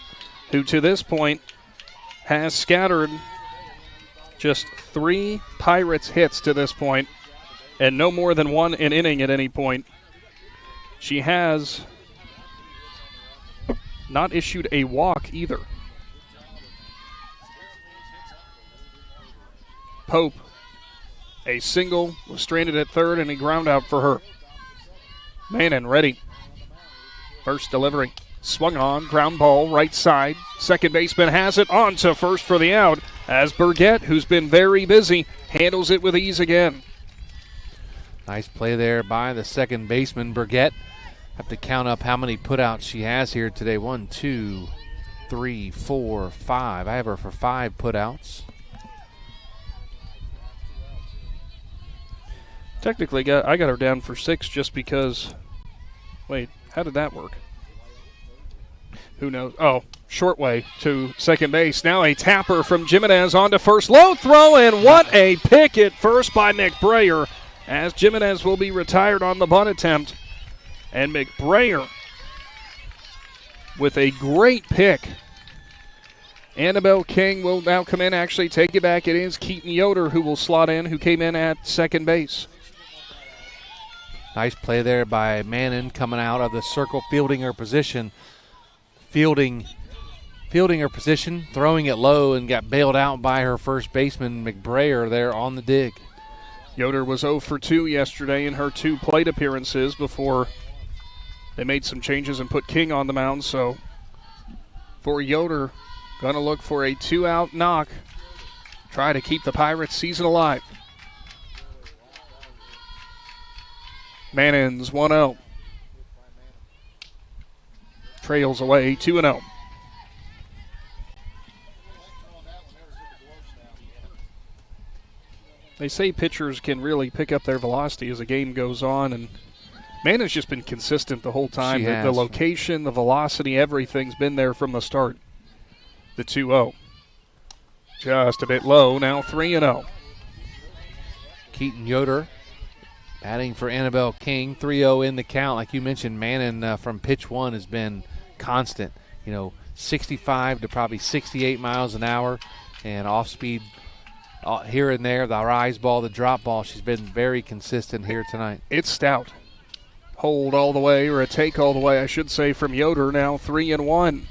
who to this point has scattered just 3 Pirates hits to this point, and no more than 1 an inning at any point. She has not issued a walk either. Pope, a single, was stranded at third, and a ground out for her. Mannon ready. First delivery. Swung on, ground ball, right side. Second baseman has it, on to first for the out, as Burgett, who's been very busy, handles it with ease again. Nice play there by the second baseman, Burgett. Have to count up how many putouts she has here today. 1, 2, 3, 4, 5. I have her for 5 putouts. Technically, I got her down for 6 just because. Wait, how did that work? Who knows? Oh, short way to second base. Now a tapper from Jimenez on to first. Low throw, and what a pick at first by McBrayer, as Jimenez will be retired on the bunt attempt. And McBrayer with a great pick. Annabelle King will now come in, actually take it back. It is Keaton Yoder who will slot in, who came in at second base. Nice play there by Mannon coming out of the circle, fielding her position. Fielding her position, throwing it low, and got bailed out by her first baseman, McBrayer, there on the dig. Yoder was 0 for 2 yesterday in her 2 plate appearances before they made some changes and put King on the mound. So for Yoder, going to look for a 2-out knock, try to keep the Pirates' season alive. Mannon's 1-0. Trails away 2-0. They say pitchers can really pick up their velocity as the game goes on, and Mannon's just been consistent the whole time. The location, the velocity, everything's been there from the start. The 2-0. Just a bit low, now 3-0. Keaton Yoder batting for Annabelle King, 3-0 in the count. Like you mentioned, Mannon from pitch 1 has been constant. 65 to probably 68 miles an hour, and off speed here and there, the rise ball, the drop ball. She's been very consistent here tonight. It's stout. Hold all the way, or a take all the way, I should say, from Yoder, now 3-1.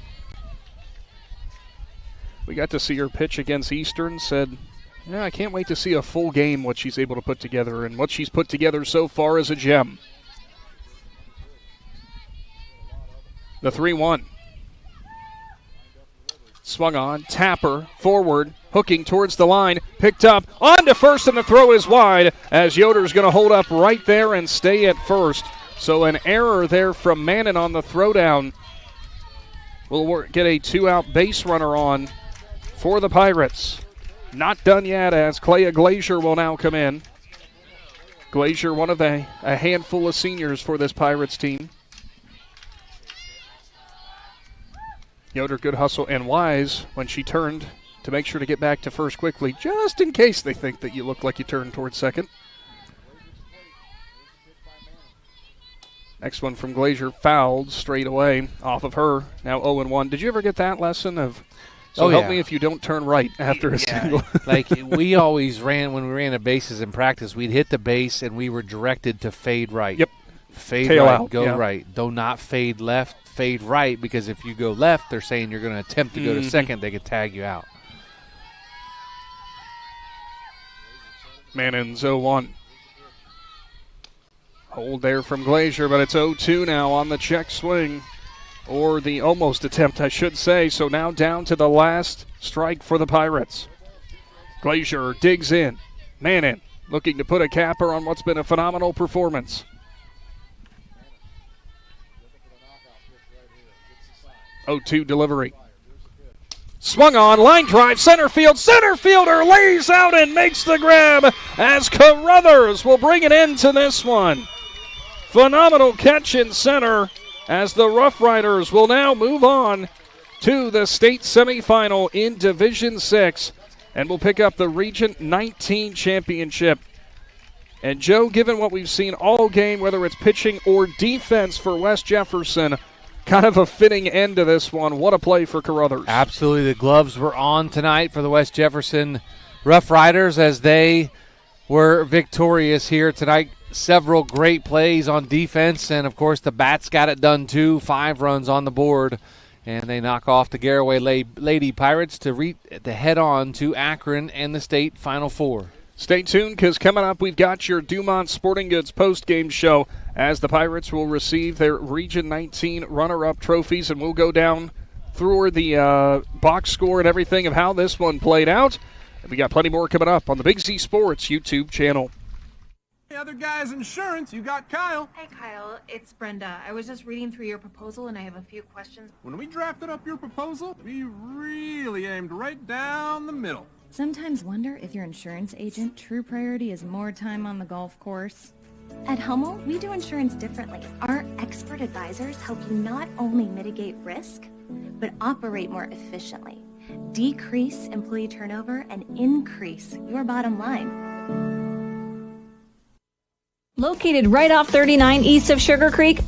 We got to see her pitch against Eastern, said, yeah, I can't wait to see a full game, what she's able to put together, and what she's put together so far is a gem. The 3-1. Swung on, tapper, forward, hooking towards the line, picked up, on to first, and the throw is wide, as Yoder's going to hold up right there and stay at first. So an error there from Mannon on the throwdown. We'll get a 2-out base runner on for the Pirates. Not done yet, as Clea Glazier will now come in. Glazier, one of a handful of seniors for this Pirates team. Yoder, good hustle and wise when she turned to make sure to get back to first quickly, just in case they think that you look like you turned towards second. Next one from Glazier, fouled straight away off of her. Now 0-1. Did you ever get that lesson of, help me if you don't turn right after a single? Like we always ran, when we ran the bases in practice, we'd hit the base and we were directed to fade right. Yep. Fade Tail right, out, go right. Do not fade left, fade right, because if you go left, they're saying you're going to attempt to go to second, they could tag you out. Mannon's 0-1. Hold there from Glazier, but it's 0-2 now on the check swing. Or the almost attempt, I should say. So now down to the last strike for the Pirates. Glazier digs in. Mannon looking to put a capper on what's been a phenomenal performance. 0-2 delivery. Swung on, line drive, center field. Center fielder lays out and makes the grab as Carruthers will bring it into this one. Phenomenal catch in center as the Rough Riders will now move on to the state semifinal in Division 6 and will pick up the Region 19 championship. And Joe, given what we've seen all game, whether it's pitching or defense for West Jefferson, kind of a fitting end to this one. What a play for Carruthers. Absolutely. The gloves were on tonight for the West Jefferson Rough Riders as they were victorious here tonight. Several great plays on defense, and, of course, the Bats got it done too. 5 runs on the board, and they knock off the Garaway Lady Pirates to head on to Akron and the state Final Four. Stay tuned, because coming up we've got your Dumont Sporting Goods post-game show as the Pirates will receive their Region 19 runner-up trophies, and we'll go down through the box score and everything of how this one played out. And we got plenty more coming up on the Big Z Sports YouTube channel. Hey, other guys' insurance, you got Kyle. Hey, Kyle, it's Brenda. I was just reading through your proposal, and I have a few questions. When we drafted up your proposal, we really aimed right down the middle. Sometimes wonder if your insurance agent true priority is more time on the golf course. At Hummel, we do insurance differently. Our expert advisors help you not only mitigate risk, but operate more efficiently, decrease employee turnover, and increase your bottom line. Located right off 39 east of Sugar Creek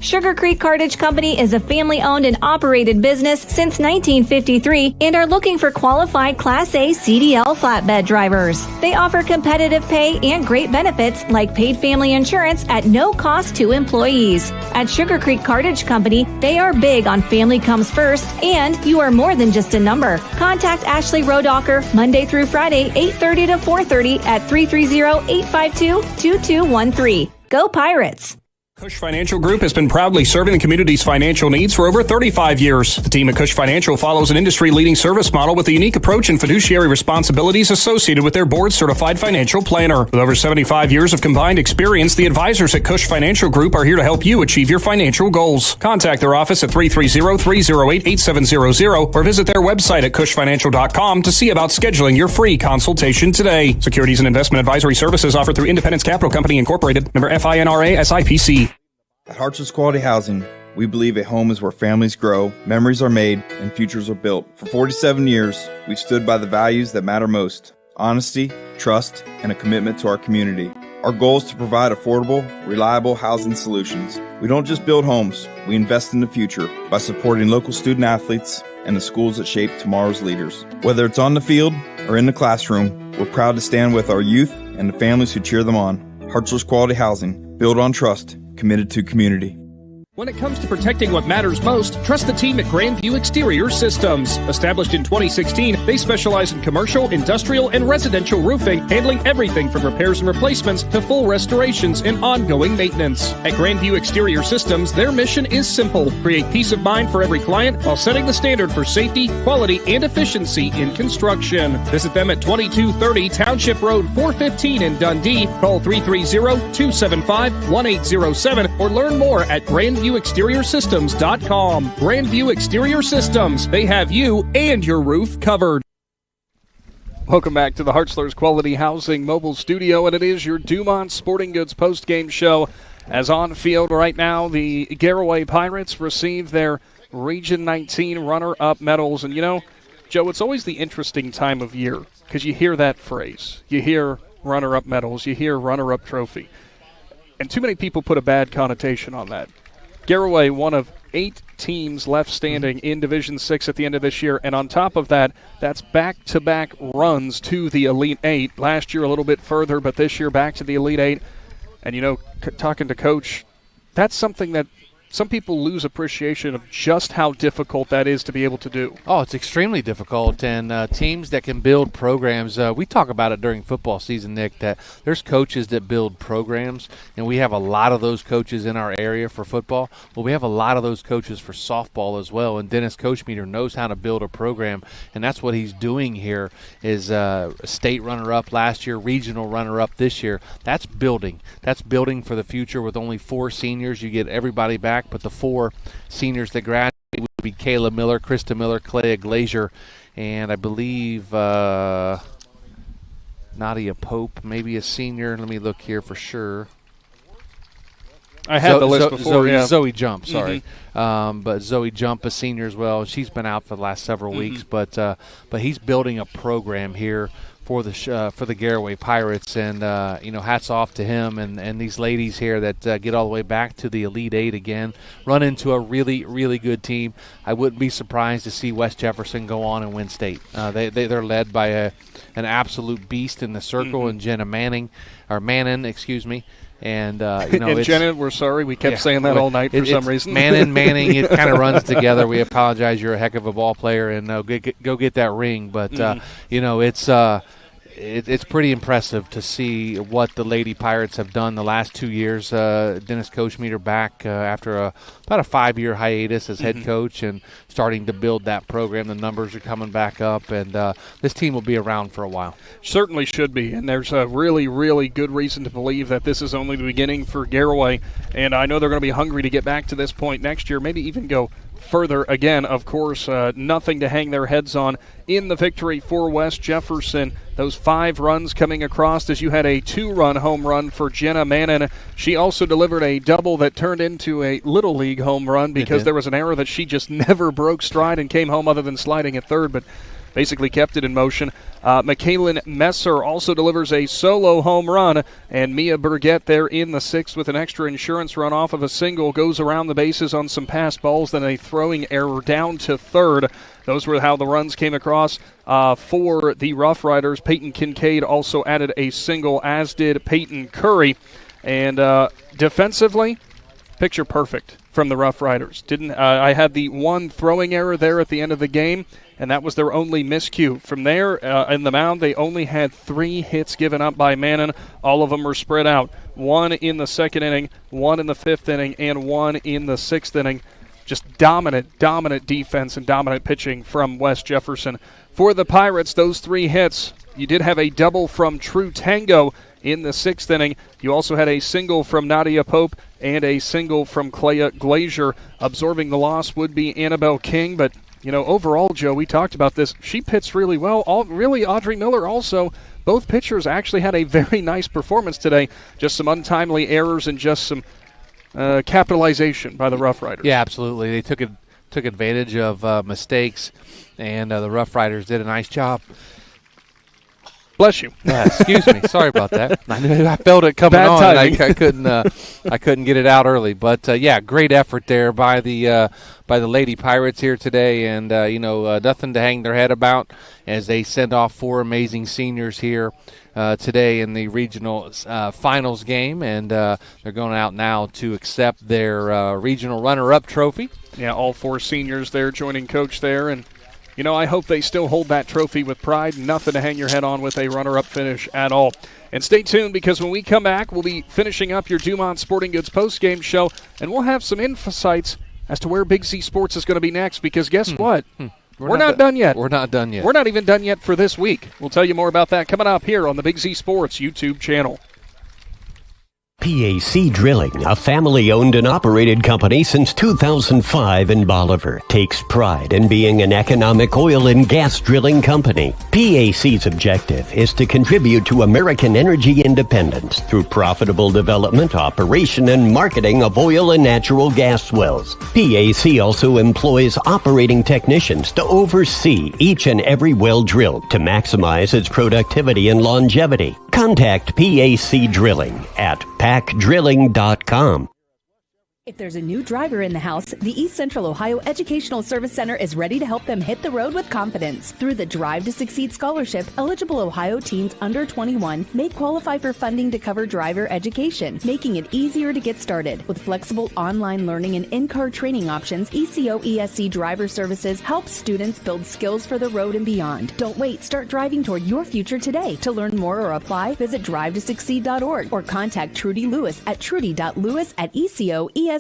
Cartage Company is a family-owned and operated business since 1953 and are looking for qualified Class A CDL flatbed drivers. They offer competitive pay and great benefits like paid family insurance at no cost to employees. At Sugar Creek Cartage Company, they are big on family comes first, and you are more than just a number. Contact Ashley Rodocker Monday through Friday, 8:30 to 4:30 at 330-852-2213. Go Pirates! Cush Financial Group has been proudly serving the community's financial needs for over 35 years. The team at Cush Financial follows an industry-leading service model with a unique approach and fiduciary responsibilities associated with their board-certified financial planner. With over 75 years of combined experience, the advisors at Cush Financial Group are here to help you achieve your financial goals. Contact their office at 330-308-8700 or visit their website at cushfinancial.com to see about scheduling your free consultation today. Securities and investment advisory services offered through Independence Capital Company Incorporated, member FINRA SIPC. At Hartson's Quality Housing, we believe a home is where families grow, memories are made, and futures are built. For 47 years, we've stood by the values that matter most: honesty, trust, and a commitment to our community. Our goal is to provide affordable, reliable housing solutions. We don't just build homes, we invest in the future by supporting local student athletes and the schools that shape tomorrow's leaders. Whether it's on the field or in the classroom, we're proud to stand with our youth and the families who cheer them on. Hartson's Quality Housing, built on trust, committed to community. When it comes to protecting what matters most, trust the team at Grandview Exterior Systems. Established in 2016, they specialize in commercial, industrial, and residential roofing, handling everything from repairs and replacements to full restorations and ongoing maintenance. At Grandview Exterior Systems, their mission is simple: create peace of mind for every client while setting the standard for safety, quality, and efficiency in construction. Visit them at 2230 Township Road 415 in Dundee. Call 330-275-1807 or learn more at GrandviewExteriorSystems.com. Grandview Exterior Systems. They have you and your roof covered. Welcome back to the Hartzler's Quality Housing mobile studio, and it is your Dumont Sporting Goods post-game show. As on field right now, the Garaway Pirates receive their Region 19 runner-up medals. And, you know, Joe, it's always the interesting time of year because you hear that phrase. You hear runner-up medals. You hear runner-up trophy. And too many people put a bad connotation on that. Garaway, one of 8 teams left standing in Division 6 at the end of this year. And on top of that, that's back-to-back runs to the Elite 8. Last year a little bit further, but this year back to the Elite 8. And, you know, talking to Coach, that's something that some people lose appreciation of just how difficult that is to be able to do. Oh, it's extremely difficult, and teams that can build programs, we talk about it during football season, Nick, that there's coaches that build programs, and we have a lot of those coaches in our area for football. Well, we have a lot of those coaches for softball as well, and Dennis Coachmeter knows how to build a program, and that's what he's doing here is a state runner-up last year, regional runner-up this year. That's building. That's building for the future with only 4 seniors. You get everybody back, but the 4 seniors that graduate would be Kayla Miller, Krista Miller, Clea Glazier, and I believe Nadia Pope, maybe a senior. Let me look here for sure. I had the list before. Zoe Jump, sorry. But Zoe Jump, a senior as well. She's been out for the last several weeks, but he's building a program here for the Garaway Pirates, and hats off to him and these ladies here that get all the way back to the Elite Eight again, run into a really, really good team. I wouldn't be surprised to see West Jefferson go on and win state. They're led by an absolute beast in the circle, and Jenna Manning, excuse me. And Jenna, we're sorry, we kept saying that all night for some reason. Manning, it kind of runs together. We apologize. You're a heck of a ball player, and go get that ring. But it's pretty impressive to see what the Lady Pirates have done the last 2 years. Dennis Kochmeter back after about a 5-year hiatus as head coach and starting to build that program. The numbers are coming back up, and this team will be around for a while. Certainly should be, and there's a really, really good reason to believe that this is only the beginning for Garaway, and I know they're going to be hungry to get back to this point next year, maybe even go further again. Of course, nothing to hang their heads on in the victory for West Jefferson. Those 5 runs coming across as you had a 2-run home run for Jenna Manning. She also delivered a double that turned into a Little League home run because there was an error that she just never broke stride and came home other than sliding at third, but basically kept it in motion. Michaelin Messer also delivers a solo home run, and Mia Burgett there in the 6th with an extra insurance run off of a single, goes around the bases on some pass balls, then a throwing error down to third. Those were how the runs came across for the Rough Riders. Peyton Kincaid also added a single, as did Peyton Curry. And defensively, picture perfect from the Rough Riders. I had the one throwing error there at the end of the game, and that was their only miscue. From there, in the mound, they only had 3 hits given up by Manning. All of them were spread out. 1 in the 2nd inning, 1 in the 5th inning, and 1 in the 6th inning. Just dominant defense and dominant pitching from West Jefferson. For the Pirates, those 3 hits, you did have a double from True Tango in the 6th inning. You also had a single from Nadia Pope and a single from Clea Glazier. Absorbing the loss would be Annabelle King, but overall, Joe, we talked about this. She pitched really well. Audrey Miller also. Both pitchers actually had a very nice performance today. Just some untimely errors and just some capitalization by the Rough Riders. Yeah, absolutely. They took advantage of mistakes, and the Rough Riders did a nice job. Bless you. Yeah, excuse me. Sorry about that. I felt it coming on. I couldn't get it out early. But great effort there by the Lady Pirates here today, and nothing to hang their head about as they send off 4 amazing seniors here today in the regional finals game, and they're going out now to accept their regional runner-up trophy. Yeah, all 4 seniors there joining Coach there, and I hope they still hold that trophy with pride. Nothing to hang your head on with a runner-up finish at all. And stay tuned, because when we come back, we'll be finishing up your Dumont Sporting Goods post-game show, and we'll have some insights as to where Big Z Sports is going to be next, because guess what? We're not done yet. We're not done yet. We're not even done yet for this week. We'll tell you more about that coming up here on the Big Z Sports YouTube channel. PAC Drilling, a family-owned and operated company since 2005 in Bolivar, takes pride in being an economic oil and gas drilling company. PAC's objective is to contribute to American energy independence through profitable development, operation, and marketing of oil and natural gas wells. PAC also employs operating technicians to oversee each and every well drilled to maximize its productivity and longevity. Contact PAC Drilling at pacdrilling.com. If there's a new driver in the house, the East Central Ohio Educational Service Center is ready to help them hit the road with confidence. Through the Drive to Succeed Scholarship, eligible Ohio teens under 21 may qualify for funding to cover driver education, making it easier to get started. With flexible online learning and in-car training options, ECO ESC Driver Services helps students build skills for the road and beyond. Don't wait. Start driving toward your future today. To learn more or apply, visit drivetosucceed.org or contact Trudy Lewis at trudy.lewis@ecoesc.org.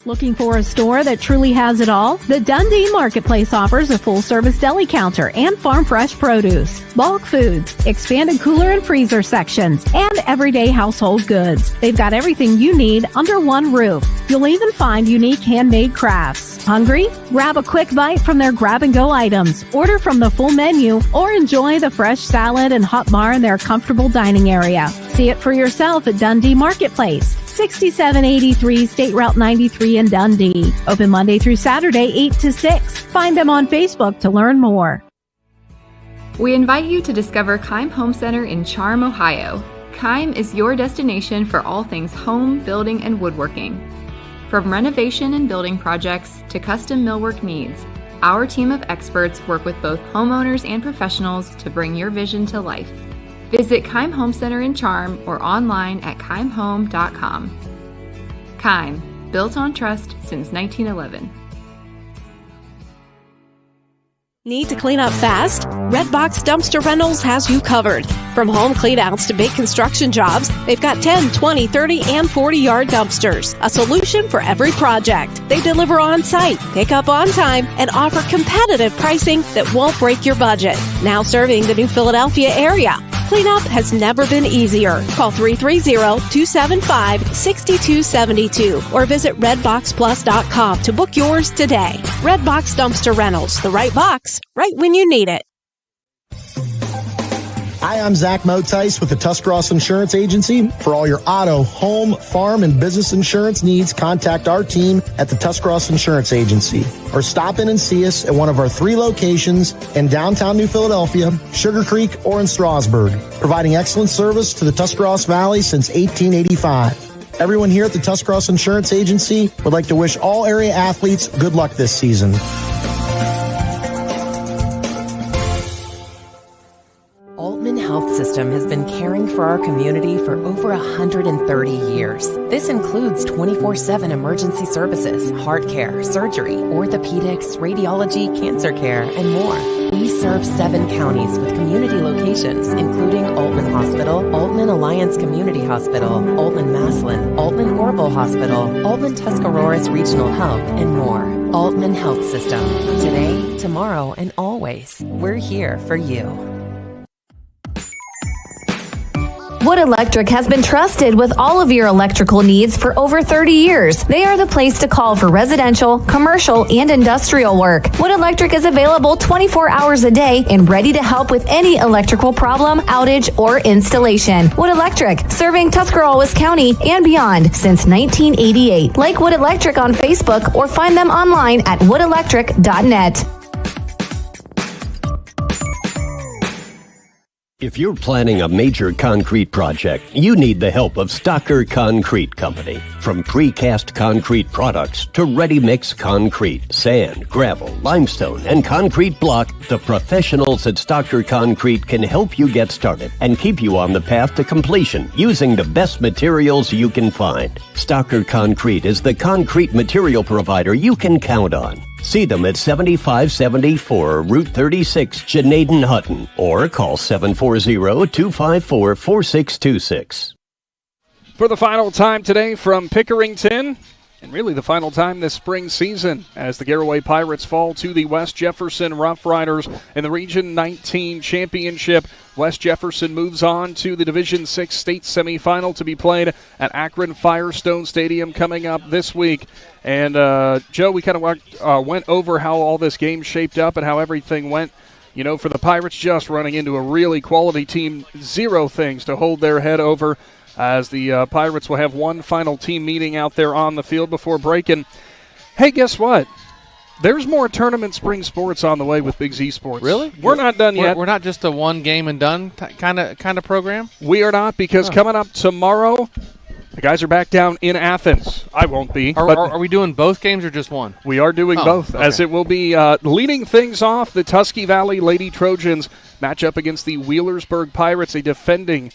Looking for a store that truly has it all? The Dundee Marketplace offers a full-service deli counter and farm-fresh produce, bulk foods, expanded cooler and freezer sections, and everyday household goods. They've got everything you need under one roof. You'll even find unique handmade crafts. Hungry? Grab a quick bite from their grab-and-go items, order from the full menu, or enjoy the fresh salad and hot bar in their comfortable dining area. See it for yourself at Dundee Marketplace, 6783 State Route 93 in Dundee. Open Monday through Saturday, 8 to 6. Find them on Facebook to learn more. We invite you to discover Keim Home Center in Charm, Ohio. Keim is your destination for all things home, building, and woodworking. From renovation and building projects to custom millwork needs, our team of experts work with both homeowners and professionals to bring your vision to life. Visit Keim Home Center in Charm or online at keimhome.com. Keim, built on trust since 1911. Need to clean up fast? Redbox Dumpster Rentals has you covered. From home cleanouts to big construction jobs, they've got 10, 20, 30, and 40-yard dumpsters. A solution for every project. They deliver on-site, pick up on time, and offer competitive pricing that won't break your budget. Now serving the New Philadelphia area. Cleanup has never been easier. Call 330-275-6272 or visit redboxplus.com to book yours today. Redbox Dumpster Rentals, the right box, right when you need it. Hi, I'm Zach Motice with the Tuscarawas Insurance Agency. For all your auto, home, farm, and business insurance needs, contact our team at the Tuscarawas Insurance Agency or stop in and see us at one of our 3 locations in downtown New Philadelphia, Sugar Creek, or in Strasburg, providing excellent service to the Tuscarawas Valley since 1885. Everyone here at the Tuscarawas Insurance Agency would like to wish all area athletes good luck this season. Health System has been caring for our community for over 130 years. This includes 24/7 emergency services, heart care, surgery, orthopedics, radiology, cancer care, and more. We serve 7 counties with community locations, including Altman Hospital, Altman Alliance Community Hospital, Altman Maslin, Altman Orville Hospital, Altman Tuscarawas Regional Health, and more. Altman Health System. Today, tomorrow, and always. We're here for you. Wood Electric has been trusted with all of your electrical needs for over 30 years. They are the place to call for residential, commercial, and industrial work. Wood Electric is available 24 hours a day and ready to help with any electrical problem, outage, or installation. Wood Electric, serving Tuscarawas County and beyond since 1988. Like Wood Electric on Facebook or find them online at woodelectric.net. If you're planning a major concrete project, you need the help of Stocker Concrete Company. From precast concrete products to ready-mix concrete, sand, gravel, limestone, and concrete block, the professionals at Stocker Concrete can help you get started and keep you on the path to completion using the best materials you can find. Stocker Concrete is the concrete material provider you can count on. See them at 7574 Route 36, Janaden-Hutton, or call 740-254-4626. For the final time today from Pickerington, and really the final time this spring season, as the Garaway Pirates fall to the West Jefferson Rough Riders in the Region 19 Championship. West Jefferson moves on to the Division 6 state semifinal to be played at Akron Firestone Stadium coming up this week. And, Joe, we kind of went over how all this game shaped up and how everything went. You know, for the Pirates, just running into a really quality team, 0 things to hold their head over, as the Pirates will have one final team meeting out there on the field before breaking. Hey, guess what? There's more tournament spring sports on the way with Big Z Sports. Really? We're not done yet. We're not just a one game and done kind of program? We are not, because coming up tomorrow, the guys are back down in Athens. I won't be. Are we doing both games or just one? We are doing both, okay. as it will be leading things off. The Tusky Valley Lady Trojans match up against the Wheelersburg Pirates, a defending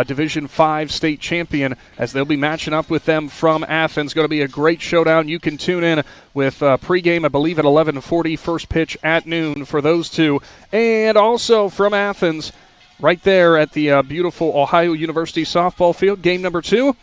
Division 5 state champion, as they'll be matching up with them from Athens. Going to be a great showdown. You can tune in with pregame, I believe, at 11:40, first pitch at noon for those two. And also from Athens, right there at the beautiful Ohio University softball field, game number 2.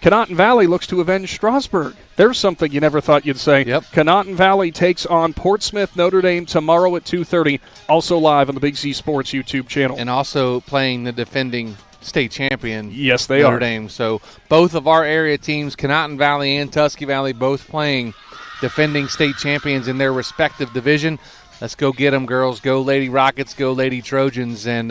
Conotton Valley looks to avenge Strasburg. There's something you never thought you'd say. Yep. Conotton Valley takes on Portsmouth Notre Dame tomorrow at 2:30, also live on the Big Z Sports YouTube channel. And also playing the defending state champion, yes, they Notre are. Dame. So both of our area teams, Conotton Valley and Tusky Valley, both playing defending state champions in their respective division. Let's go get them, girls. Go Lady Rockets, go Lady Trojans, and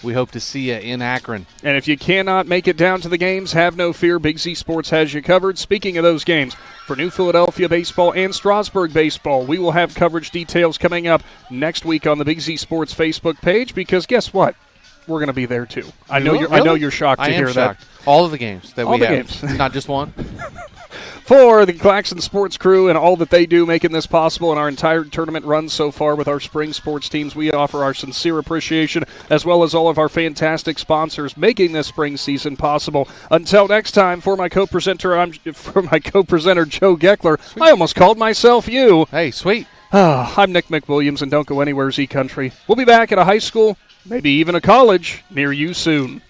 we hope to see you in Akron. And if you cannot make it down to the games, have no fear. Big Z Sports has you covered. Speaking of those games, for New Philadelphia baseball and Strasburg baseball, we will have coverage details coming up next week on the Big Z Sports Facebook page, because guess what? We're going to be there too. I know you're shocked to hear that. All of the games that all we the have, games. Not just one. For the Claxon Sports crew and all that they do making this possible and our entire tournament run so far with our spring sports teams, we offer our sincere appreciation, as well as all of our fantastic sponsors making this spring season possible. Until next time, for my co-presenter Joe Geckler, sweet. I almost called myself you. Hey, sweet. I'm Nick McWilliams, and don't go anywhere, Z Country. We'll be back at a high school, maybe even a college, near you soon.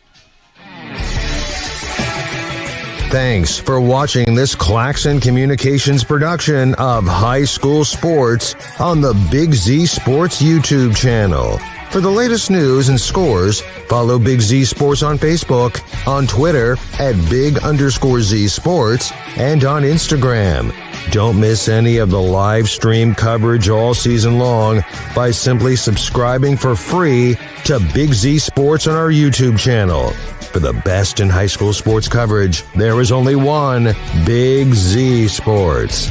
Thanks for watching this Claxon Communications production of High School Sports on the Big Z Sports YouTube channel. For the latest news and scores, follow Big Z Sports on Facebook, on Twitter at @Big_Z Sports, and on Instagram. Don't miss any of the live stream coverage all season long by simply subscribing for free to Big Z Sports on our YouTube channel. For the best in high school sports coverage, there is only one Big Z Sports.